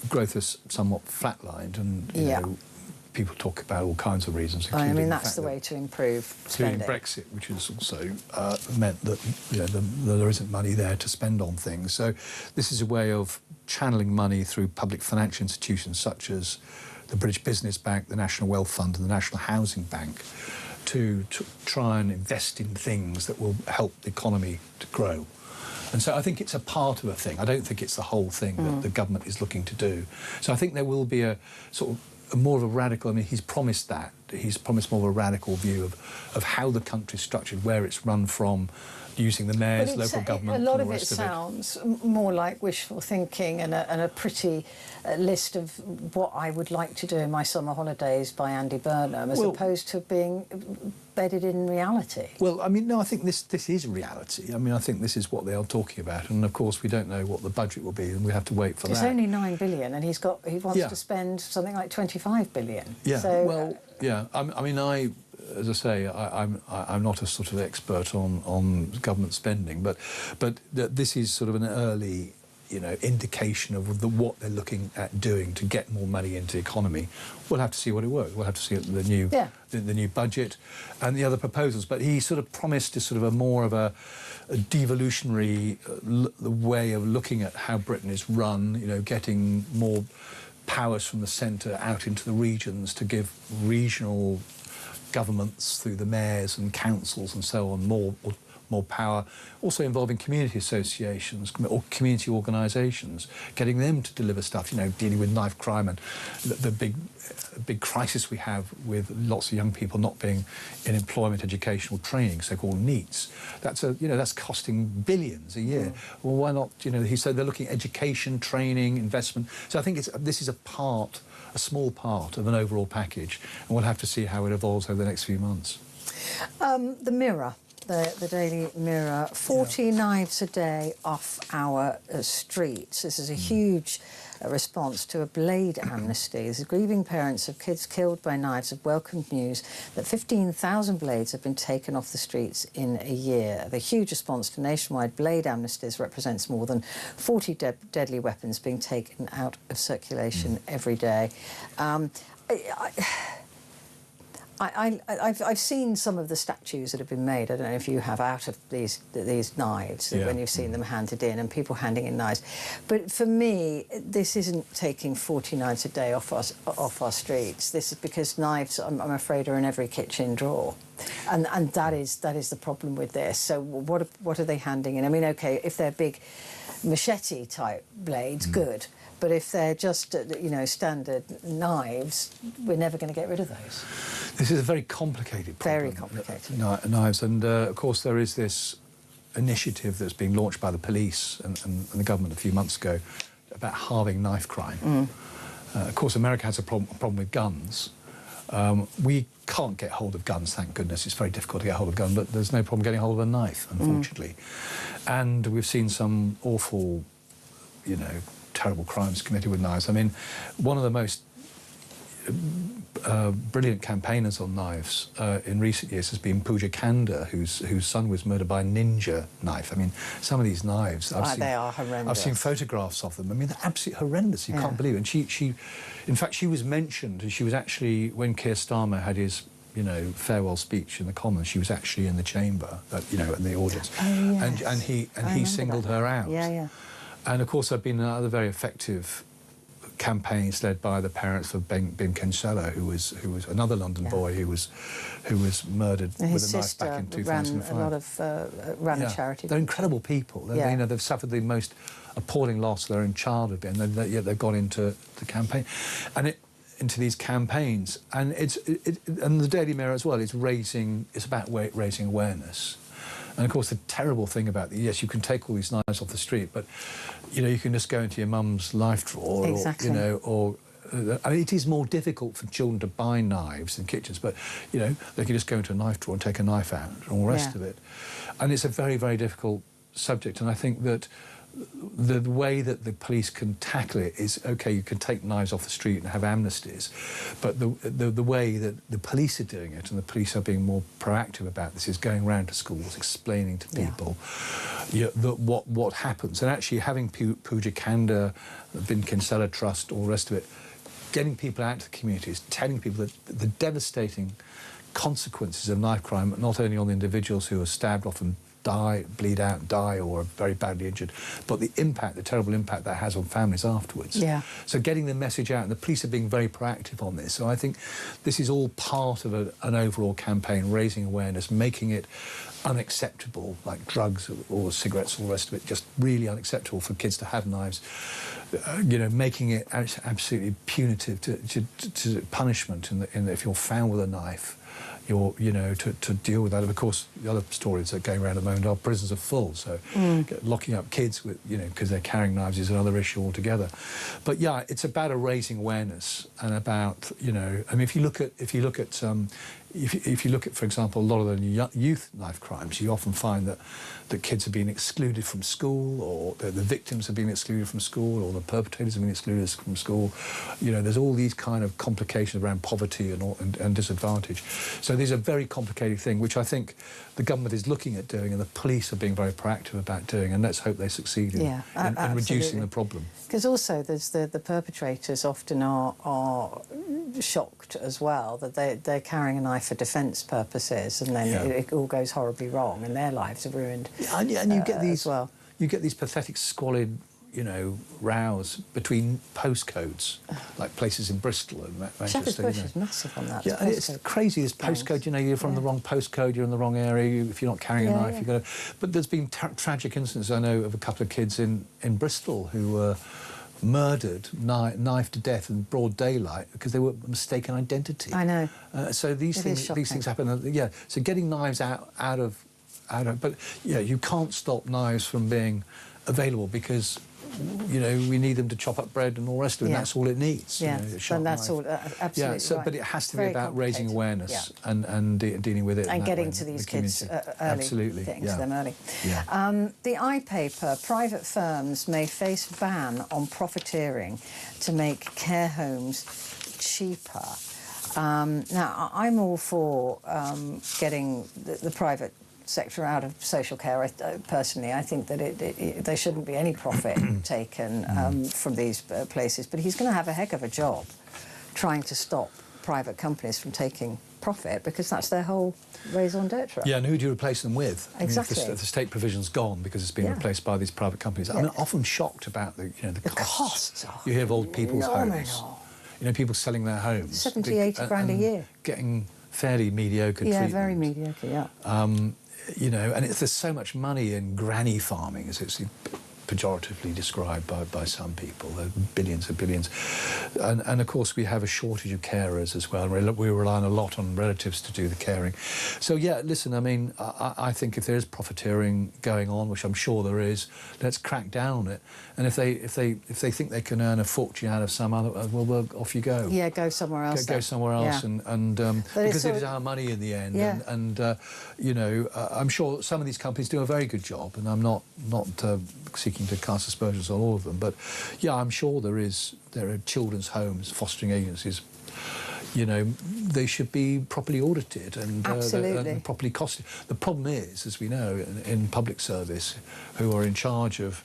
growth has somewhat flatlined, and you know, people talk about all kinds of reasons. I mean, that's the way to improve spending. Including Brexit, which has also meant that there isn't money there to spend on things. So this is a way of channeling money through public financial institutions such as the British Business Bank, the National Wealth Fund and the National Housing Bank to try and invest in things that will help the economy to grow. And so I think it's a part of a thing. I don't think it's the whole thing that the government is looking to do. So I think there will be a sort of more of a radical, I mean, he's promised that. He's promised more of a radical view of how the country's structured, where it's run from, using the mayors, local government. A lot of it sounds more like wishful thinking and a pretty list of what I would like to do in my summer holidays by Andy Burnham, as opposed to being bedded in reality. Well, I mean, no, I think this is reality. I mean, I think this is what they are talking about, and of course we don't know what the budget will be, and we have to wait for that. It's only $9 billion, and he wants to spend something like $25 billion. Yeah. So, well, yeah. I mean, as I say, I'm not a sort of expert on government spending, but this is sort of an early, you know, indication of what they're looking at doing to get more money into the economy. We'll have to see what it works. We'll have to see the new budget and the other proposals. But he sort of promised a sort of more of a devolutionary way of looking at how Britain is run. You know, getting more powers from the centre out into the regions to give regional governments through the mayors and councils and so on more power, also involving community associations or community organisations, getting them to deliver stuff, you know, dealing with knife crime and the big crisis we have with lots of young people not being in employment, educational training, so-called NEETs. That's costing billions a year. Well, why not, you know, he said they're looking at education, training, investment. So I think this is a small part of an overall package, and we'll have to see how it evolves over the next few months. The Mirror, the Daily Mirror, 40 knives a day off our streets. This is a huge response to a blade amnesty. The grieving parents of kids killed by knives have welcomed news that 15,000 blades have been taken off the streets in a year. The huge response to nationwide blade amnesties represents more than 40 deadly weapons being taken out of circulation every day. I've seen some of the statues that have been made. I don't know if you have, out of these knives, when you've seen them handed in, and people handing in knives. But for me, this isn't taking 40 knives a day off our streets. This is because knives, I'm afraid, are in every kitchen drawer. And that is the problem with this. So what are they handing in? I mean, OK, if they're big machete-type blades, good. But if they're just, you know, standard knives, we're never going to get rid of those. This is a very complicated problem. Very complicated. Knives. And, of course, there is this initiative that's being launched by the police and the government a few months ago about halving knife crime. Of course, America has a problem with guns. We can't get hold of guns, thank goodness. It's very difficult to get hold of a gun, but there's no problem getting hold of a knife, unfortunately. And we've seen some awful, you know, terrible crimes committed with knives. I mean, one of the most brilliant campaigners on knives in recent years has been Pooja Kanda, whose son was murdered by a ninja knife. I mean, some of these knives, they are horrendous. I've seen photographs of them. I mean, they're absolutely horrendous. You can't believe it. And she, in fact, she was mentioned. She was actually, when Keir Starmer had his, you know, farewell speech in the Commons, she was actually in the chamber, you know, in the audience, and he singled her out. And of course, there have been other very effective campaigns led by the parents of Bim Kinsella, who was another London boy who was murdered with a knife back in 2005. Ran a charity. They're incredible people. You know, they've suffered the most appalling loss of their own childhood, and yet they've gone into the campaign, into these campaigns, and and the Daily Mirror as well. It's about raising awareness. And of course, the terrible thing about yes, you can take all these knives off the street, but you know, you can just go into your mum's knife drawer, Exactly. or, you know, or I mean, it is more difficult for children to buy knives in kitchens, but you know, they can just go into a knife drawer and take a knife out and all the rest of it. And it's a very, very difficult subject, and I think that the way that the police can tackle it is, okay, you can take knives off the street and have amnesties, but the way that the police are doing it, and the police are being more proactive about this, is going around to schools, explaining to people that what happens, and actually having Puja Kanda, Bin Kinsella Trust, all the rest of it, getting people out to the communities, telling people that the devastating consequences of knife crime, not only on the individuals who are stabbed off and die, bleed out, die, or are very badly injured, but the impact, the terrible impact that has on families afterwards. Yeah. So getting the message out, and the police are being very proactive on this. So I think this is all part of an overall campaign, raising awareness, making it unacceptable, like drugs or cigarettes, all the rest of it, just really unacceptable for kids to have knives. You know, making it absolutely punitive to punishment in that if you're found with a knife, you know, to deal with that. And of course, the other stories that are going around at the moment are prisons are full, so locking up kids with, you know, because they're carrying knives is another issue altogether. But yeah, it's about raising awareness, and about, you know, I mean, if you look at, for example, a lot of the youth knife crimes, you often find that kids have been excluded from school, or the victims have been excluded from school, or the perpetrators have been excluded from school. You know, there's all these kind of complications around poverty and disadvantage. So these are a very complicated thing, which I think the government is looking at doing, and the police are being very proactive about doing, and let's hope they succeed in reducing the problem. Because also there's the perpetrators often are shocked as well that they're carrying a knife for defence purposes, and then it all goes horribly wrong and their lives are ruined. And you get these as well. You get these pathetic, squalid, you know, rows between postcodes, like places in Bristol and Manchester. Shepherd's Bush is massive on that. Yeah, and it's crazy. This postcode, you know, you're from the wrong postcode, you're in the wrong area. If you're not carrying a knife, you've got to. But there's been tragic incidents, I know, of a couple of kids in Bristol who were murdered, knifed to death in broad daylight because they were mistaken identity. I know. So these things happen. Yeah. So getting knives out of, but yeah, you can't stop knives from being available because, you know, we need them to chop up bread and all the rest of it. And that's all it needs. Yeah, you know, and that's all absolutely. Yeah, so, right. but it has to be Very about raising awareness and dealing with it and getting to these kids early. Getting to them early. Yeah. The iPaper, private firms may face ban on profiteering to make care homes cheaper. Now, I'm all for getting the private sector out of social care. Personally, I think that there shouldn't be any profit taken from these places, but he's going to have a heck of a job trying to stop private companies from taking profit, because that's their whole raison d'etre. Yeah, and who do you replace them with? Exactly. I mean, if the state provision's gone because it's been replaced by these private companies. I'm often shocked about the costs. Are you hear of old people's homes. You know, people selling their homes. 70, 80 grand a year. Getting fairly mediocre treatment. Yeah, very mediocre, yeah. You know, and there's so much money in granny farming, as it's pejoratively described by some people. There are billions and billions. And of course, we have a shortage of carers as well. We rely a lot on relatives to do the caring. So, yeah, listen, I mean, I think if there is profiteering going on, which I'm sure there is, let's crack down on it. And if they think they can earn a fortune out of some other, well, off you go. Yeah, go somewhere else. Go somewhere else, and because it is our money in the end. Yeah. And you know, I'm sure some of these companies do a very good job, and I'm not seeking to cast aspersions on all of them, but yeah, I'm sure there are children's homes, fostering agencies. You know, they should be properly audited and properly costed. The problem is, as we know, in public service, who are in charge of,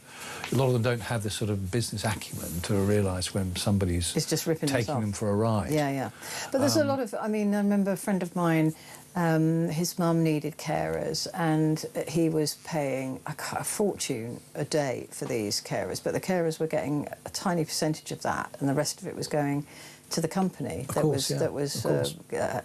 a lot of them don't have the sort of business acumen to realise when somebody's just ripping taking them for a ride. Yeah, yeah. But there's a lot of, I mean, I remember a friend of mine, his mum needed carers, and he was paying a fortune a day for these carers, but the carers were getting a tiny percentage of that, and the rest of it was going to the company that was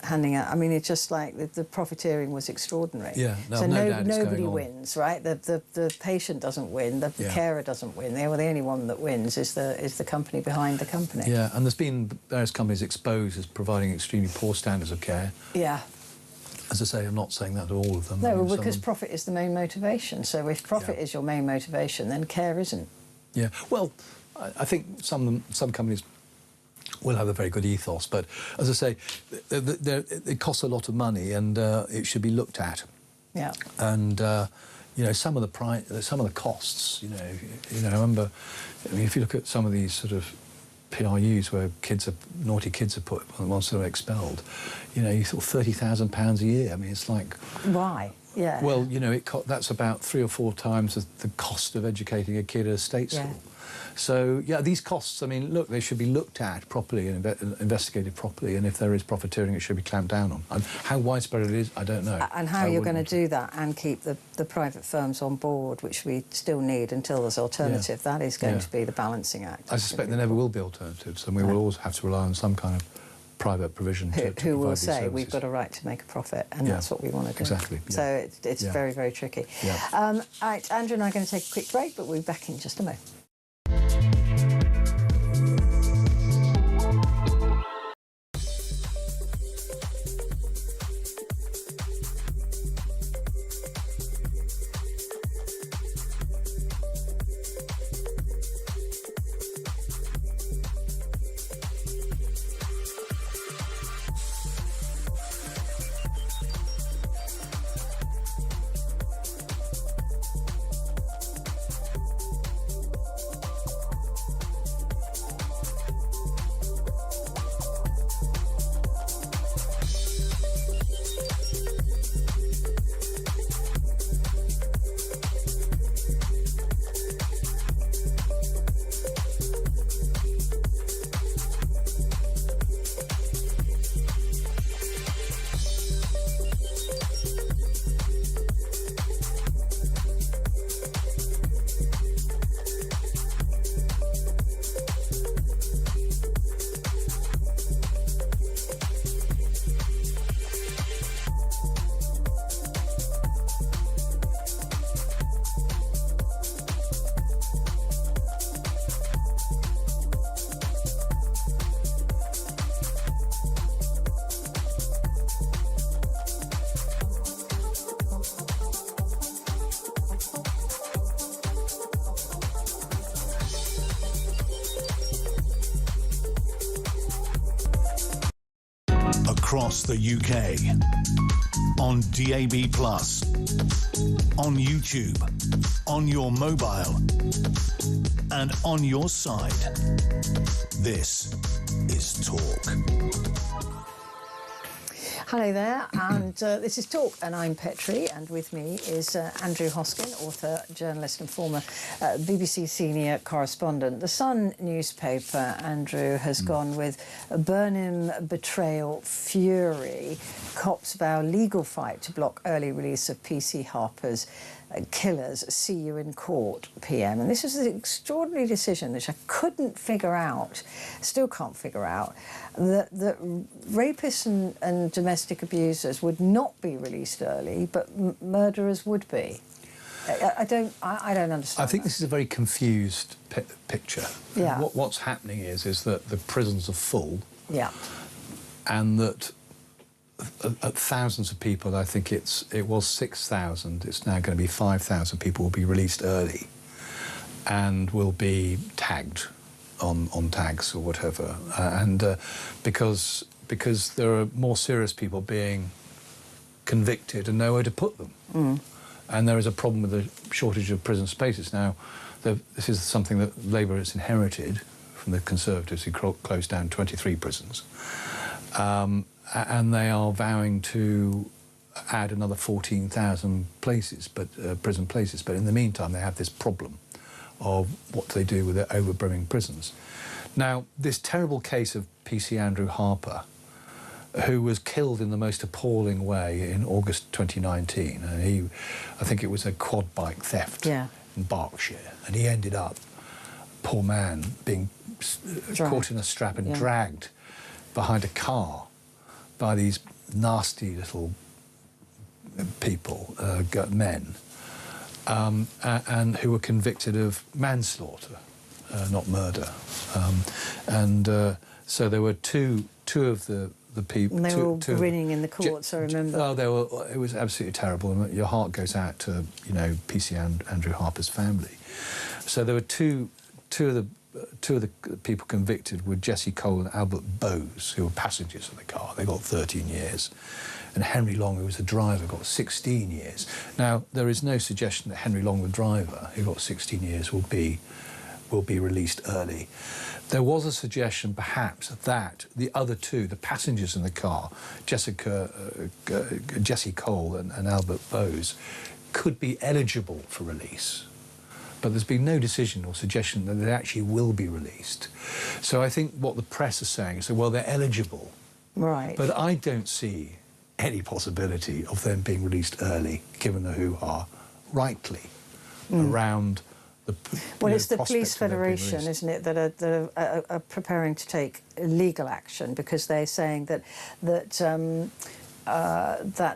handing out. I mean, it's just like the profiteering was extraordinary. Yeah, so nobody wins, right? The patient doesn't win, the carer doesn't win. The only one that wins is the company behind the company. Yeah, and there's been various companies exposed as providing extremely poor standards of care. Yeah. As I say, I'm not saying that to all of them. No, I mean, because profit is the main motivation. So if profit is your main motivation, then care isn't. Yeah, well, I think some companies will have a very good ethos, but as I say, it costs a lot of money, and it should be looked at. Yeah. And you know, some of the costs. You know, I remember. I mean, if you look at some of these sort of PRUs where naughty kids are put once they're expelled, you know, you thought £30,000 a year. I mean, it's like why? Yeah. Well, you know, that's about 3 or 4 times the cost of educating a kid at a state school. So, yeah, these costs, I mean, look, they should be looked at properly and investigated properly, and if there is profiteering, it should be clamped down on. And how widespread it is, I don't know. And how you're going to do that and keep the private firms on board, which we still need until there's alternative, that is going to be the balancing act. I suspect there never will be alternatives, and we will always have to rely on some kind of private provision to who will provide say these we've got a right to make a profit, and that's what we want to do. Exactly. So it's very, very tricky. Yeah. All right, Andrew and I are going to take a quick break, but we'll be back in just a moment. Across the UK, on DAB+, on YouTube, on your mobile, and on your side. This is Talk. Hello there, and this is Talk, and I'm Petrie, and with me is Andrew Hosken, author, journalist and former BBC senior correspondent. The Sun newspaper, Andrew, has gone with Burnham betrayal fury. Cops vow legal fight to block early release of PC Harper's Killers, see you in court, PM. And this was an extraordinary decision which I couldn't figure out, still can't figure out, that rapists and domestic abusers would not be released early, but murderers would be. I don't understand. I think this is a very confused picture. Yeah. What's happening is that the prisons are full. Yeah. And that thousands of people, I think it was 6,000, it's now going to be 5,000 people will be released early and will be tagged on tags or whatever. Because there are more serious people being convicted and nowhere to put them. Mm. And there is a problem with the shortage of prison spaces. Now, this is something that Labour has inherited from the Conservatives, who closed down 23 prisons. And they are vowing to add another 14,000 places, prison places. But in the meantime, they have this problem of what they do with their overbrimming prisons. Now, this terrible case of PC Andrew Harper, who was killed in the most appalling way in August 2019, and I think it was a quad bike theft in Berkshire, and he ended up, poor man, being caught in a strap and dragged behind a car by these nasty little people, men, and who were convicted of manslaughter, not murder. So there were two of the the people. And they were all grinning in the courts, I remember. Oh, it was absolutely terrible, and your heart goes out to, you know, PC Andrew Harper's family. So there were two of the people convicted were Jesse Cole and Albert Bowes, who were passengers of the car. They got 13 years. And Henry Long, who was the driver, got 16 years. Now, there is no suggestion that Henry Long, the driver, who got 16 years, will be released early. There was a suggestion, perhaps, that the other two, the passengers in the car, Jesse Cole and Albert Bowes, could be eligible for release. But there's been no decision or suggestion that they actually will be released. So I think what the press are saying is, well, they're eligible. Right. But I don't see any possibility of them being released early, given the hoo-ha, rightly, around the Well, it's the Police Federation, isn't it, that are preparing to take legal action, because they're saying that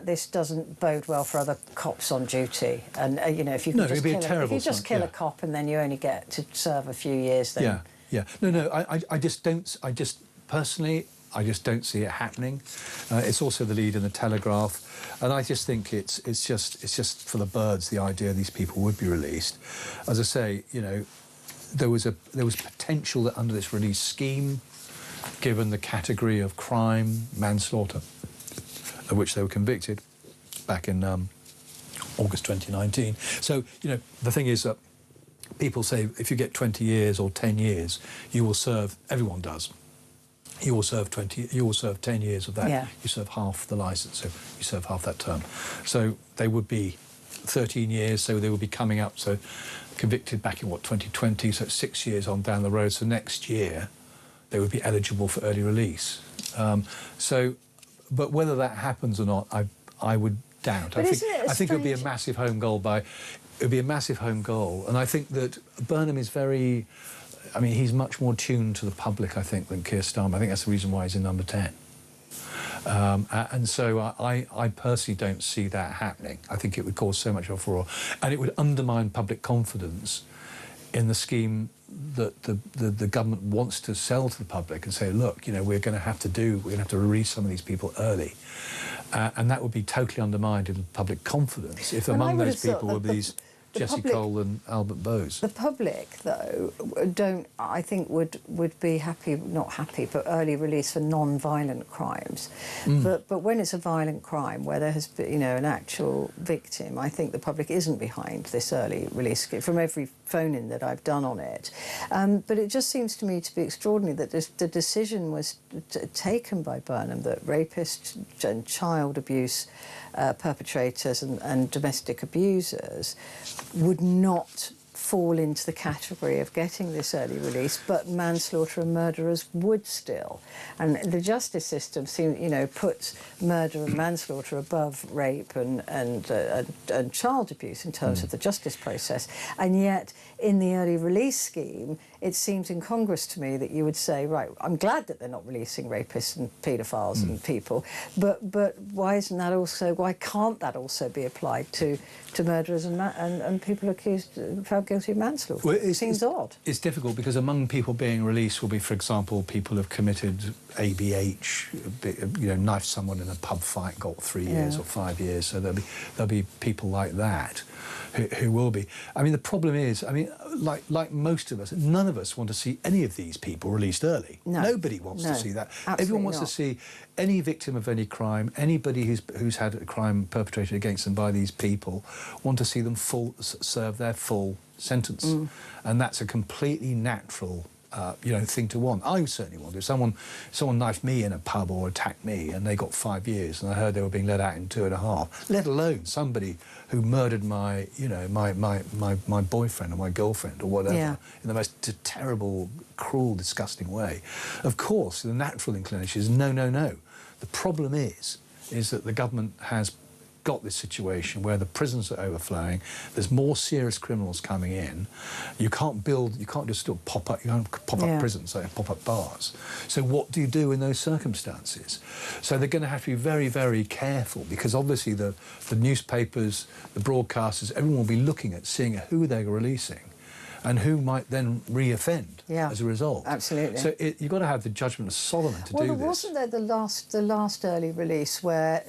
this doesn't bode well for other cops on duty. And, you know, if you just kill a cop and then you only get to serve a few years, then... Yeah. No, I just personally, I just don't see it happening. It's also the lead in the Telegraph, and I just think it's just for the birds, the idea these people would be released. As I say, you know, there was potential that under this release scheme, given the category of crime, manslaughter, of which they were convicted back in August 2019. So, you know, the thing is that people say if you get 20 years or 10 years, you will serve. Everyone does. You will serve 10 years of that. Yeah. You serve half the licence, so you serve half that term. So they would be 13 years, so they would be coming up, so convicted back in, 2020, so 6 years on down the road. So next year, they would be eligible for early release. But whether that happens or not, I would doubt. I think it would be a massive home goal and I think that Burnham is very... I mean, he's much more tuned to the public, I think, than Keir Starmer. I think that's the reason why he's in number 10. And so I personally don't see that happening. I think it would cause so much uproar, and it would undermine public confidence in the scheme that the government wants to sell to the public and say, look, you know, we're going to have to release some of these people early. And that would be totally undermined in public confidence if among those people were these... Jesse Cole and Albert Bowes. The public, though, I think would be happy, not happy, but early release for non-violent crimes. But when it's a violent crime where there has been, you know, an actual victim, I think the public isn't behind this early release scheme, from every phone-in that I've done on it. But it just seems to me to be extraordinary that the decision was taken by Burnham that rapists and child abuse perpetrators and domestic abusers would not fall into the category of getting this early release, but manslaughter and murderers would still. And the justice system seems, you know, puts murder and manslaughter above rape and child abuse in terms of the justice process. And yet, in the early release scheme, it seems incongruous to me that you would say, right, I'm glad that they're not releasing rapists and paedophiles and people, but why can't that also be applied to murderers and people found guilty of manslaughter? Well, it seems odd. It's difficult because among people being released will be, for example, people who've committed ABH, you know, knifed someone in a pub fight, got 3 years or 5 years. So there'll be people like that who will be. I mean, the problem is, I mean, like most of us, none of us want to see any of these people released early. No. Nobody wants to see that. Everyone wants to see any victim of any crime, anybody who's had a crime perpetrated against them by these people, want to see them serve their full sentence. And that's a completely natural thing to want. I certainly want to. If someone knifed me in a pub or attacked me and they got 5 years and I heard they were being let out in 2.5, let alone somebody who murdered my boyfriend or my girlfriend or whatever in the most terrible, cruel, disgusting way. Of course, the natural inclination is no. The problem is that the government has got this situation where the prisons are overflowing, there's more serious criminals coming in, you can't just sort of pop up prisons, like pop up bars. So what do you do in those circumstances? So they're going to have to be very, very careful, because obviously the newspapers, the broadcasters, everyone will be looking at seeing who they're releasing. and who might then re-offend Yeah, as a result. absolutely. So you've got to have the judgment of Solomon to do this. Well, wasn't there the last early release where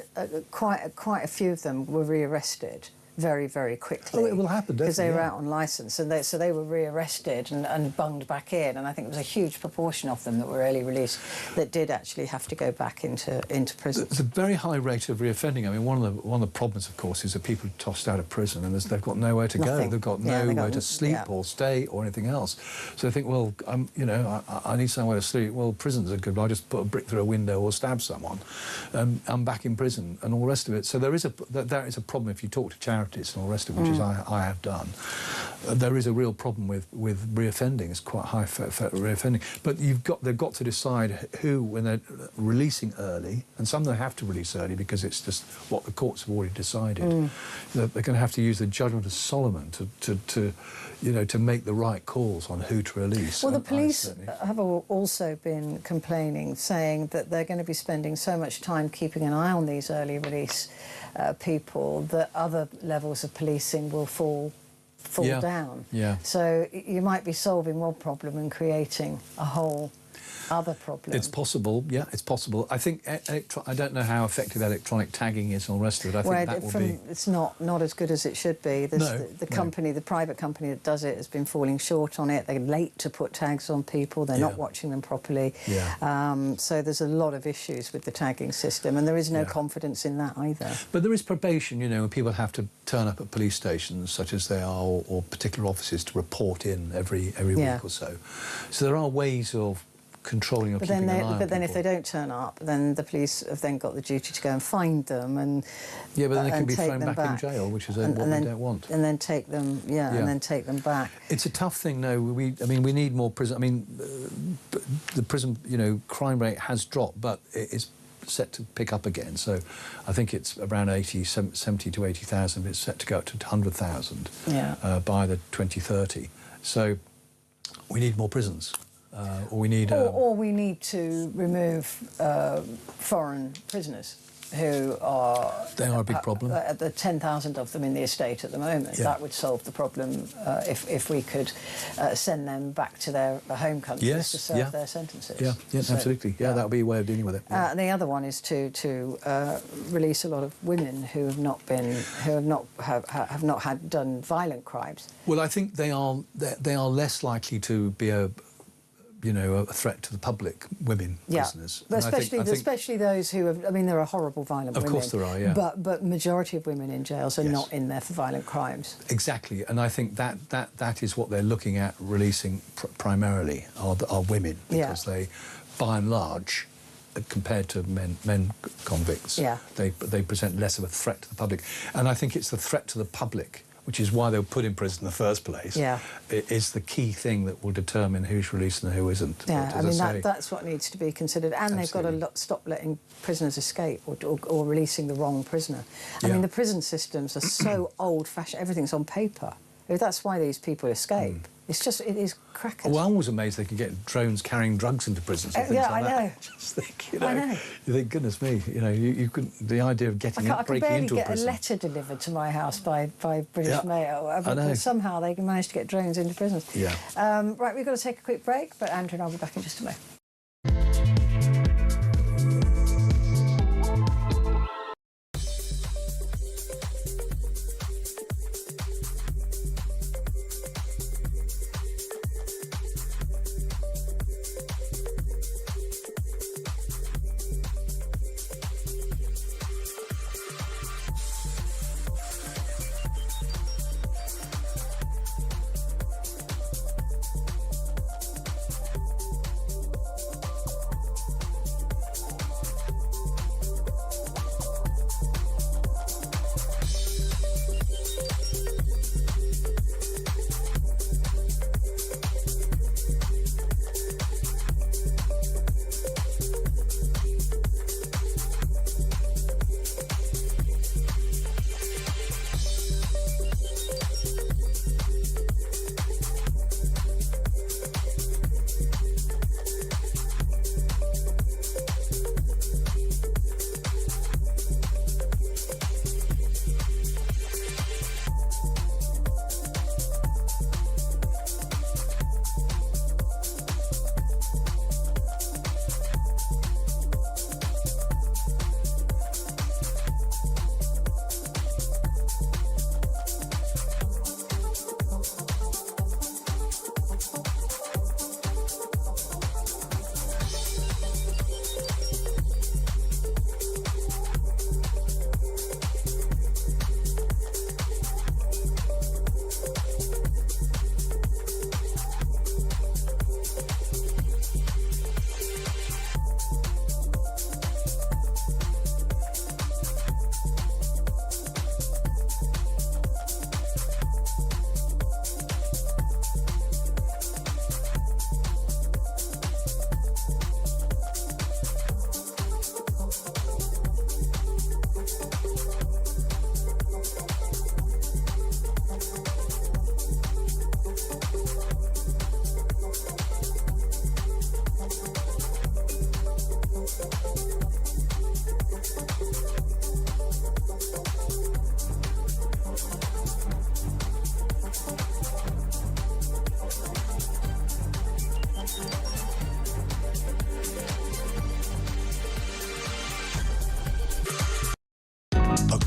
quite a few of them were rearrested very, very quickly? Oh, it will happen, because they definitely, were yeah. out on licence, and so they were rearrested and bunged back in. And I think it was a huge proportion of them that were early release that did actually have to go back into prison. There's a very high rate of reoffending. I mean, one of the problems, of course, is that people are tossed out of prison and they've got nowhere to Nothing. go. They've got nowhere to sleep or stay or anything else. So they think, well, I need somewhere to sleep. Well, prisons are good. I'll just put a brick through a window or stab someone. I'm back in prison and all the rest of it. So there is a problem if you talk to charities and all the rest of it, which is I have done. There is a real problem with reoffending. It's quite high reoffending. But they've got to decide who, when they're releasing early, and some of them have to release early because it's just what the courts have already decided. They're going to have to use the judgment of Solomon to make the right calls on who to release. Well, the police have also been complaining, saying that they're going to be spending so much time keeping an eye on these early release people that other levels of policing will fall down. Yeah. So you might be solving one problem and creating a whole other problem. It's possible, yeah, it's possible. I think I don't know how effective electronic tagging is and all the rest of it. I think that will be... It's not as good as it should be. The private company that does it has been falling short on it. They're late to put tags on people. They're not watching them properly. Yeah. So there's a lot of issues with the tagging system, and there is no confidence in that either. But there is probation, when people have to turn up at police stations, such as they are, or particular offices to report in every week or so. So there are ways of controlling or keeping an eye on But then if people. they don't turn up, then the police have then got the duty to go and find them and but then they can be take thrown them back in jail, which is what we don't want. And then take them, and then take them back. It's a tough thing, though. We need more prison. I mean, the prison, crime rate has dropped, but it's set to pick up again. So I think it's around 70 to 80,000. It's set to go up to 100,000 by the 2030. So we need more prisons. Or we need to remove foreign prisoners who are... They are a big problem. The 10,000 of them in the estate at the moment. Yeah. That would solve the problem if we could send them back to their home countries to serve their sentences. Yeah, absolutely. Yeah, that would be a way of dealing with it. Yeah. And the other one is to release a lot of women who have not done violent crimes. Well, I think they are less likely to be a threat to the public, women prisoners. But especially those who have... I mean, there are horrible violent women. Of course there are, yeah. But majority of women in jails are not in there for violent crimes. Exactly, and I think that is what they're looking at releasing primarily, are women, because they, by and large, compared to men convicts, they present less of a threat to the public. And I think it's the threat to the public, which is why they were put in prison in the first place, is the key thing that will determine who's released and who isn't. Yeah, that's what needs to be considered. And Absolutely. they've got to stop letting prisoners escape or releasing the wrong prisoner. I mean, the prison systems are so old-fashioned. Everything's on paper. That's why these people escape. It is crackers. Well, I was amazed they could get drones carrying drugs into prisons and things like that. I know. Just think, I know. You think, goodness me, you could, the idea of breaking into a prison. I could barely get a letter delivered to my house by British Mail. But somehow they managed to get drones into prisons. Yeah. Right, we've got to take a quick break, but Andrew and I'll be back in just a moment.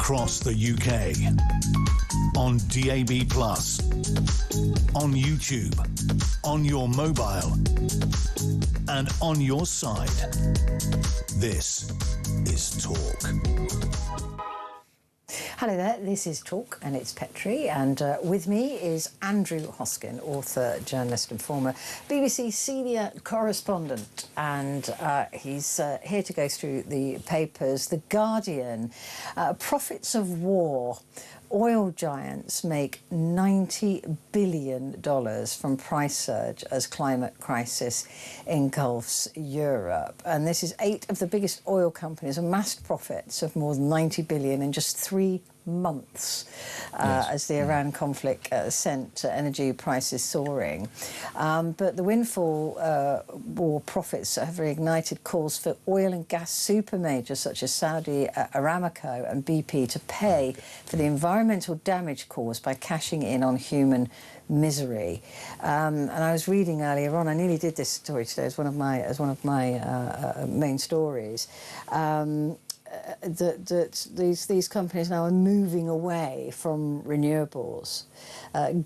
across the UK. On DAB+, on YouTube, on your mobile, and on your side. This is Talk. Hello there, this is Talk and it's Petrie, and with me is Andrew Hosken, author, journalist and former BBC senior correspondent, and he's here to go through the papers. The Guardian, profits of war. Oil giants make $90 billion from price surge as climate crisis engulfs Europe. And this is 8 of the biggest oil companies amassed profits of more than $90 billion in just 3 months as the Iran conflict sent energy prices soaring. But the windfall war profits have reignited calls for oil and gas super majors such as Saudi Aramco and BP to pay for the environmental damage caused by cashing in on human misery. And I was reading earlier on, I nearly did this story today as one of my main stories. That these companies now are moving away from renewables,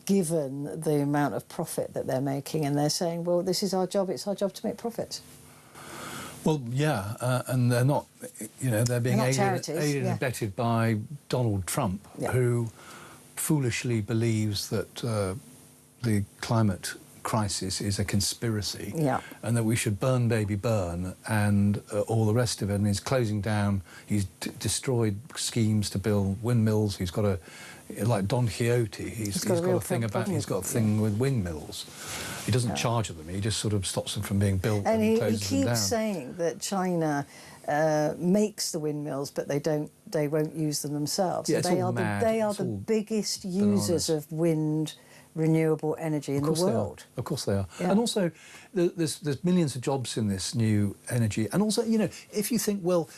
given the amount of profit that they're making, and they're saying, well, this is our job, it's our job to make profits. Well, yeah, and they're not, they're being aided and abetted by Donald Trump, who foolishly believes that the climate crisis is a conspiracy, and that we should burn baby burn and all the rest of it, and he's closing down, he's destroyed schemes to build windmills. He's got like Don Quixote, he's got a thing with windmills. He doesn't charge them, he just sort of stops them from being built and closes them down. He keeps saying that China makes the windmills, but they won't use them themselves. Yeah, they are the biggest users of wind renewable energy in the world. Of course they are. And also, there's millions of jobs in this new energy. And also, if you think, well,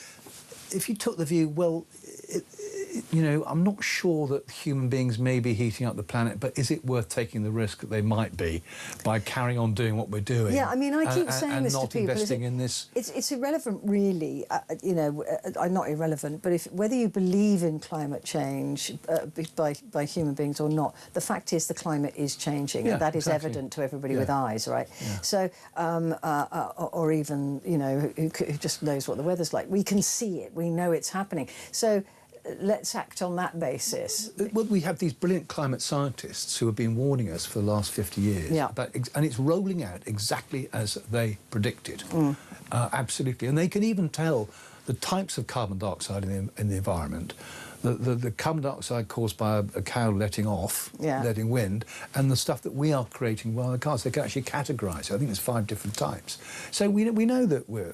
if you took the view, well, I'm not sure that human beings may be heating up the planet, but is it worth taking the risk that they might be by carrying on doing what we're doing? Yeah, I mean, I keep saying this to people. And not investing in this. It's irrelevant, really. Not irrelevant, but whether you believe in climate change by human beings or not, the fact is the climate is changing, and that is evident to everybody with eyes, right? Yeah. So, or even who just knows what the weather's like. We can see it. We know it's happening. So let's act on that basis. Well, we have these brilliant climate scientists who have been warning us for the last 50 years. And it's rolling out exactly as they predicted. Absolutely. And they can even tell the types of carbon dioxide in the environment, the carbon dioxide caused by a cow letting wind, and the stuff that we are creating while the cars. They can actually categorise it. I think there's 5 different types. So we know that we're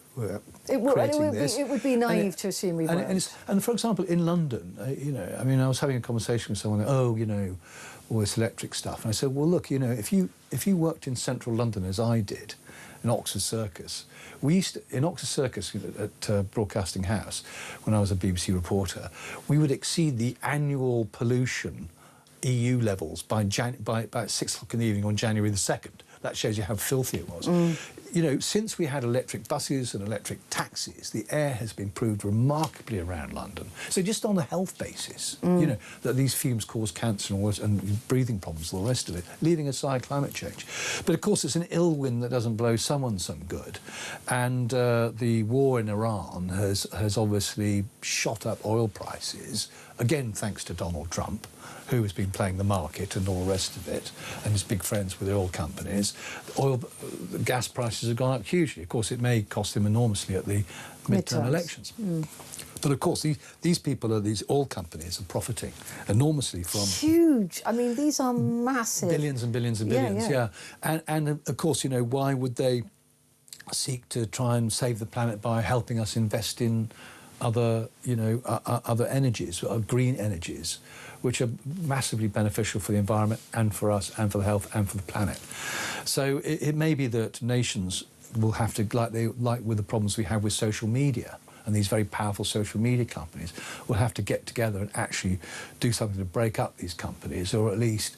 creating this. It would be naive to assume we weren't. And for example, in London, I was having a conversation with someone, all this electric stuff. And I said, well, look, if you worked in central London as I did, in Oxford Circus. In Oxford Circus at Broadcasting House, when I was a BBC reporter, we would exceed the annual pollution EU levels by about 6 o'clock in the evening on January the 2nd. That shows you how filthy it was. Since we had electric buses and electric taxis, the air has been improved remarkably around London. So just on a health basis, that these fumes cause cancer and breathing problems and all the rest of it, leaving aside climate change. But of course, it's an ill wind that doesn't blow someone some good. And the war in Iran has obviously shot up oil prices, again thanks to Donald Trump, who has been playing the market and all the rest of it, and is big friends with the oil companies. The gas prices have gone up hugely. Of course, it may cost him enormously at the midterm elections. But of course, these oil companies are profiting enormously from... Huge. I mean, these are massive. Billions and billions and billions, And of course, why would they seek to try and save the planet by helping us invest in other energies, green energies, which are massively beneficial for the environment and for us and for the health and for the planet. So it may be that nations will have to, like with the problems we have with social media, and these very powerful social media companies will have to get together and actually do something to break up these companies, or at least,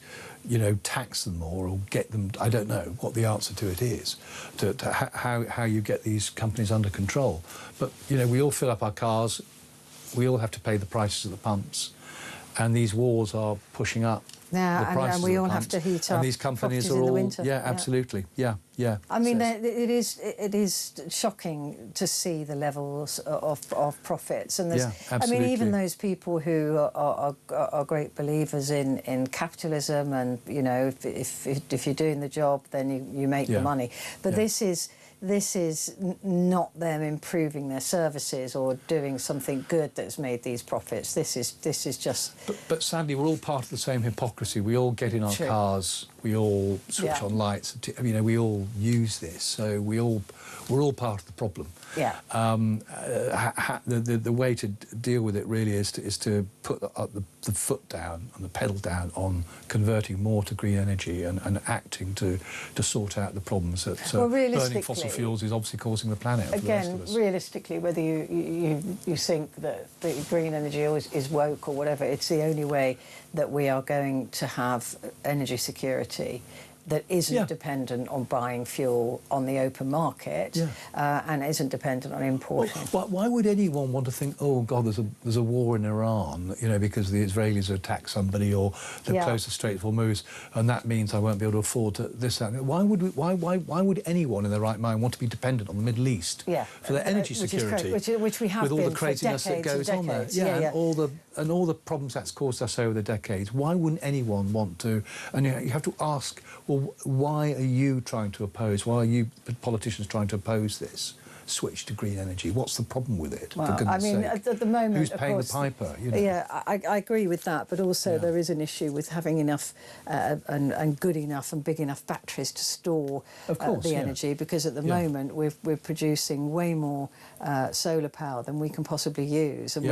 tax them more, or get them, I don't know what the answer to it is, to how you get these companies under control. But, we all fill up our cars, we all have to pay the prices of the pumps, and these wars are pushing up the prices and we all of the have pumps. to heat up And these companies properties are in the all, winter. absolutely, yeah. I mean, So it is shocking to see the levels of profits, and there's, I mean, absolutely. even those people who are great believers in capitalism, and you know, if you're doing the job, then you make the money. But this is not them improving their services or doing something good that's made these profits. This is just. But sadly, we're all part of the same hypocrisy. We all get in our cars, we all switch on lights. You know, we all use this, so we're all part of the problem. Yeah. The way to deal with it really is to put the foot down and the pedal down on converting more to green energy and acting to sort out the problems that burning fossil fuels is obviously causing the planet. Again, realistically, whether you think that the green energy is woke or whatever, it's the only way that we are going to have energy security that isn't dependent on buying fuel on the open market and isn't dependent on importing. Well, why would anyone want to think, oh God, there's a war in Iran, you know, because the Israelis attack somebody, or they've closed the Strait of Hormuz, and that means I won't be able to afford this, that. Why would anyone in their right mind want to be dependent on the Middle East for their energy security? Which we have with all been the craziness that goes on there, and all the problems that's caused us over the decades. Why wouldn't anyone want to? And you have to ask, well, why are you trying to oppose? Why are you politicians trying to oppose this switch to green energy? What's the problem with it? Well, for I mean, sake? at the moment, who's of paying course, the piper? You know? Yeah, I agree with that, but also there is an issue with having enough and good enough and big enough batteries to store the energy, because at the moment we're producing way more solar power than we can possibly use, and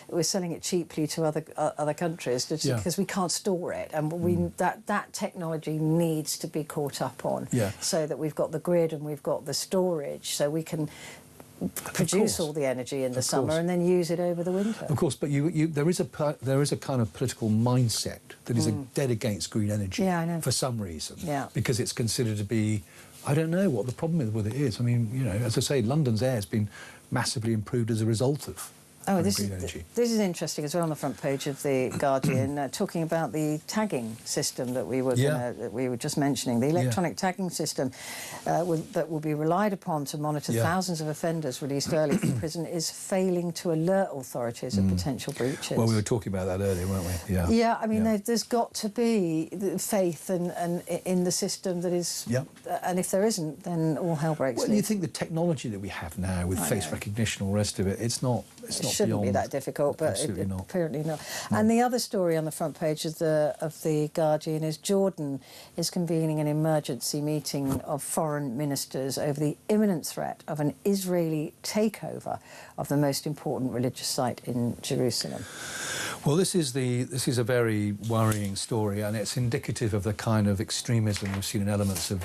we're selling it cheaply to other countries because we can't store it, and that technology needs to be caught up on, so that we've got the grid and we've got the storage, so we can produce all the energy in the summer and then use it over the winter. Of course, but there is a kind of political mindset that is dead against green energy for some reason, because it's considered to be, I don't know what the problem with it is. I mean, you know, as I say, London's air has been massively improved as a result of this is interesting as well, on the front page of the Guardian, talking about the tagging system that we were just mentioning. The electronic tagging system that will be relied upon to monitor thousands of offenders released early from prison is failing to alert authorities of potential breaches. Well, we were talking about that earlier, weren't we? Yeah, I mean, there's got to be faith and in the system that is, and if there isn't, then all hell breaks loose. Well, you think the technology that we have now with face recognition and all the rest of it, it's not shouldn't be that difficult, but apparently not. And the other story on the front page of the Guardian is Jordan is convening an emergency meeting of foreign ministers over the imminent threat of an Israeli takeover of the most important religious site in Jerusalem. Well, this is a very worrying story, and it's indicative of the kind of extremism we've seen in elements of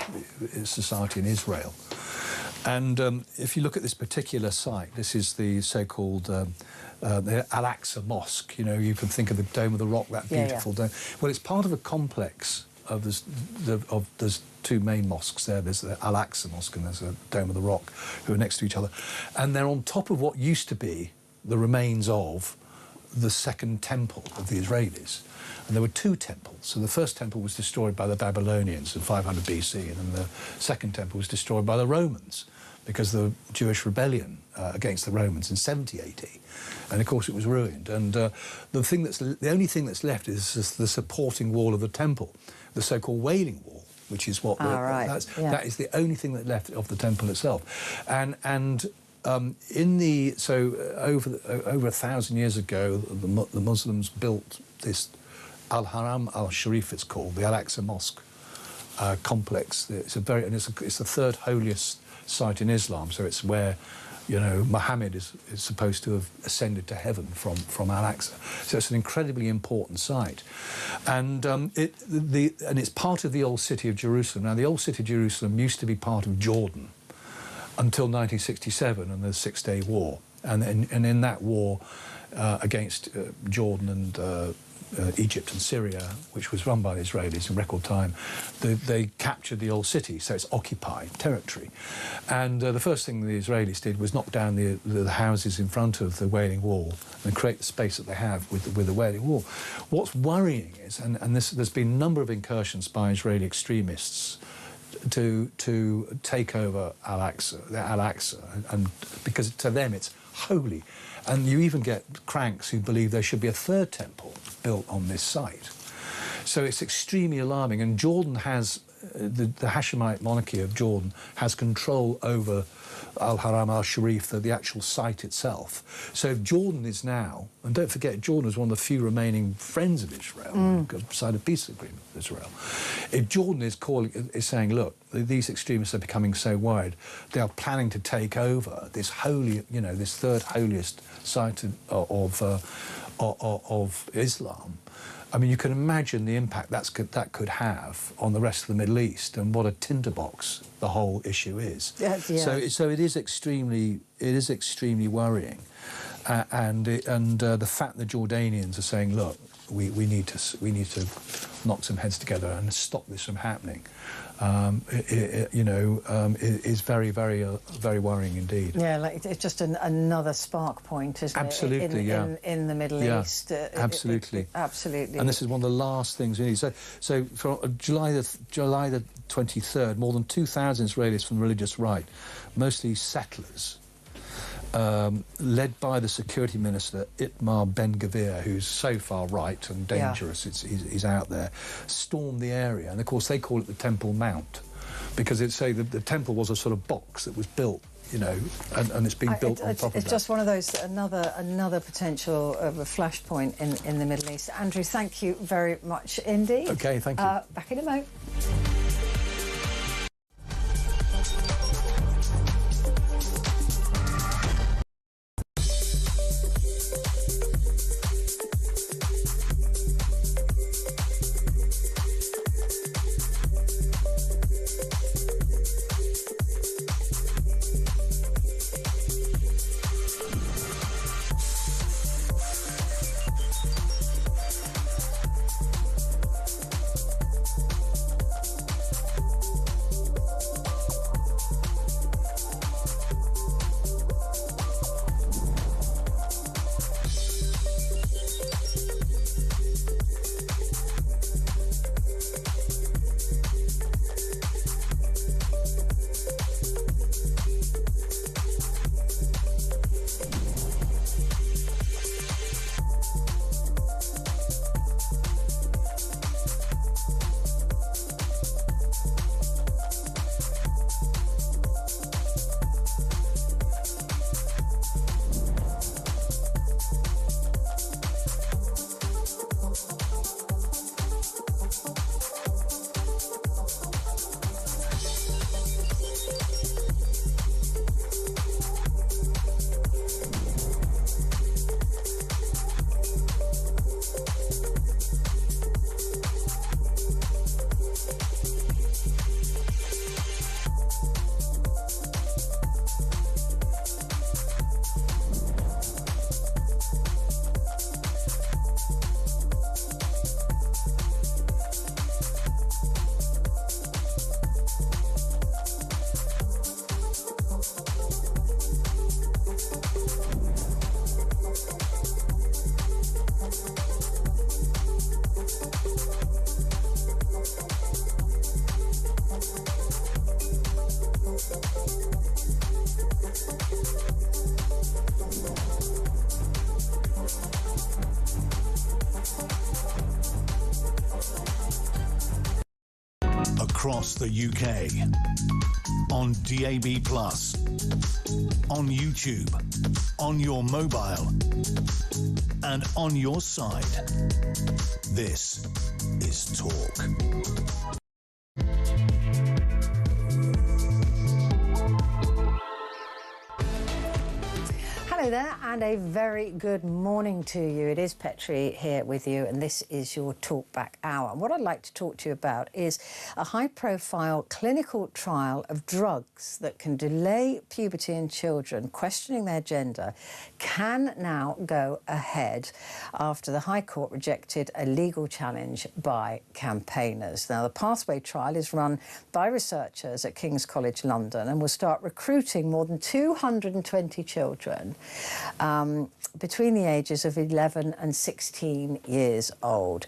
society in Israel. And if you look at this particular site, this is the so-called the Al-Aqsa Mosque. You know, you can think of the Dome of the Rock, that beautiful dome. Well, it's part of a complex of there's two main mosques there. There's the Al-Aqsa Mosque and there's a Dome of the Rock, who are next to each other. And they're on top of what used to be the remains of the second temple of the Israelis. And there were two temples. So the first temple was destroyed by the Babylonians in 500 BC, and then the second temple was destroyed by the Romans because of the Jewish rebellion against the Romans in 70 AD. And of course it was ruined. And the only thing that's left is just the supporting wall of the temple, the so-called Wailing Wall, which is what that is the only thing that's left of the temple itself. And over 1,000 years ago, the Muslims built this Al-Haram al-Sharif, it's called, the Al-Aqsa Mosque complex. It's the third holiest site in Islam, so it's where, you know, Muhammad is supposed to have ascended to heaven from Al-Aqsa. So it's an incredibly important site, and it's part of the old city of Jerusalem. Now, the old city of Jerusalem used to be part of Jordan until 1967 and the Six-Day War. And in that war against Jordan and Egypt and Syria, which was run by the Israelis in record time, they captured the old city, so it's occupied territory. And the first thing the Israelis did was knock down the houses in front of the Wailing Wall and create the space that they have with the Wailing Wall. What's worrying is, and there's been a number of incursions by Israeli extremists to take over Al-Aqsa, and because to them it's holy. And you even get cranks who believe there should be a third temple built on this site. So it's extremely alarming. And Jordan has, the Hashemite monarchy of Jordan has control over Al-Haram al-Sharif, the actual site itself. So if Jordan is now, and don't forget, Jordan is one of the few remaining friends of Israel, signed a peace agreement with Israel. If Jordan is saying, look, these extremists are becoming so worried, they are planning to take over this holy, this third holiest site of Islam. I mean, you can imagine the impact that could have on the rest of the Middle East, and what a tinderbox the whole issue is. Yeah. So it is extremely worrying, and the fact that Jordanians are saying, look, we need to knock some heads together and stop this from happening, is very, very, very worrying indeed. Yeah, like it's just another spark point, isn't absolutely, it? In the Middle East. Absolutely. Absolutely. And this is one of the last things we need. So from July the 23rd, more than 2,000 Israelis from the religious right, mostly settlers, led by the security minister Itamar Ben-Gvir, who's so far right and dangerous, he's out there, stormed the area. And of course they call it the Temple Mount, because the temple was a sort of box that was built, and it's been built on top of that. It's just one of those, another potential of a flashpoint in the Middle East. Andrew, thank you very much indeed. OK, thank you. Back in a moment. Across the UK, on DAB+, on YouTube, on your mobile, and on your side. This is Talk. Hello there, and a very good morning to you. It is Petrie here with you, and this is your Talkback Hour. And what I'd like to talk to you about is a high-profile clinical trial of drugs that can delay puberty in children, questioning their gender, can now go ahead after the High Court rejected a legal challenge by campaigners. Now, the Pathway trial is run by researchers at King's College London and will start recruiting more than 220 children between the ages of 11 and 16 years old.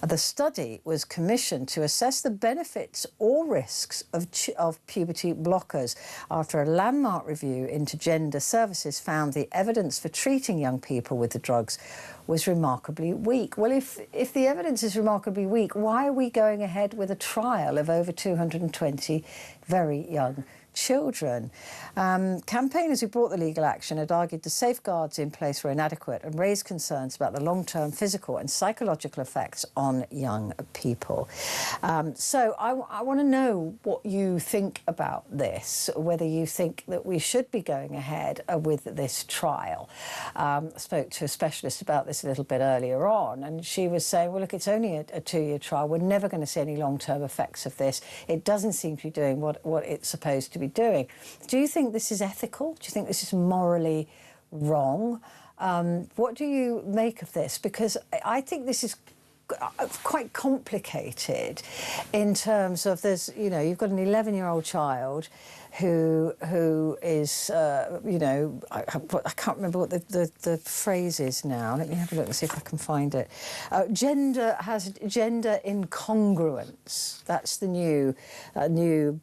The study was commissioned to assess the benefits or risks of puberty blockers after a landmark review into gender services found the evidence for treating young people with the drugs was remarkably weak. Well, if the evidence is remarkably weak, why are we going ahead with a trial of over 220 very young children? Campaigners who brought the legal action had argued the safeguards in place were inadequate and raised concerns about the long-term physical and psychological effects on young people. So I want to know what you think about this, whether you think that we should be going ahead with this trial. I spoke to a specialist about this a little bit earlier on, and she was saying, well, look, it's only a two-year trial. We're never going to see any long-term effects of this. It doesn't seem to be doing what it's supposed to be doing. Do you think this is ethical? Do you think this is morally wrong? What do you make of this? Because I think this is quite complicated in terms of you've got an 11-year-old child who is, I can't remember what the phrase is now. Let me have a look and see if I can find it. Gender incongruence. That's the new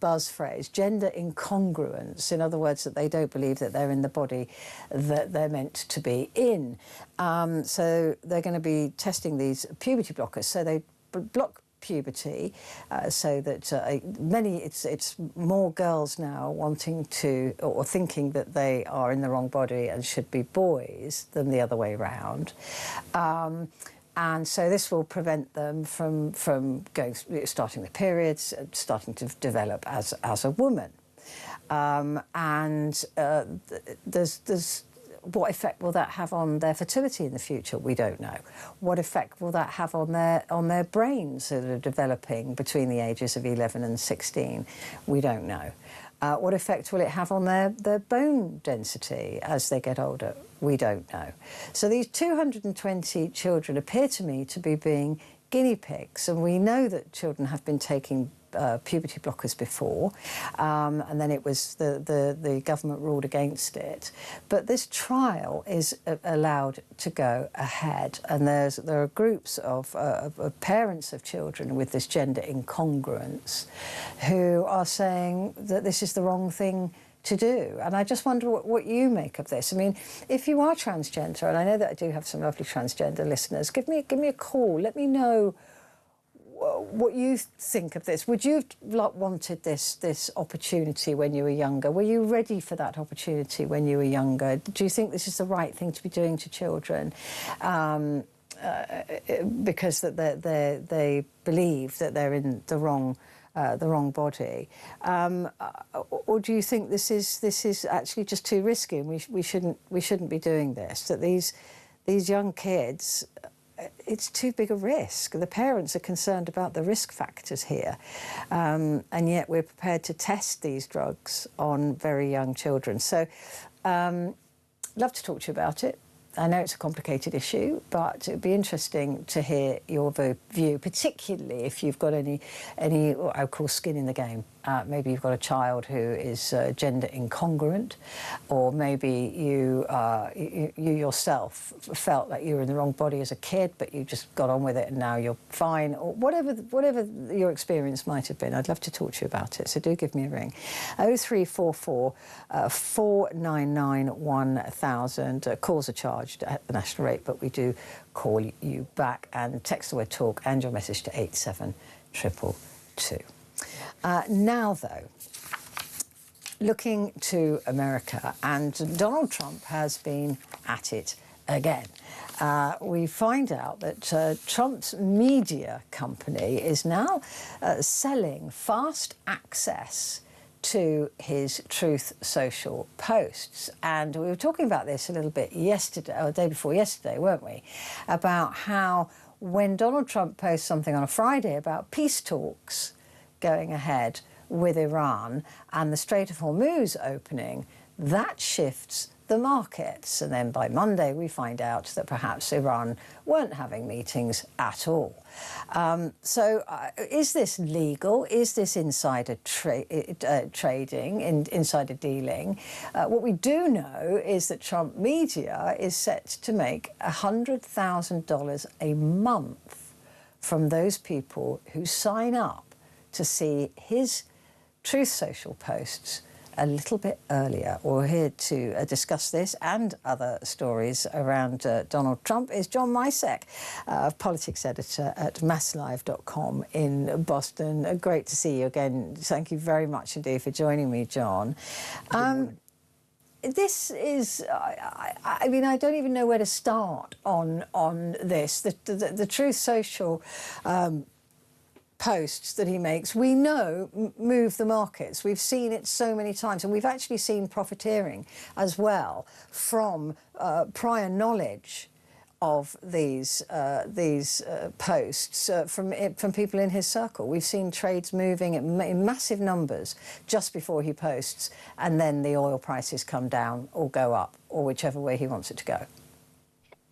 buzz phrase. Gender incongruence. In other words, that they don't believe that they're in the body that they're meant to be in. So they're going to be testing these puberty blockers. So they block puberty, so that it's more girls now wanting to or thinking that they are in the wrong body and should be boys than the other way around. And so this will prevent them from starting their periods, starting to develop as a woman. There's what effect will that have on their fertility in the future? We don't know. What effect will that have on their brains that are developing between the ages of 11 and 16? We don't know. What effect will it have on their bone density as they get older? We don't know. So these 220 children appear to me to be being guinea pigs, and we know that children have been taking puberty blockers before, and then it was the government ruled against it. But this trial is allowed to go ahead, and there are groups of parents of children with this gender incongruence who are saying that this is the wrong thing to do. And I just wonder what you make of this. I mean, if you are transgender, and I know that I do have some lovely transgender listeners, give me a call. Let me know what you think of this. Would you have wanted this opportunity when you were younger? Were you ready for that opportunity when you were younger? Do you think this is the right thing to be doing to children? Because that they believe that they're in the wrong body, or do you think this is actually just too risky and we shouldn't be doing this? That these young kids, it's too big a risk. The parents are concerned about the risk factors here, and yet we're prepared to test these drugs on very young children. So, love to talk to you about it. I know it's a complicated issue, but it'd be interesting to hear your view, particularly if you've got any what I call skin in the game. Maybe you've got a child who is gender incongruent, or maybe you yourself felt like you were in the wrong body as a kid, but you just got on with it and now you're fine, or whatever your experience might have been. I'd love to talk to you about it, so do give me a ring. 0344 499 1000. Calls are charged at the national rate, but we do call you back, and text the word talk and your message to 87222. Now, though, looking to America, and Donald Trump has been at it again. We find out that Trump's media company is now selling fast access to his Truth Social posts. And we were talking about this a little bit yesterday, or the day before yesterday, weren't we? About how when Donald Trump posts something on a Friday about peace talks going ahead with Iran and the Strait of Hormuz opening, that shifts the markets. And then by Monday, we find out that perhaps Iran weren't having meetings at all. So is this legal? Is this insider trading, insider dealing? What we do know is that Trump Media is set to make $100,000 a month from those people who sign up to see his Truth Social posts a little bit earlier. We're here to discuss this and other stories around Donald Trump is John Misek, politics editor at masslive.com in Boston. Great to see you again. Thank you very much indeed for joining me, John. This is, I mean, I don't even know where to start on this. The Truth Social posts that he makes, we know move the markets. We've seen it so many times, and we've actually seen profiteering as well from prior knowledge of these posts from people in his circle. We've seen trades moving in massive numbers just before he posts, and then the oil prices come down or go up, or whichever way he wants it to go.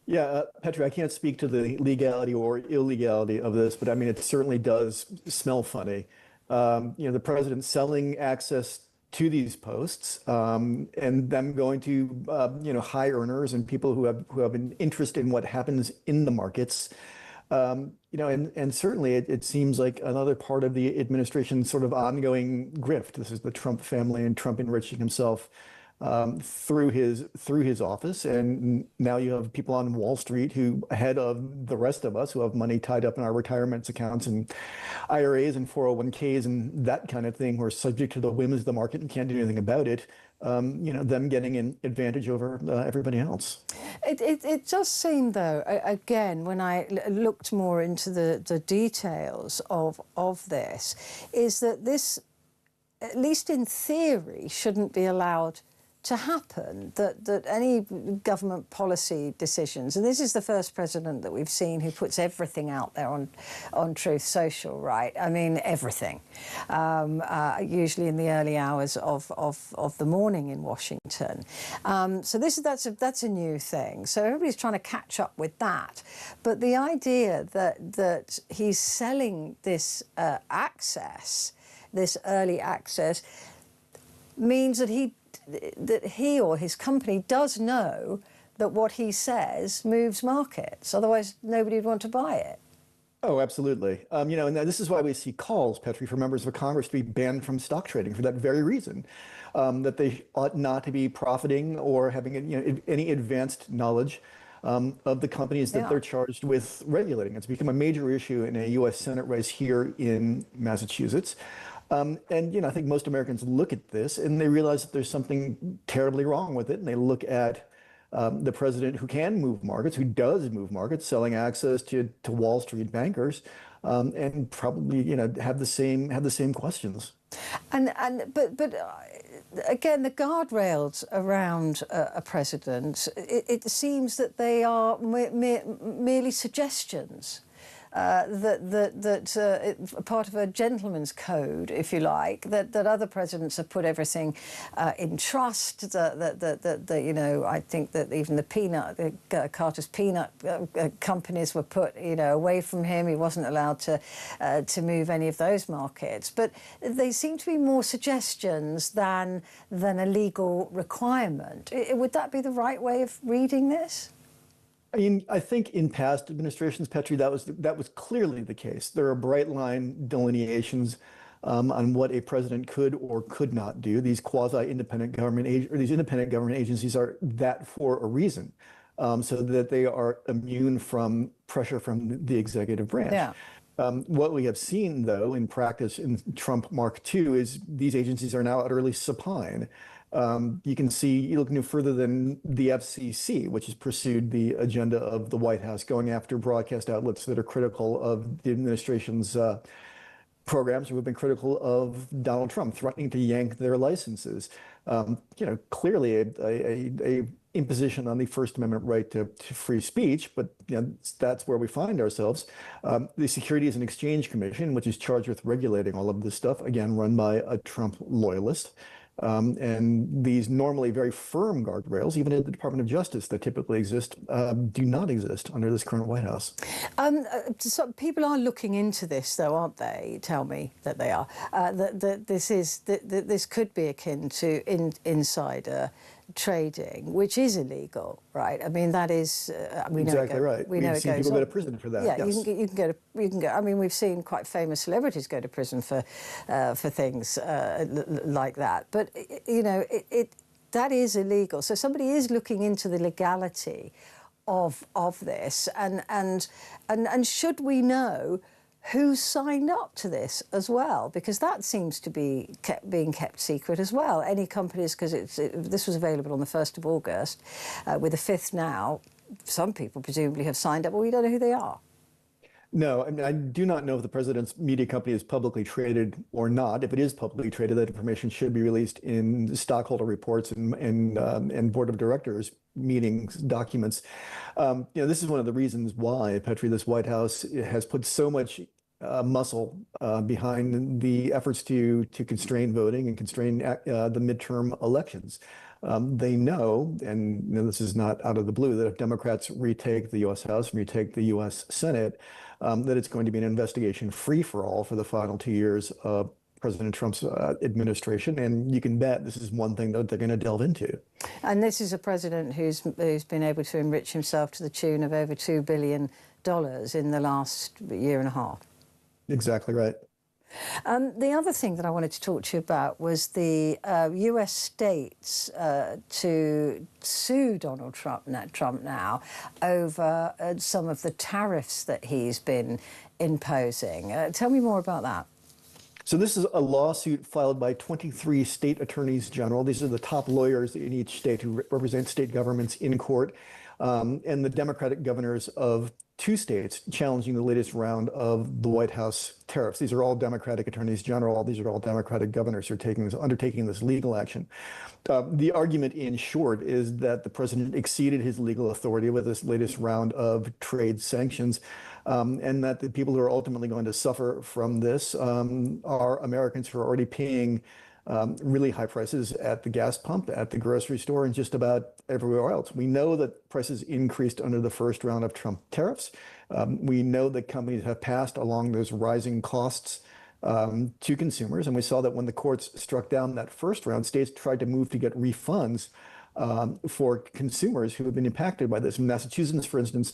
Yeah, Petrie, I can't speak to the legality or illegality of this, but I mean, it certainly does smell funny. The president selling access to these posts and them going to, high earners and people who have an interest in what happens in the markets. And certainly it seems like another part of the administration's sort of ongoing grift. This is the Trump family and Trump enriching himself through his office, and now you have people on Wall Street who, ahead of the rest of us, who have money tied up in our retirement accounts and IRAs and 401ks and that kind of thing, who are subject to the whims of the market and can't do anything about it. Them getting an advantage over everybody else. It does seem, though, again, when I looked more into the details of this, is that this, at least in theory, shouldn't be allowed to happen, that any government policy decisions, and this is the first president that we've seen who puts everything out there on Truth Social, right? I mean, everything, usually in the early hours of the morning in Washington. So that's a new thing. So everybody's trying to catch up with that. But the idea that he's selling this access, this early access, means that he or his company does know that what he says moves markets. Otherwise, nobody would want to buy it. Oh, absolutely. And this is why we see calls, Petrie, for members of Congress to be banned from stock trading for that very reason, that they ought not to be profiting or having any advanced knowledge of the companies that they're charged with regulating. It's become a major issue in a U.S. Senate race here in Massachusetts. I think most Americans look at this and they realize that there's something terribly wrong with it. And they look at the president who can move markets, who does move markets, selling access to Wall Street bankers, and probably have the same questions. But again, the guardrails around a president, it seems that they are merely suggestions. Part of a gentleman's code, if you like, that other presidents have put everything in trust. I think that even the Carter's peanut companies were put, away from him. He wasn't allowed to move any of those markets. But they seem to be more suggestions than a legal requirement. Would that be the right way of reading this? I mean, I think in past administrations, Petrie, that was clearly the case. There are bright line delineations on what a president could or could not do. These quasi-independent government these independent government agencies are that for a reason, so that they are immune from pressure from the executive branch. Yeah. What we have seen, though, in practice in Trump Mark II is these agencies are now utterly supine. You can see, you look no further than the FCC, which has pursued the agenda of the White House, going after broadcast outlets that are critical of the administration's programs who have been critical of Donald Trump, threatening to yank their licenses. Clearly a imposition on the First Amendment right to free speech, but that's where we find ourselves. The Securities and Exchange Commission, which is charged with regulating all of this stuff, again, run by a Trump loyalist. And these normally very firm guardrails, even in the Department of Justice that typically exist, do not exist under this current White House. So people are looking into this, though, aren't they? Tell me that they are. This could be akin to insider trading, which is illegal, right? I mean, that is we know exactly right. We know We've it seen goes people on. go to prison for that. Yeah, yes. you can go. I mean, we've seen quite famous celebrities go to prison for things like that. But that is illegal. So somebody is looking into the legality of this, and should we know who signed up to this as well, because that seems to be being kept secret as well. Any companies, because this was available on the 1st of August, with the 5th now, some people presumably have signed up, but we don't know who they are. No, I mean, I do not know if the president's media company is publicly traded or not. If it is publicly traded, that information should be released in stockholder reports and board of directors meetings documents. This is one of the reasons why, Petrie, this White House has put so much muscle behind the efforts to constrain voting and constrain the midterm elections. They know, and this is not out of the blue, that if Democrats retake the U.S. House and retake the U.S. Senate, that it's going to be an investigation free-for-all for the final 2 years of President Trump's administration, and you can bet this is one thing that they're going to delve into. And this is a president who's been able to enrich himself to the tune of over $2 billion in the last year and a half. Exactly right. The other thing that I wanted to talk to you about was the US states to sue Donald Trump now over some of the tariffs that he's been imposing. Tell me more about that. So this is a lawsuit filed by 23 state attorneys general. These are the top lawyers in each state who represent state governments in court, and the Democratic governors of 2 states challenging the latest round of the White House tariffs. These are all Democratic attorneys general. These are all Democratic governors who are undertaking this legal action. The argument, in short, is that the president exceeded his legal authority with this latest round of trade sanctions, and that the people who are ultimately going to suffer from this are Americans who are already paying really high prices at the gas pump, at the grocery store, and just about everywhere else. We know that prices increased under the first round of Trump tariffs. We know that companies have passed along those rising costs to consumers. And we saw that when the courts struck down that first round, states tried to move to get refunds for consumers who have been impacted by this. In Massachusetts, for instance,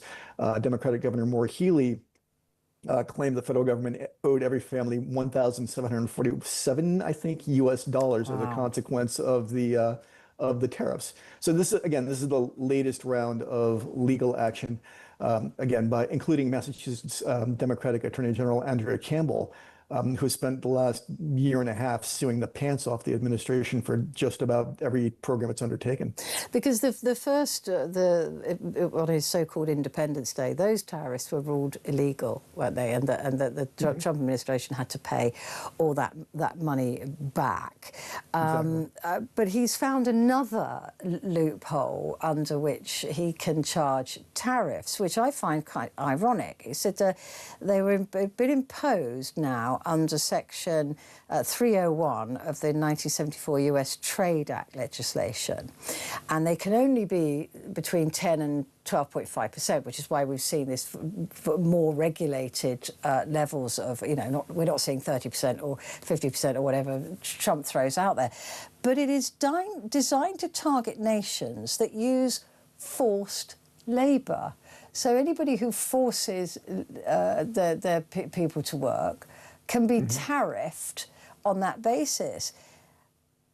Democratic Governor Maura Healey claimed the federal government owed every family $1,747, I think, US dollars as a consequence of the tariffs. So this is the latest round of legal action, again, by including Massachusetts Democratic Attorney General Andrea Campbell, who spent the last year and a half suing the pants off the administration for just about every program it's undertaken. Because the first, on his so-called Independence Day, those tariffs were ruled illegal, weren't they? And the Trump administration had to pay all that money back. Exactly. But he's found another loophole under which he can charge tariffs, which I find quite ironic. He said they've been imposed now under Section 301 of the 1974 US Trade Act legislation. And they can only be between 10 and 12.5%, which is why we've seen this more regulated levels of, we're not seeing 30% or 50% or whatever Trump throws out there. But it is designed to target nations that use forced labour. So anybody who forces their people to work can be tariffed on that basis.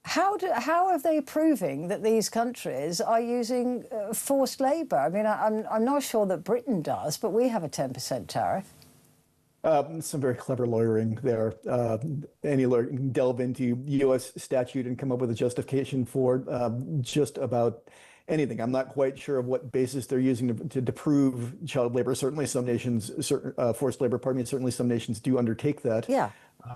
How are they proving that these countries are using forced labour? I mean, I'm not sure that Britain does, but we have a 10% tariff. Some very clever lawyering there. Any lawyer can delve into U.S. statute and come up with a justification for just about anything. I'm not quite sure of what basis they're using to prove child labor. Certainly some nations, forced labor, pardon me, certainly some nations do undertake that. Yeah.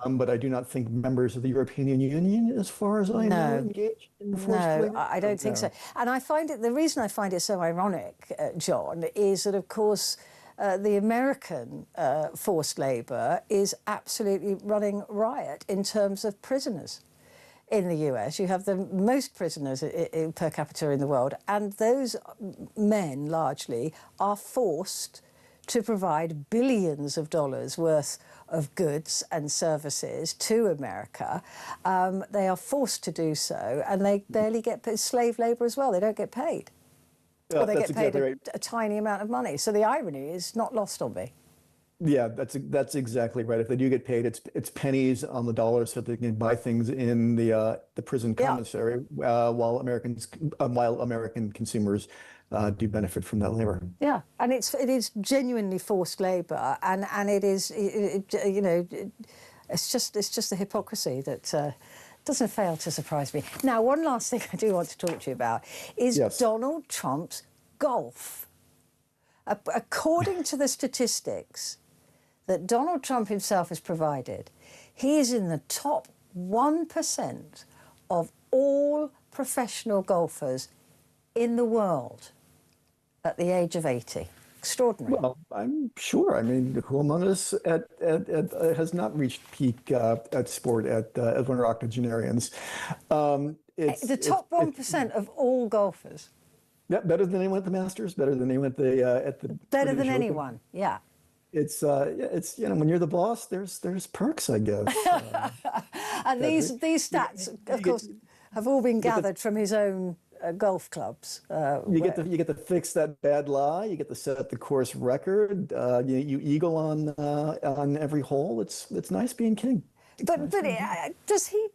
But I do not think members of the European Union, as far as I know, engage in forced labor. No, I don't think so. And I find it, the reason I find it so ironic, John, is that, of course, the American forced labour is absolutely running riot in terms of prisoners. In the US, you have the most prisoners per capita in the world, and those men largely are forced to provide billions of dollars worth of goods and services to America. They are forced to do so, and they barely get paid. Slave labour as well. They don't get paid. Or they get paid a tiny amount of money. So the irony is not lost on me. Yeah, that's exactly right. If they do get paid, it's pennies on the dollar, so they can buy things in the prison commissary, while American consumers do benefit from that labor. Yeah, and it is genuinely forced labor, and it is you know, it's just the hypocrisy that doesn't fail to surprise me. Now, one last thing I do want to talk to you about is Donald Trump's golf. According to the statistics that Donald Trump himself has provided, he is in the top 1% of all professional golfers in the world at the age of 80. Extraordinary. Well, I'm sure. I mean, who among us has not reached peak at sport as one of our octogenarians? The top 1% of all golfers. Yeah, better than anyone at the Masters, better than anyone at the better than anyone. Yeah. It's you know, when you're the boss, there's perks, I guess. And these stats, of course, have all been gathered from his own golf clubs. You get to fix that bad lie. You get to set up the course record. You eagle on every hole. It's nice being king. But does he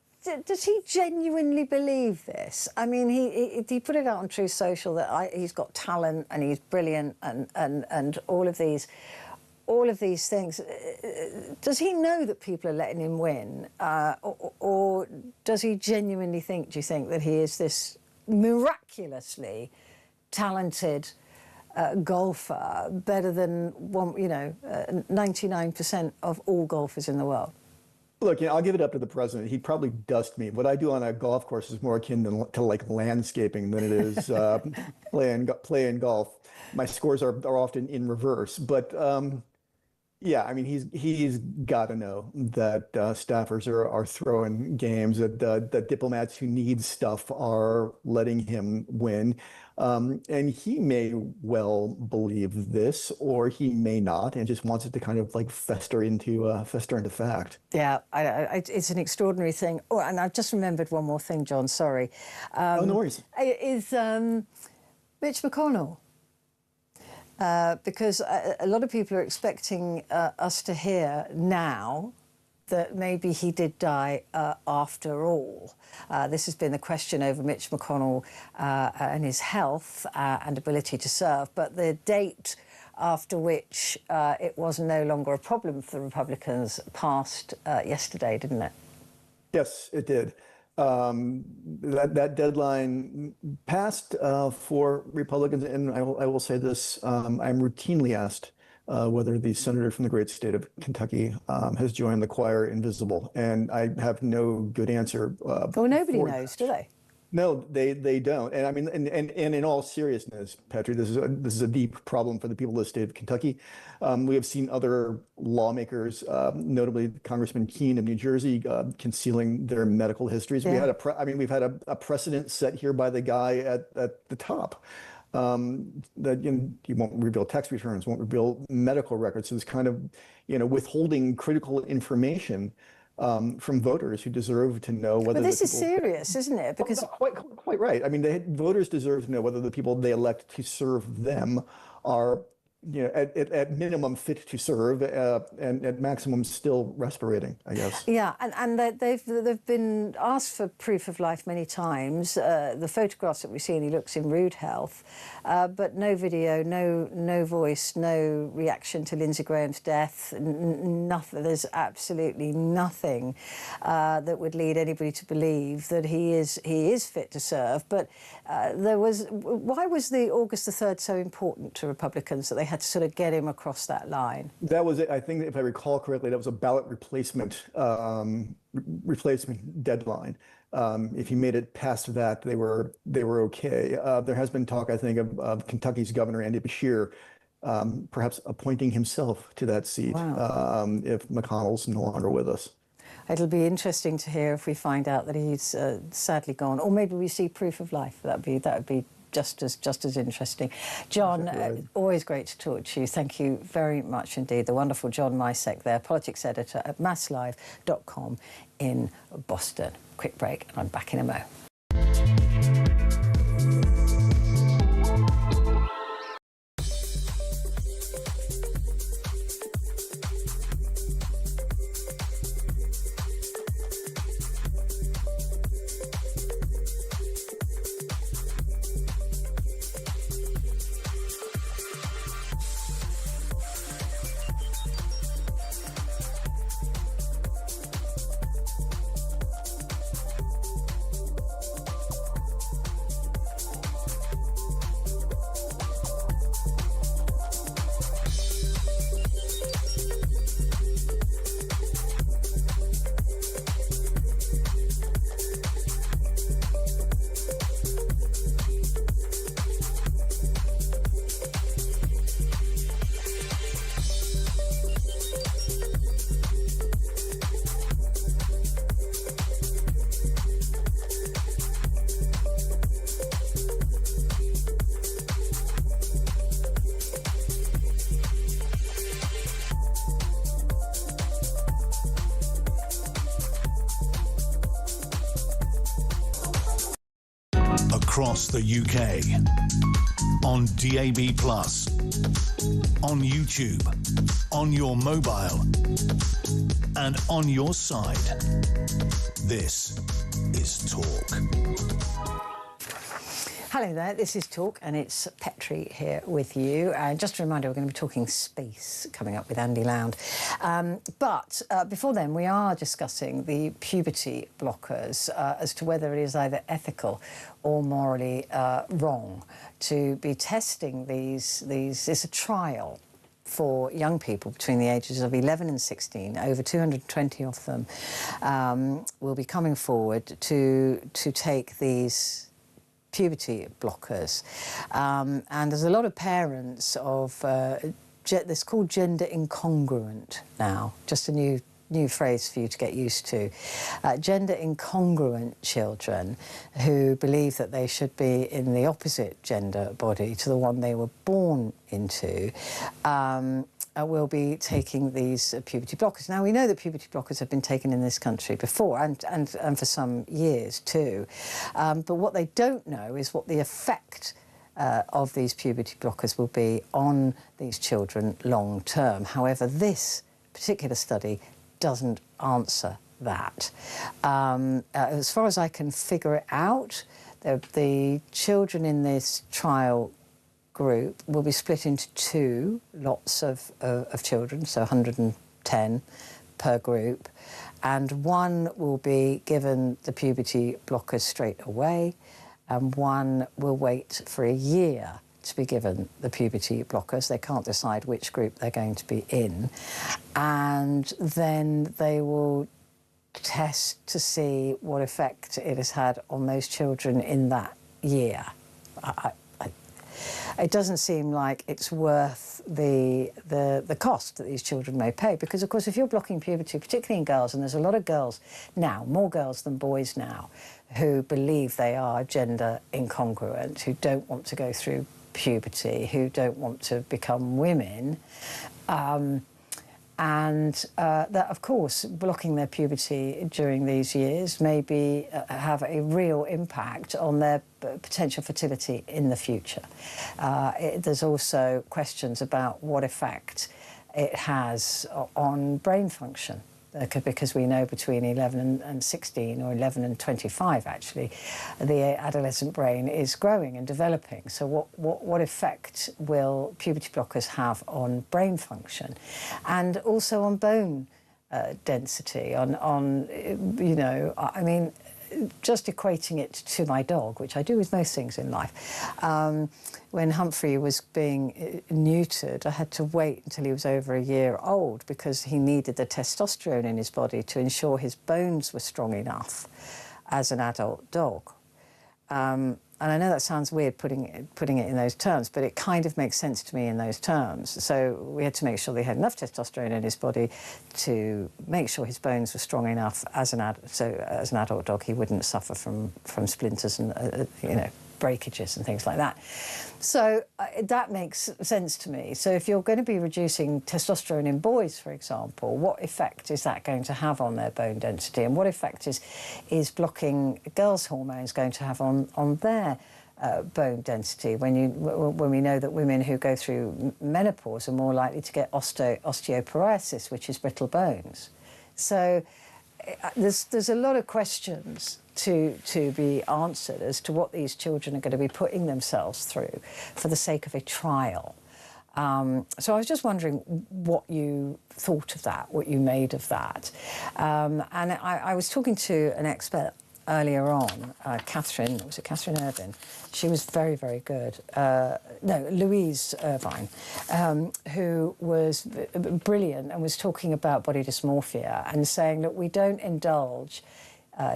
genuinely believe this? I mean, he put it out on True Social that he's got talent and he's brilliant and all of these things. Does he know that people are letting him win, or does he genuinely think? Do you think that he is this miraculously talented golfer, better than 99% of all golfers in the world? Look, I'll give it up to the president. He'd probably dust me. What I do on a golf course is more akin to like landscaping than it is playing golf. My scores are often in reverse, but yeah, I mean, he's got to know that staffers are throwing games, that diplomats who need stuff are letting him win. And he may well believe this, or he may not, and just wants it to kind of like fester into fact. Yeah, it's an extraordinary thing. Oh, and I've just remembered one more thing, John. Sorry. Oh, no worries. Is Mitch McConnell. Because a lot of people are expecting us to hear now that maybe he did die after all. This has been the question over Mitch McConnell and his health and ability to serve, but the date after which it was no longer a problem for the Republicans passed yesterday, didn't it? Yes, it did. That deadline passed for Republicans, and I will say this: I'm routinely asked whether the senator from the great state of Kentucky has joined the choir invisible, and I have no good answer. Well, nobody knows, do they? No, they don't. And I mean, and in all seriousness, Petrie, this is a deep problem for the people of the state of Kentucky. We have seen other lawmakers, notably Congressman Keene of New Jersey, concealing their medical histories. Yeah. We've had a precedent set here by the guy at the top. That he won't reveal tax returns, won't reveal medical records. So it's kind of withholding critical information from voters who deserve to know whether. But this is serious, isn't it? Because quite right. I mean, voters deserve to know whether the people they elect to serve them are at minimum fit to serve, and at maximum still respirating, I guess. Yeah, and they've been asked for proof of life many times. The photographs that we've seen, he looks in rude health, but no video, no voice, no reaction to Lindsey Graham's death. Nothing. There's absolutely nothing that would lead anybody to believe that he is fit to serve. But why was the August the 3rd so important to Republicans that they had to sort of get him across that line? That was it. I think, if I recall correctly, that was a ballot replacement deadline. If he made it past that, they were okay. There has been talk, I think, of Kentucky's Governor Andy Beshear perhaps appointing himself to that seat. Wow. If McConnell's no longer with us. It'll be interesting to hear if we find out that he's sadly gone, or maybe we see proof of life. That would be just as interesting. John, always great to talk to you. Thank you very much indeed. The wonderful John Misek there, politics editor at masslive.com in Boston. Quick break, and I'm back in a mo. Across the UK, on DAB+, on YouTube, on your mobile, and on your side. This is Talk. Hello there, this is Talk, and it's Petrie here with you. And just a reminder, we're going to be talking space coming up with Andy Lound. But before then, we are discussing the puberty blockers as to whether it is either ethical or morally wrong to be testing these. It's a trial for young people between the ages of 11 and 16. Over 220 of them will be coming forward to take these puberty blockers. And there's a lot of parents of, it's called gender incongruent now, just a new phrase for you to get used to. Gender incongruent children who believe that they should be in the opposite gender body to the one they were born into, will be taking these puberty blockers. Now, we know that puberty blockers have been taken in this country before, and for some years too. But what they don't know is what the effect of these puberty blockers will be on these children long term. However, this particular study doesn't answer that. As far as I can figure it out, the children in this trial group will be split into two lots of children, so 110 per group, and one will be given the puberty blockers straight away, and one will wait for a year to be given the puberty blockers. They can't decide which group they're going to be in, and then they will test to see what effect it has had on those children in that year. It doesn't seem like it's worth the cost that these children may pay, because, of course, if you're blocking puberty, particularly in girls, and there's a lot of girls now, more girls than boys now, who believe they are gender incongruent, who don't want to go through puberty, who don't want to become women, And that, of course, blocking their puberty during these years may have a real impact on their potential fertility in the future. There's also questions about what effect it has on brain function. Because we know between 11 and 16, or 11 and 25 actually, the adolescent brain is growing and developing. So what effect will puberty blockers have on brain function, and also on bone density? I mean, just equating it to my dog, which I do with most things in life. When Humphrey was being neutered, I had to wait until he was over a year old because he needed the testosterone in his body to ensure his bones were strong enough as an adult dog. And I know that sounds weird putting it in those terms, but it kind of makes sense to me in those terms. So we had to make sure they had enough testosterone in his body to make sure his bones were strong enough as an adult dog he wouldn't suffer from splinters and breakages and things like that. So that makes sense to me. So if you're going to be reducing testosterone in boys, for example, what effect is that going to have on their bone density? And what effect is blocking girls' hormones going to have on their bone density when we know that women who go through menopause are more likely to get osteoporosis, which is brittle bones? So there's a lot of questions to be answered as to what these children are going to be putting themselves through for the sake of a trial. So I was just wondering what you thought of that, what you made of that. And I was talking to an expert earlier on, Catherine Irvine? She was very, very good. Louise Irvine, who was brilliant and was talking about body dysmorphia and saying that we don't indulge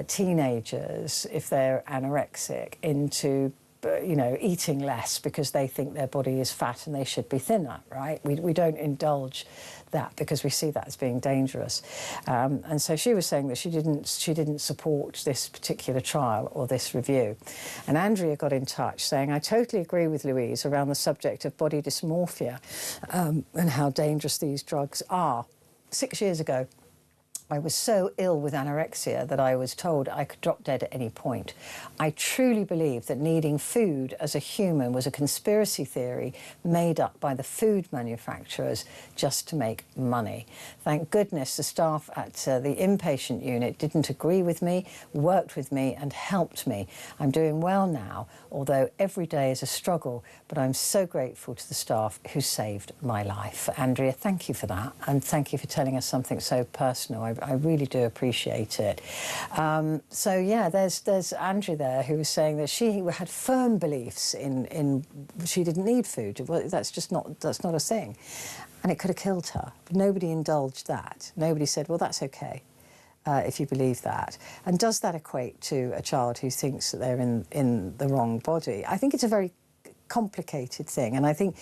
teenagers, if they're anorexic, into eating less because they think their body is fat and they should be thinner, right? We don't indulge that because we see that as being dangerous. And so she was saying that she didn't support this particular trial or this review. And Andrea got in touch saying, I totally agree with Louise around the subject of body dysmorphia and how dangerous these drugs are. 6 years ago, I was so ill with anorexia that I was told I could drop dead at any point. I truly believe that needing food as a human was a conspiracy theory made up by the food manufacturers just to make money. Thank goodness the staff at the inpatient unit didn't agree with me, worked with me and helped me. I'm doing well now, although every day is a struggle, but I'm so grateful to the staff who saved my life. Andrea, thank you for that, and thank you for telling us something so personal. I really do appreciate it. So yeah, there's Andrea there who was saying that she had firm beliefs in she didn't need food. Well, that's not a thing, and it could have killed her. But nobody indulged that. Nobody said, well, that's okay if you believe that. And does that equate to a child who thinks that they're in the wrong body? I think it's a very complicated thing, and I think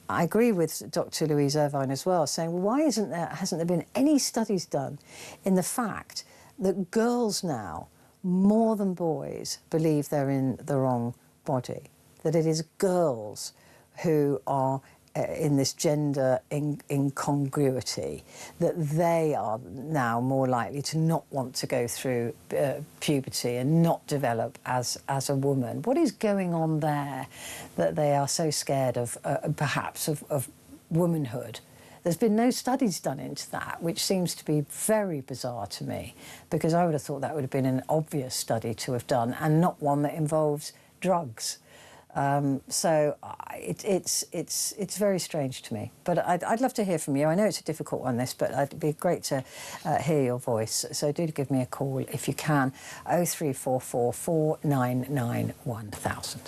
I agree with Dr. Louise Irvine as well, saying, well, why hasn't there been any studies done in the fact that girls now, more than boys, believe they're in the wrong body, that it is girls who are in this gender incongruity, that they are now more likely to not want to go through puberty and not develop as a woman. What is going on there that they are so scared of, perhaps, of womanhood? There's been no studies done into that, which seems to be very bizarre to me, because I would have thought that would have been an obvious study to have done, and not one that involves drugs. So it's very strange to me. But I'd love to hear from you. I know it's a difficult one, this, but it'd be great to hear your voice. So do give me a call if you can. 0344 499 1000.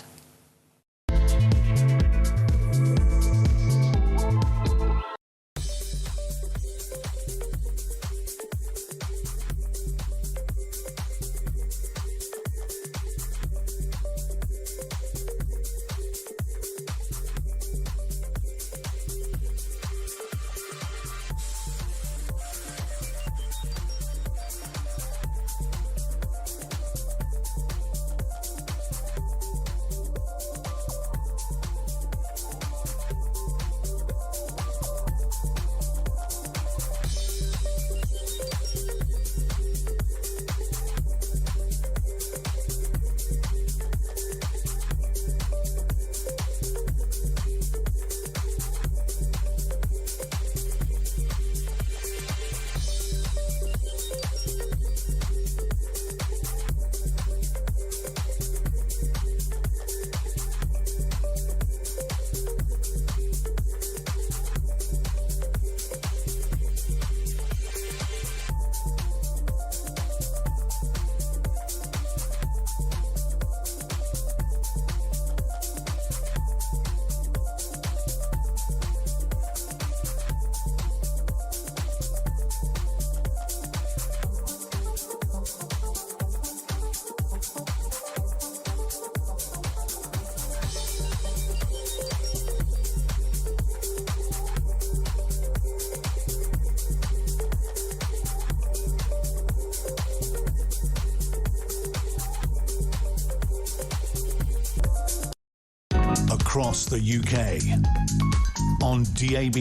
across the UK. On DAB+,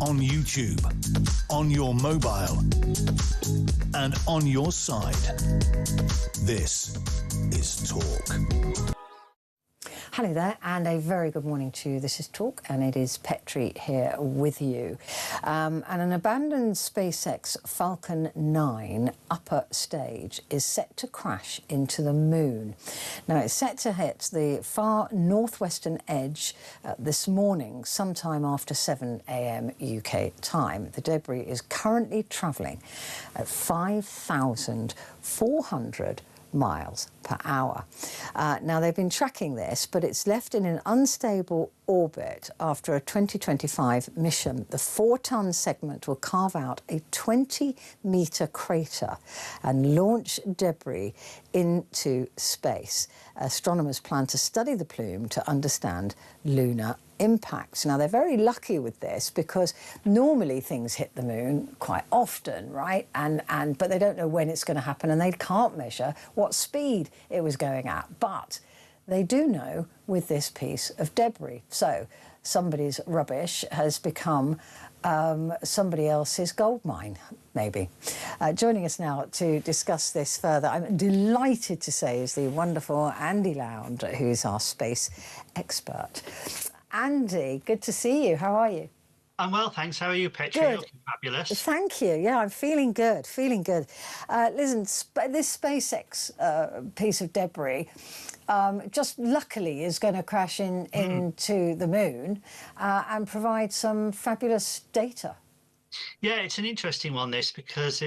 on YouTube, on your mobile, and on your side. This is Talk. Hello there, and a very good morning to you. This is Talk, and it is Petrie here with you. And an abandoned SpaceX Falcon 9 upper stage is set to crash into the moon. Now, it's set to hit the far northwestern edge this morning, sometime after 7 a.m. UK time. The debris is currently travelling at 5,400 miles per hour. Now, they've been tracking this, but it's left in an unstable orbit after a 2025 mission. The 4-ton segment will carve out a 20-metre crater and launch debris into space. Astronomers plan to study the plume to understand lunar impacts. Now, they're very lucky with this because normally things hit the moon quite often, right? But they don't know when it's going to happen, and they can't measure what speed it was going at. But they do know with this piece of debris. So somebody's rubbish has become somebody else's gold mine, maybe. Joining us now to discuss this further, I'm delighted to say, is the wonderful Andy Lound, who's our space expert. Andy, good to see you. How are you? I'm well, thanks. How are you, Petrie? Good. You're looking fabulous. Thank you. Yeah, I'm feeling good, feeling good. Listen, this SpaceX piece of debris just luckily is going to crash into the moon and provide some fabulous data. Yeah, it's an interesting one, this, because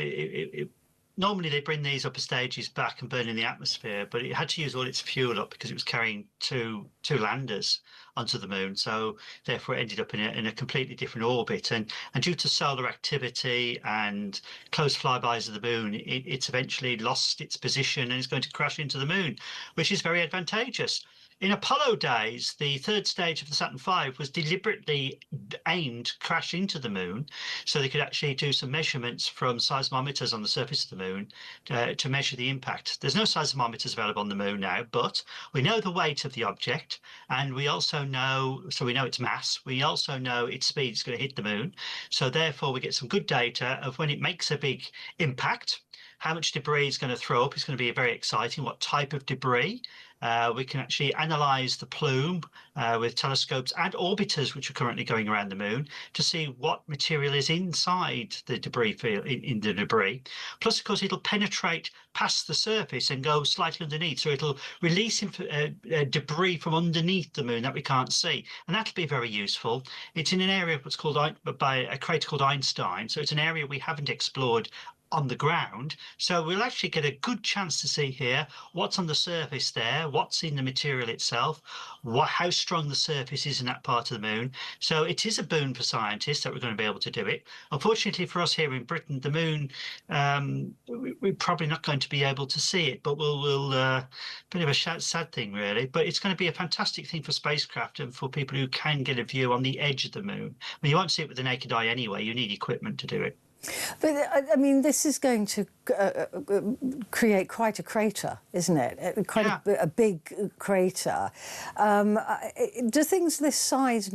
normally they bring these upper stages back and burn in the atmosphere, but it had to use all its fuel up because it was carrying two landers onto the moon. So therefore it ended up in a completely different orbit. And due to solar activity and close flybys of the moon, it's eventually lost its position and is going to crash into the moon, which is very advantageous. In Apollo days, the third stage of the Saturn V was deliberately aimed to crash into the moon, so they could actually do some measurements from seismometers on the surface of the moon to measure the impact. There's no seismometers available on the moon now, but we know the weight of the object, and we also know, so we know its mass, we also know its speed is going to hit the moon. So therefore, we get some good data of when it makes a big impact, how much debris it's going to throw up. It's going to be very exciting. What type of debris? We can actually analyse the plume with telescopes and orbiters, which are currently going around the moon, to see what material is inside the debris field, in the debris. Plus, of course, it'll penetrate past the surface and go slightly underneath. So it'll release debris from underneath the moon that we can't see. And that'll be very useful. It's in an area what's called by a crater called Einstein. So it's an area we haven't explored on the ground, so we'll actually get a good chance to see here what's on the surface there, what's in the material itself, how strong the surface is in that part of the moon. So it is a boon for scientists that we're going to be able to do it. Unfortunately for us here in Britain, the moon, we're probably not going to be able to see it, but we'll bit of a sad thing really, but it's going to be a fantastic thing for spacecraft and for people who can get a view on the edge of the moon. I mean, you won't see it with the naked eye anyway, you need equipment to do it. But, I mean, this is going to create quite a crater, isn't it? Quite a big crater. Do things this size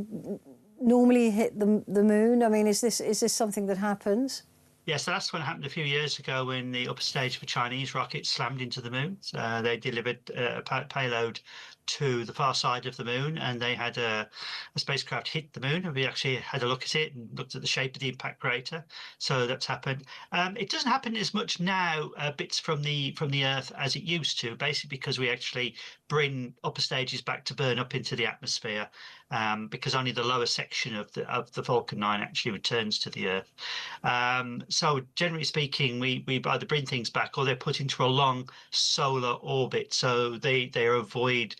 normally hit the moon? I mean, is this something that happens? Yes, so that's what happened a few years ago when the upper stage of a Chinese rocket slammed into the moon. They delivered a payload to the far side of the moon, and they had a spacecraft hit the moon, and we actually had a look at it and looked at the shape of the impact crater. So that's happened. It doesn't happen as much now, bits from the Earth, as it used to, basically because we actually bring upper stages back to burn up into the atmosphere, because only the lower section of the Falcon 9 actually returns to the Earth. So generally speaking, we either bring things back or they're put into a long solar orbit, so they avoid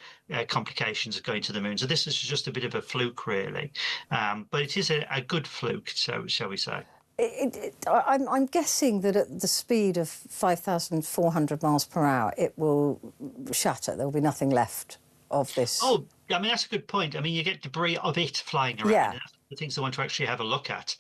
complications of going to the moon. So this is just a bit of a fluke, really, but it is a good fluke, so shall we say. I'm guessing that at the speed of 5,400 miles per hour, it will shatter. There will be nothing left of this. Oh, I mean, that's a good point. I mean, you get debris of it flying around. Yeah. And that's the things I want to actually have a look at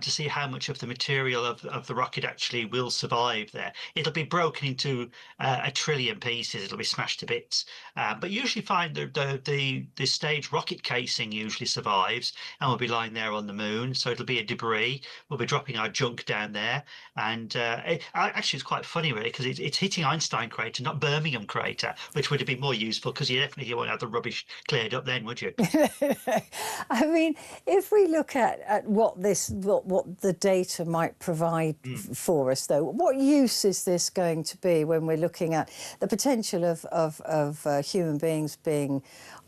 to see how much of the material of the rocket actually will survive there. It'll be broken into a trillion pieces. It'll be smashed to bits. But usually find the stage rocket casing usually survives and will be lying there on the moon. So it'll be a debris. We'll be dropping our junk down there. And actually, it's quite funny, really, because it's hitting Einstein crater, not Birmingham crater, which would have been more useful because you definitely won't have the rubbish cleared up then, would you? I mean, if we look at what the data might provide for us, though, what use is this going to be when we're looking at the potential of human beings being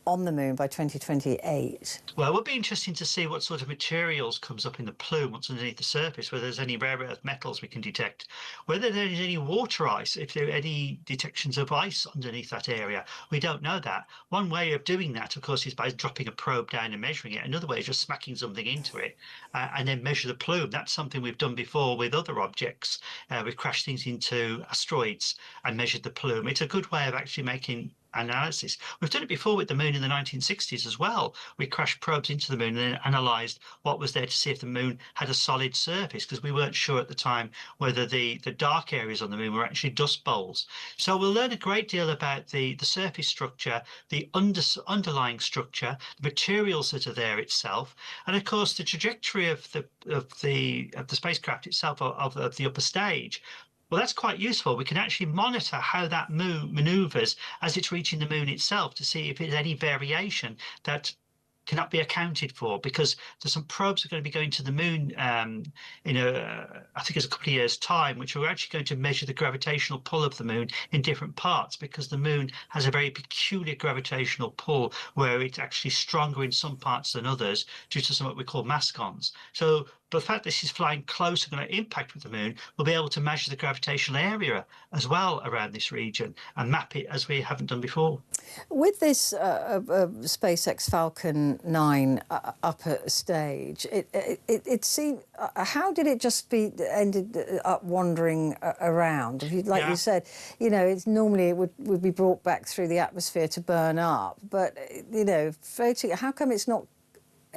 on the moon by 2028? Well, it would be interesting to see what sort of materials comes up in the plume, what's underneath the surface, whether there's any rare earth metals we can detect, whether there is any water ice, if there are any detections of ice underneath that area. We don't know that. One way of doing that, of course, is by dropping a probe down and measuring it. Another way is just smacking something into it and then measure the plume. That's something we've done before with other objects. We've crashed things into asteroids and measured the plume. It's a good way of actually making analysis. We've done it before with the moon in the 1960s as well. We crashed probes into the moon and then analysed what was there to see if the moon had a solid surface, because we weren't sure at the time whether the dark areas on the moon were actually dust bowls. So we'll learn a great deal about the surface structure, the underlying structure, the materials that are there itself, and of course the trajectory of the spacecraft itself, of the upper stage. Well, that's quite useful. We can actually monitor how that moon maneuvers as it's reaching the moon itself to see if there's any variation that cannot be accounted for, because there's some probes that are going to be going to the moon I think it's a couple of years' time, which are actually going to measure the gravitational pull of the moon in different parts, because the moon has a very peculiar gravitational pull where it's actually stronger in some parts than others due to what we call mascons. So the fact this is flying close and going to impact with the moon, we'll be able to measure the gravitational area as well around this region and map it as we haven't done before. With this SpaceX Falcon 9 upper stage, it seemed, how did it just ended up wandering around? Like you said, it's normally it would be brought back through the atmosphere to burn up, but floating. How come it's not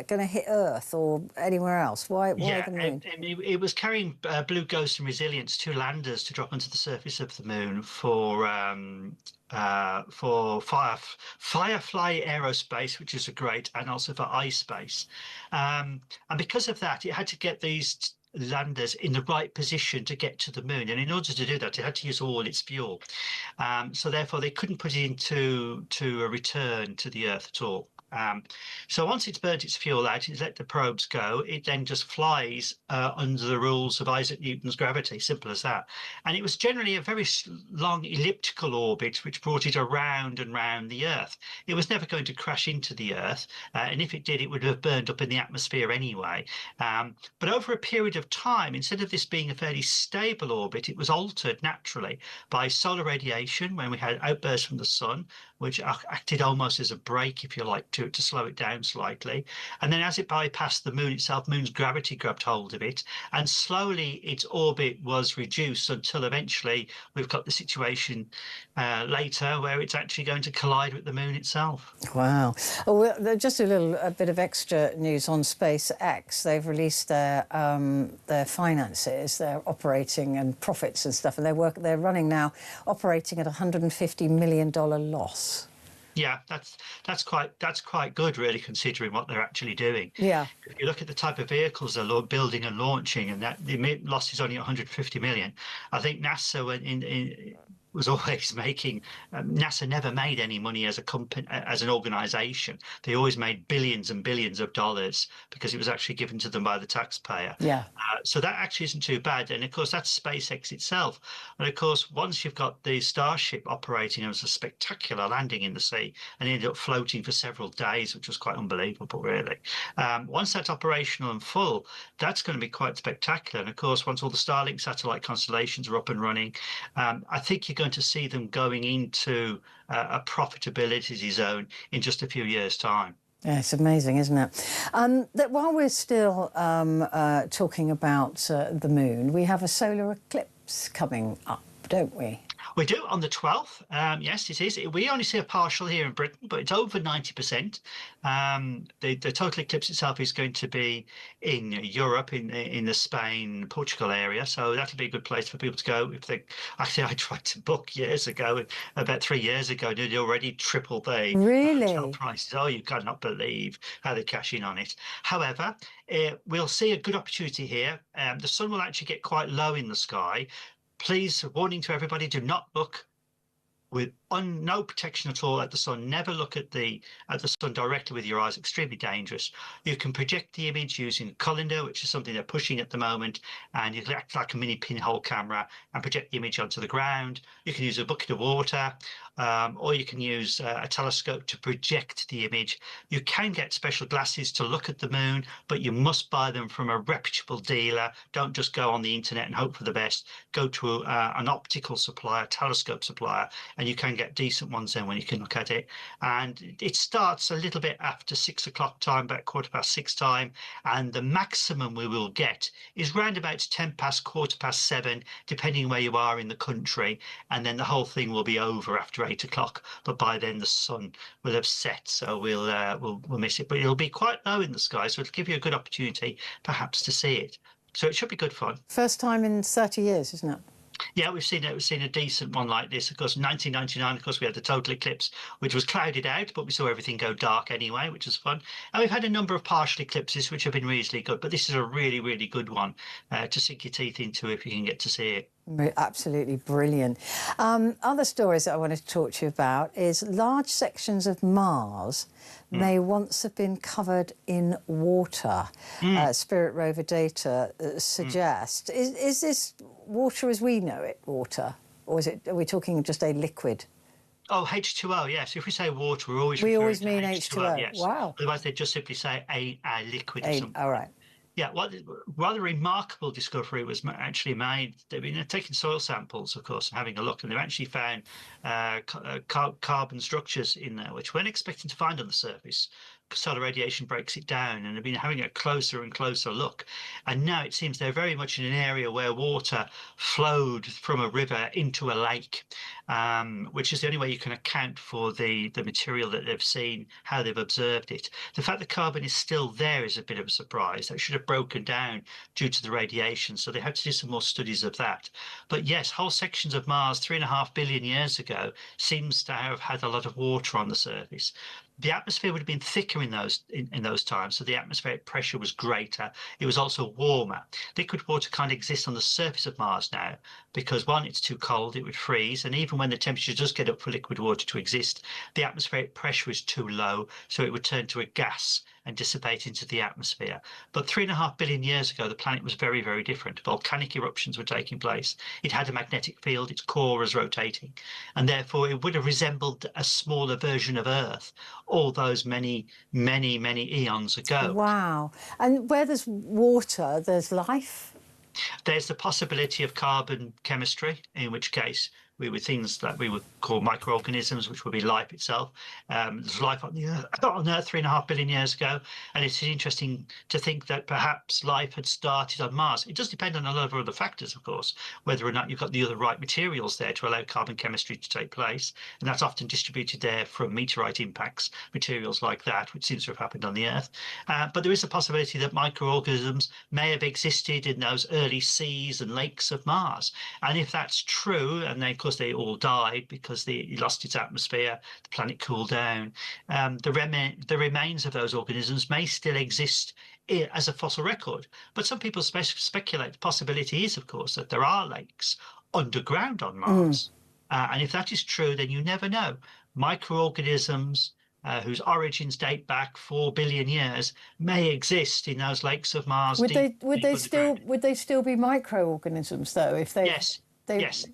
going to hit Earth or anywhere else? Why the moon? It was carrying Blue Ghost and Resilience, 2 landers, to drop onto the surface of the moon for Firefly Aerospace, which is great, and also for iSpace. And because of that, it had to get these landers in the right position to get to the moon, and in order to do that, it had to use all its fuel. So therefore, they couldn't put it into a return to the Earth at all. So once it's burnt its fuel out, it's let the probes go, it then just flies under the rules of Isaac Newton's gravity, simple as that. And it was generally a very long elliptical orbit which brought it around and round the Earth. It was never going to crash into the Earth, and if it did, it would have burned up in the atmosphere anyway. But over a period of time, instead of this being a fairly stable orbit, it was altered naturally by solar radiation when we had outbursts from the sun, which acted almost as a brake, if you like, to slow it down slightly. And then as it bypassed the moon itself, moon's gravity grabbed hold of it, and slowly its orbit was reduced until eventually we've got the situation later where it's actually going to collide with the moon itself. Wow. Oh, well, just a bit of extra news on SpaceX. They've released their finances, their operating and profits and stuff, and they're running now operating at $150 million loss. Yeah, that's quite good, really, considering what they're actually doing. Yeah. If you look at the type of vehicles they're building and launching, and that the loss is only 150 million. I think NASA was always making. NASA never made any money as a company, as an organization. They always made billions and billions of dollars because it was actually given to them by the taxpayer. Yeah. So that actually isn't too bad. And of course, that's SpaceX itself. And of course, once you've got the Starship operating, it was a spectacular landing in the sea and ended up floating for several days, which was quite unbelievable, really. Once that's operational and full, that's going to be quite spectacular. And of course, once all the Starlink satellite constellations are up and running, I think you're going to see them going into a profitability zone in just a few years' time. Yeah, it's amazing, isn't it? That while we're still talking about the moon, we have a solar eclipse coming up, don't we? We do on the 12th. Yes, it is. We only see a partial here in Britain, but it's over 90%. The total eclipse itself is going to be in Europe, in the Spain, Portugal area. So that'll be a good place for people to go. If they actually, I tried to book years ago, about 3 years ago, and it already tripled the hotel Really? prices. Oh, you cannot believe how they cash in on it. However, we'll see a good opportunity here. The sun will actually get quite low in the sky. Please, warning to everybody, do not look with no protection at all at the sun. Never look at the sun directly with your eyes. Extremely dangerous. You can project the image using a colander, which is something they're pushing at the moment, and you can act like a mini pinhole camera and project the image onto the ground. You can use a bucket of water, or you can use a telescope to project the image. You can get special glasses to look at the moon, but you must buy them from a reputable dealer. Don't just go on the internet and hope for the best. Go to an optical supplier, telescope supplier, and you can get decent ones then when you can look at it. And it starts a little bit after 6 o'clock time, about 6:15 time, and the maximum we will get is round about 10 past, 7:15, depending where you are in the country, and then the whole thing will be over after 8 o'clock. But by then the sun will have set, so we'll miss it. But it'll be quite low in the sky, so it'll give you a good opportunity perhaps to see it. So it should be good fun. First time in 30 years, isn't it? Yeah, we've seen a decent one like this. Of course, 1999, of course, we had the total eclipse, which was clouded out, but we saw everything go dark anyway, which was fun. And we've had a number of partial eclipses, which have been reasonably good, but this is a really, really good one to sink your teeth into if you can get to see it. Absolutely brilliant. Other stories that I wanted to talk to you about is large sections of Mars may once have been covered in water. Spirit rover data suggest. Is this water as we know it, water? Or are we talking just a liquid? Oh, H2O, yes. If we say water, we always mean H2O. Yes. Wow. Otherwise, they just simply say a liquid or something. All right. Yeah, what rather remarkable discovery was actually made. They've been taking soil samples, of course, and having a look, and they've actually found carbon structures in there, which we weren't expecting to find on the surface. Solar radiation breaks it down, and they've been having a closer and closer look. And now it seems they're very much in an area where water flowed from a river into a lake, which is the only way you can account for the material that they've seen, how they've observed it. The fact that carbon is still there is a bit of a surprise. That should have broken down due to the radiation, so they had to do some more studies of that. But yes, whole sections of Mars 3.5 billion years ago seems to have had a lot of water on the surface. The atmosphere would have been thicker in those times, so the atmospheric pressure was greater. It was also warmer. Liquid water can't exist on the surface of Mars now because, one, it's too cold, it would freeze, and even when the temperature does get up for liquid water to exist, the atmospheric pressure is too low, so it would turn to a gas and dissipate into the atmosphere. But 3.5 billion years ago, the planet was very, very different. Volcanic eruptions were taking place. It had a magnetic field, its core was rotating, and therefore it would have resembled a smaller version of Earth all those many, many, many eons ago. Wow. And where there's water, there's life? There's the possibility of carbon chemistry, in which case things that we would call microorganisms, which would be life itself. There's life on Earth 3.5 billion years ago, and it's interesting to think that perhaps life had started on Mars. It does depend on a lot of other factors, of course, whether or not you've got the other right materials there to allow carbon chemistry to take place, and that's often distributed there from meteorite impacts, materials like that, which seems to have happened on the Earth. But there is a possibility that microorganisms may have existed in those early seas and lakes of Mars, and if that's true, and they, of course, they all died because it lost its atmosphere, the planet cooled down. The remains of those organisms may still exist as a fossil record. But some people speculate the possibility is, of course, that there are lakes underground on Mars. And if that is true, then you never know. Microorganisms whose origins date back 4 billion years may exist in those lakes of Mars. Would they still be microorganisms though? If they yes.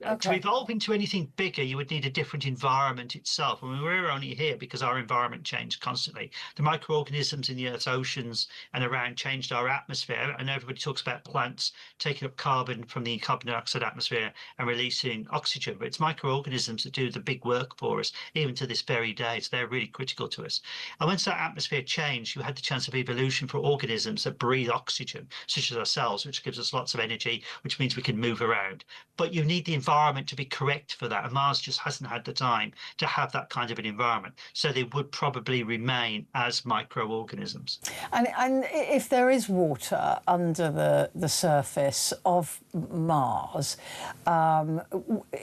Okay. To evolve into anything bigger, you would need a different environment itself. I mean, we're only here because our environment changed constantly. The microorganisms in the Earth's oceans and around changed our atmosphere. And everybody talks about plants taking up carbon from the carbon dioxide atmosphere and releasing oxygen. But it's microorganisms that do the big work for us, even to this very day. So they're really critical to us. And once that atmosphere changed, you had the chance of evolution for organisms that breathe oxygen, such as ourselves, which gives us lots of energy, which means we can move around. But you need the environment environment to be correct for that, and Mars just hasn't had the time to have that kind of an environment. So they would probably remain as microorganisms. And if there is water under the surface of Mars,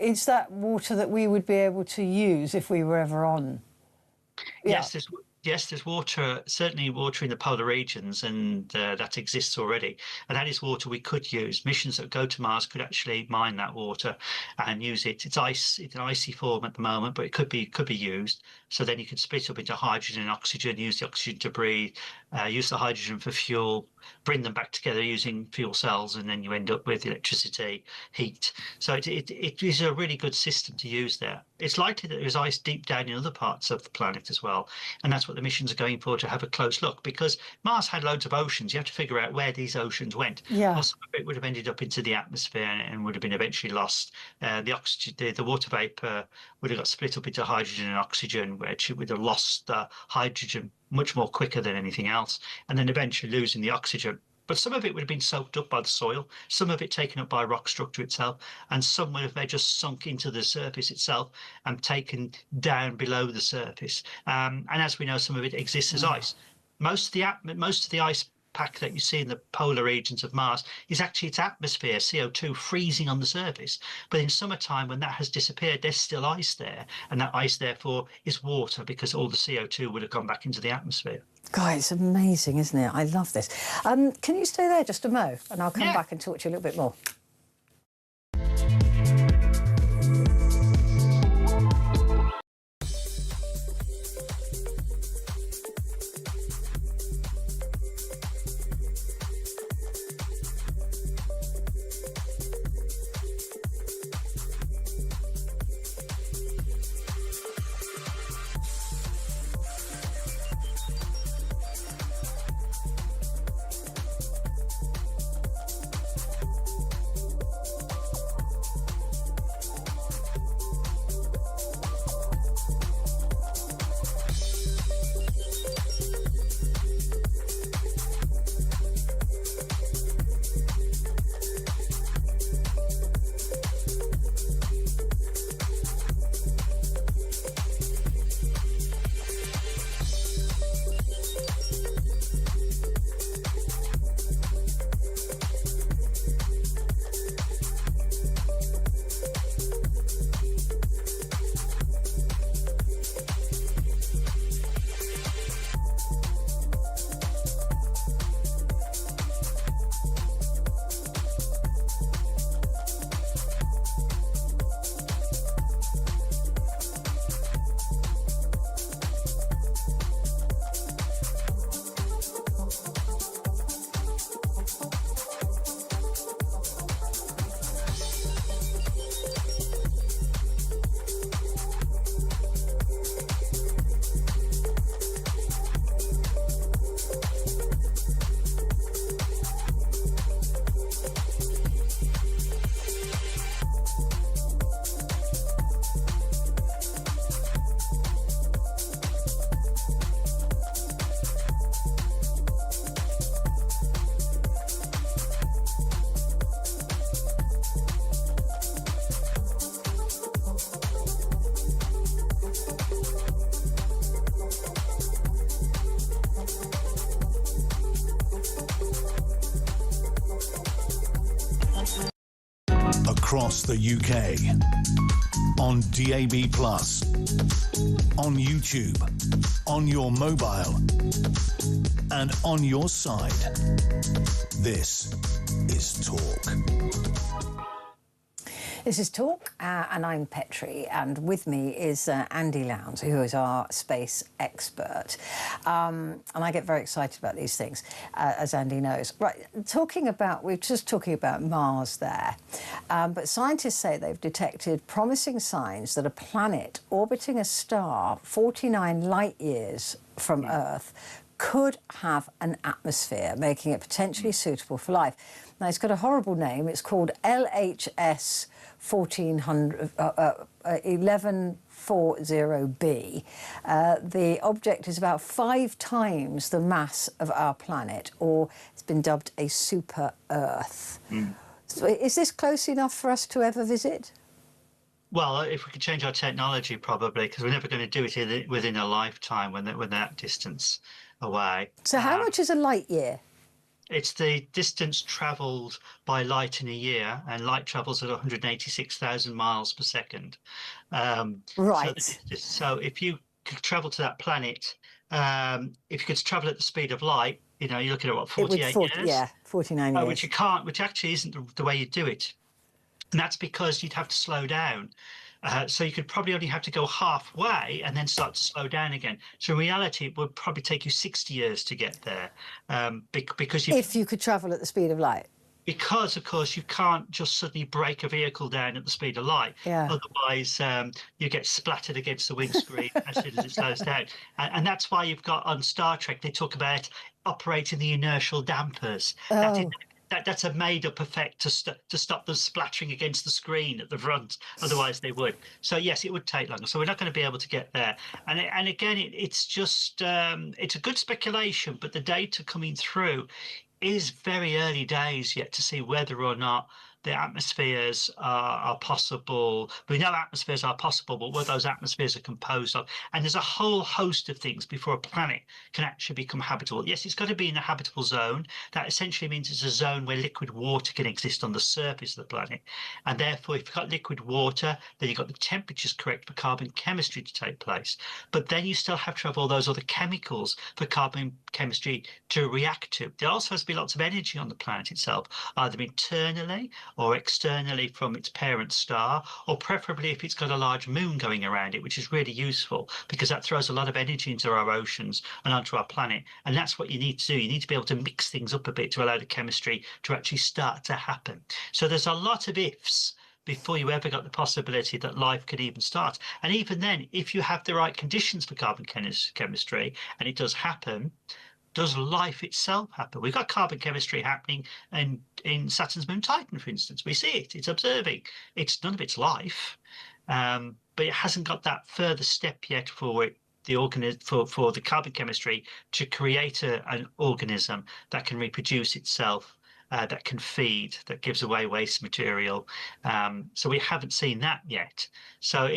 is that water that we would be able to use if we were ever on? Yeah. Yes, there's water, certainly water in the polar regions, and that exists already. And that is water we could use. Missions that go to Mars could actually mine that water and use it. It's an icy form at the moment, but it could be used. So then you could split up into hydrogen and oxygen, use the oxygen to breathe, use the hydrogen for fuel, bring them back together using fuel cells, and then you end up with electricity, heat. So it is a really good system to use there. It's likely that there's ice deep down in other parts of the planet as well, and that's what the missions are going for, to have a close look, because Mars had loads of oceans. You have to figure out where these oceans went. Yeah. Well, some of it would have ended up into the atmosphere and would have been eventually lost. The oxygen, the water vapor would have got split up into hydrogen and oxygen, which would have lost the hydrogen much more quicker than anything else, and then eventually losing the oxygen. But some of it would have been soaked up by the soil, some of it taken up by rock structure itself, and some would have just sunk into the surface itself and taken down below the surface. And as we know, some of it exists as ice. Most of the ice pack that you see in the polar regions of Mars is actually its atmosphere, CO2, freezing on the surface. But in summertime, when that has disappeared, there's still ice there, and that ice therefore is water, because all the CO2 would have gone back into the atmosphere. God, it's amazing, isn't it? I love this. Can you stay there just a mo, and I'll come back and talk to you a little bit more. Across the UK, on DAB+, on YouTube, on your mobile, and on your side. This is Talk. This is Talk, and I'm Petrie, and with me is Andy Lowndes, who is our space expert. And I get very excited about these things, as Andy knows. Right, we're just talking about Mars there, but scientists say they've detected promising signs that a planet orbiting a star 49 light years from Earth could have an atmosphere, making it potentially suitable for life. Now, it's got a horrible name. It's called LHS 1140b. The object is about 5 times the mass of our planet, or it's been dubbed a super Earth. So is this close enough for us to ever visit? Well, if we could change our technology, probably, because we're never going to do it within a lifetime when they're that distance away. So how much is a light year? It's the distance travelled by light in a year, and light travels at 186,000 miles per second. Right. So if you could travel to that planet, if you could travel at the speed of light, you're looking at what, 48 years? Yeah, 49 years. Which you can't, which actually isn't the way you do it. And that's because you'd have to slow down. So you could probably only have to go halfway and then start to slow down again. So in reality, it would probably take you 60 years to get there, because if you could travel at the speed of light. Because, of course, you can't just suddenly break a vehicle down at the speed of light. Yeah. Otherwise, you get splattered against the windscreen as soon as it slows down. And that's why you've got on Star Trek, they talk about operating the inertial dampers. Oh. That's a made-up effect to stop them splattering against the screen at the front. Otherwise, they would. So yes, it would take longer. So we're not going to be able to get there. And again, it's just it's a good speculation, but the data coming through is very early days yet to see whether or not the atmospheres are possible. We know atmospheres are possible, but what those atmospheres are composed of. And there's a whole host of things before a planet can actually become habitable. Yes, it's got to be in a habitable zone. That essentially means it's a zone where liquid water can exist on the surface of the planet. And therefore, if you've got liquid water, then you've got the temperatures correct for carbon chemistry to take place. But then you still have to have all those other chemicals for carbon chemistry to react to. There also has to be lots of energy on the planet itself, either internally or externally from its parent star, or preferably if it's got a large moon going around it, which is really useful because that throws a lot of energy into our oceans and onto our planet. And that's what you need to do. You need to be able to mix things up a bit to allow the chemistry to actually start to happen. So there's a lot of ifs before you ever got the possibility that life could even start. And even then, if you have the right conditions for carbon chemistry, and it does happen, does life itself happen? We've got carbon chemistry happening in Saturn's moon Titan, for instance. We see it, it's observing. It's none of its life, but it hasn't got that further step yet for it, for the carbon chemistry to create an organism that can reproduce itself, that can feed, that gives away waste material. So we haven't seen that yet. So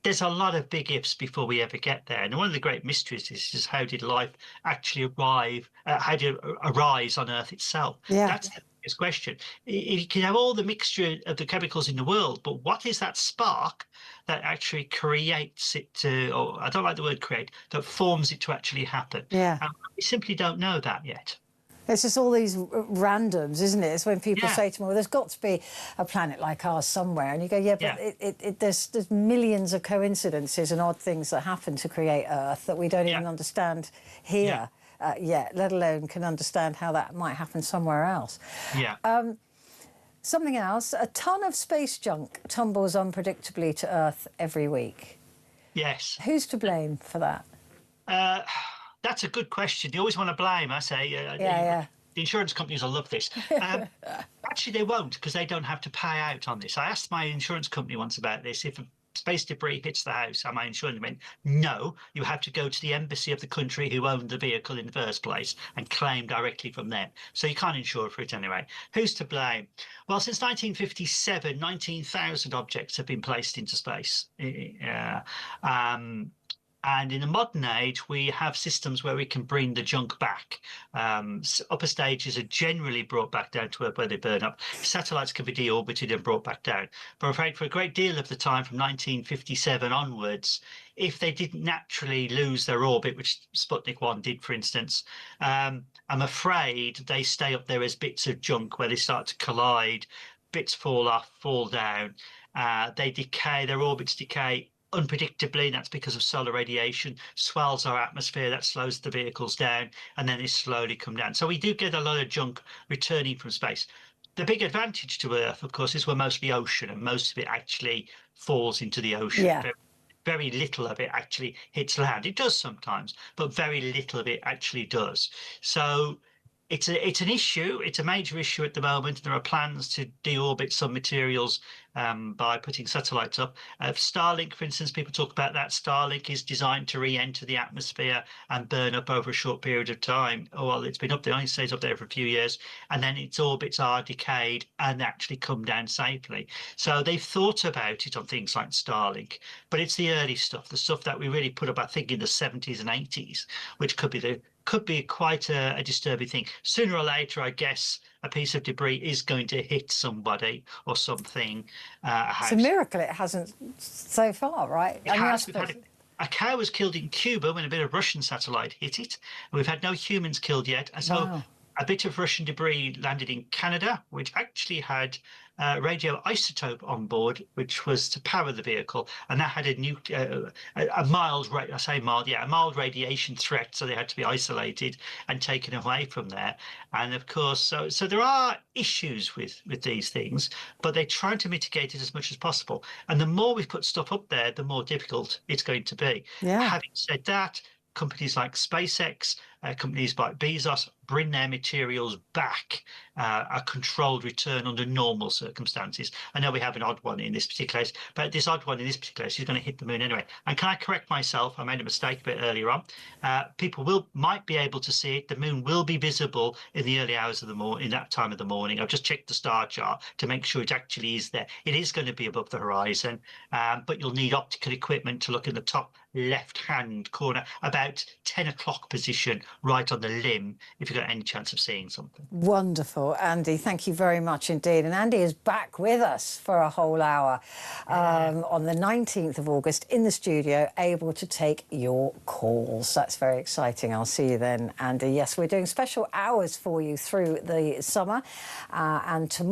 there's a lot of big ifs before we ever get there. And one of the great mysteries is how did life actually how did it arise on Earth itself? Yeah. That's the biggest question. You can have all the mixture of the chemicals in the world, but what is that spark that actually creates it to, or I don't like the word create, that forms it to actually happen? Yeah. We simply don't know that yet. It's just all these randoms, isn't it? It's when people Yeah. say to me, well, there's got to be a planet like ours somewhere. And you go, yeah, but there's millions of coincidences and odd things that happen to create Earth that we don't even understand here yet, let alone can understand how that might happen somewhere else. Yeah. Something else, a ton of space junk tumbles unpredictably to Earth every week. Yes. Who's to blame for that? That's a good question. You always want to blame, I say. Yeah. The insurance companies will love this. Actually, they won't, because they don't have to pay out on this. I asked my insurance company once about this. If space debris hits the house, am I insured? They went, no, you have to go to the embassy of the country who owned the vehicle in the first place and claim directly from them. So you can't insure for it anyway. Who's to blame? Well, since 1957, 19,000 objects have been placed into space. And in the modern age, we have systems where we can bring the junk back. Upper stages are generally brought back down to Earth where they burn up. Satellites can be deorbited and brought back down. But I'm afraid for a great deal of the time from 1957 onwards, if they didn't naturally lose their orbit, which Sputnik 1 did, for instance, I'm afraid they stay up there as bits of junk where they start to collide, bits fall off, fall down, they decay, their orbits decay unpredictably, and that's because of solar radiation, swells our atmosphere, that slows the vehicles down, and then they slowly come down. So we do get a lot of junk returning from space. The big advantage to Earth, of course, is we're mostly ocean, and most of it actually falls into the ocean. Yeah. Very little of it actually hits land. It does sometimes, but very little of it actually does. So it's an issue. It's a major issue at the moment. There are plans to deorbit some materials by putting satellites up. Starlink, for instance, people talk about that. Starlink is designed to re-enter the atmosphere and burn up over a short period of time. Oh, well, it's been up there, it only stays up there for a few years, and then its orbits are decayed and actually come down safely. So they've thought about it on things like Starlink, but it's the early stuff, the stuff that we really put up, I think, in the 70s and 80s, which could be quite a disturbing thing. Sooner or later, I guess, a piece of debris is going to hit somebody or something. A house. It's a miracle it hasn't so far, right? It has. We've had a cow was killed in Cuba when a bit of Russian satellite hit it. We've had no humans killed yet. And so a bit of Russian debris landed in Canada, which actually had radioisotope on board, which was to power the vehicle, and that had a mild, I say mild, yeah, a mild radiation threat, so they had to be isolated and taken away from there. And of course, so there are issues with these things, but they're trying to mitigate it as much as possible. And the more we put stuff up there, the more difficult it's going to be. Yeah. Having said that, companies like SpaceX, companies like Bezos bring their materials back, a controlled return under normal circumstances. I know we have an odd one in this particular case, but this odd one in this particular case is going to hit the moon anyway. And can I correct myself? I made a mistake a bit earlier on. People might be able to see it. The moon will be visible in the early hours of the morning, in that time of the morning. I've just checked the star chart to make sure it actually is there. It is going to be above the horizon, but you'll need optical equipment to look in the top left-hand corner, about 10 o'clock position, right on the limb, if you've got any chance of seeing something. Wonderful, Andy. Thank you very much indeed. And Andy is back with us for a whole hour on the 19th of August in the studio, able to take your calls. That's very exciting. I'll see you then, Andy. Yes, we're doing special hours for you through the summer and tomorrow.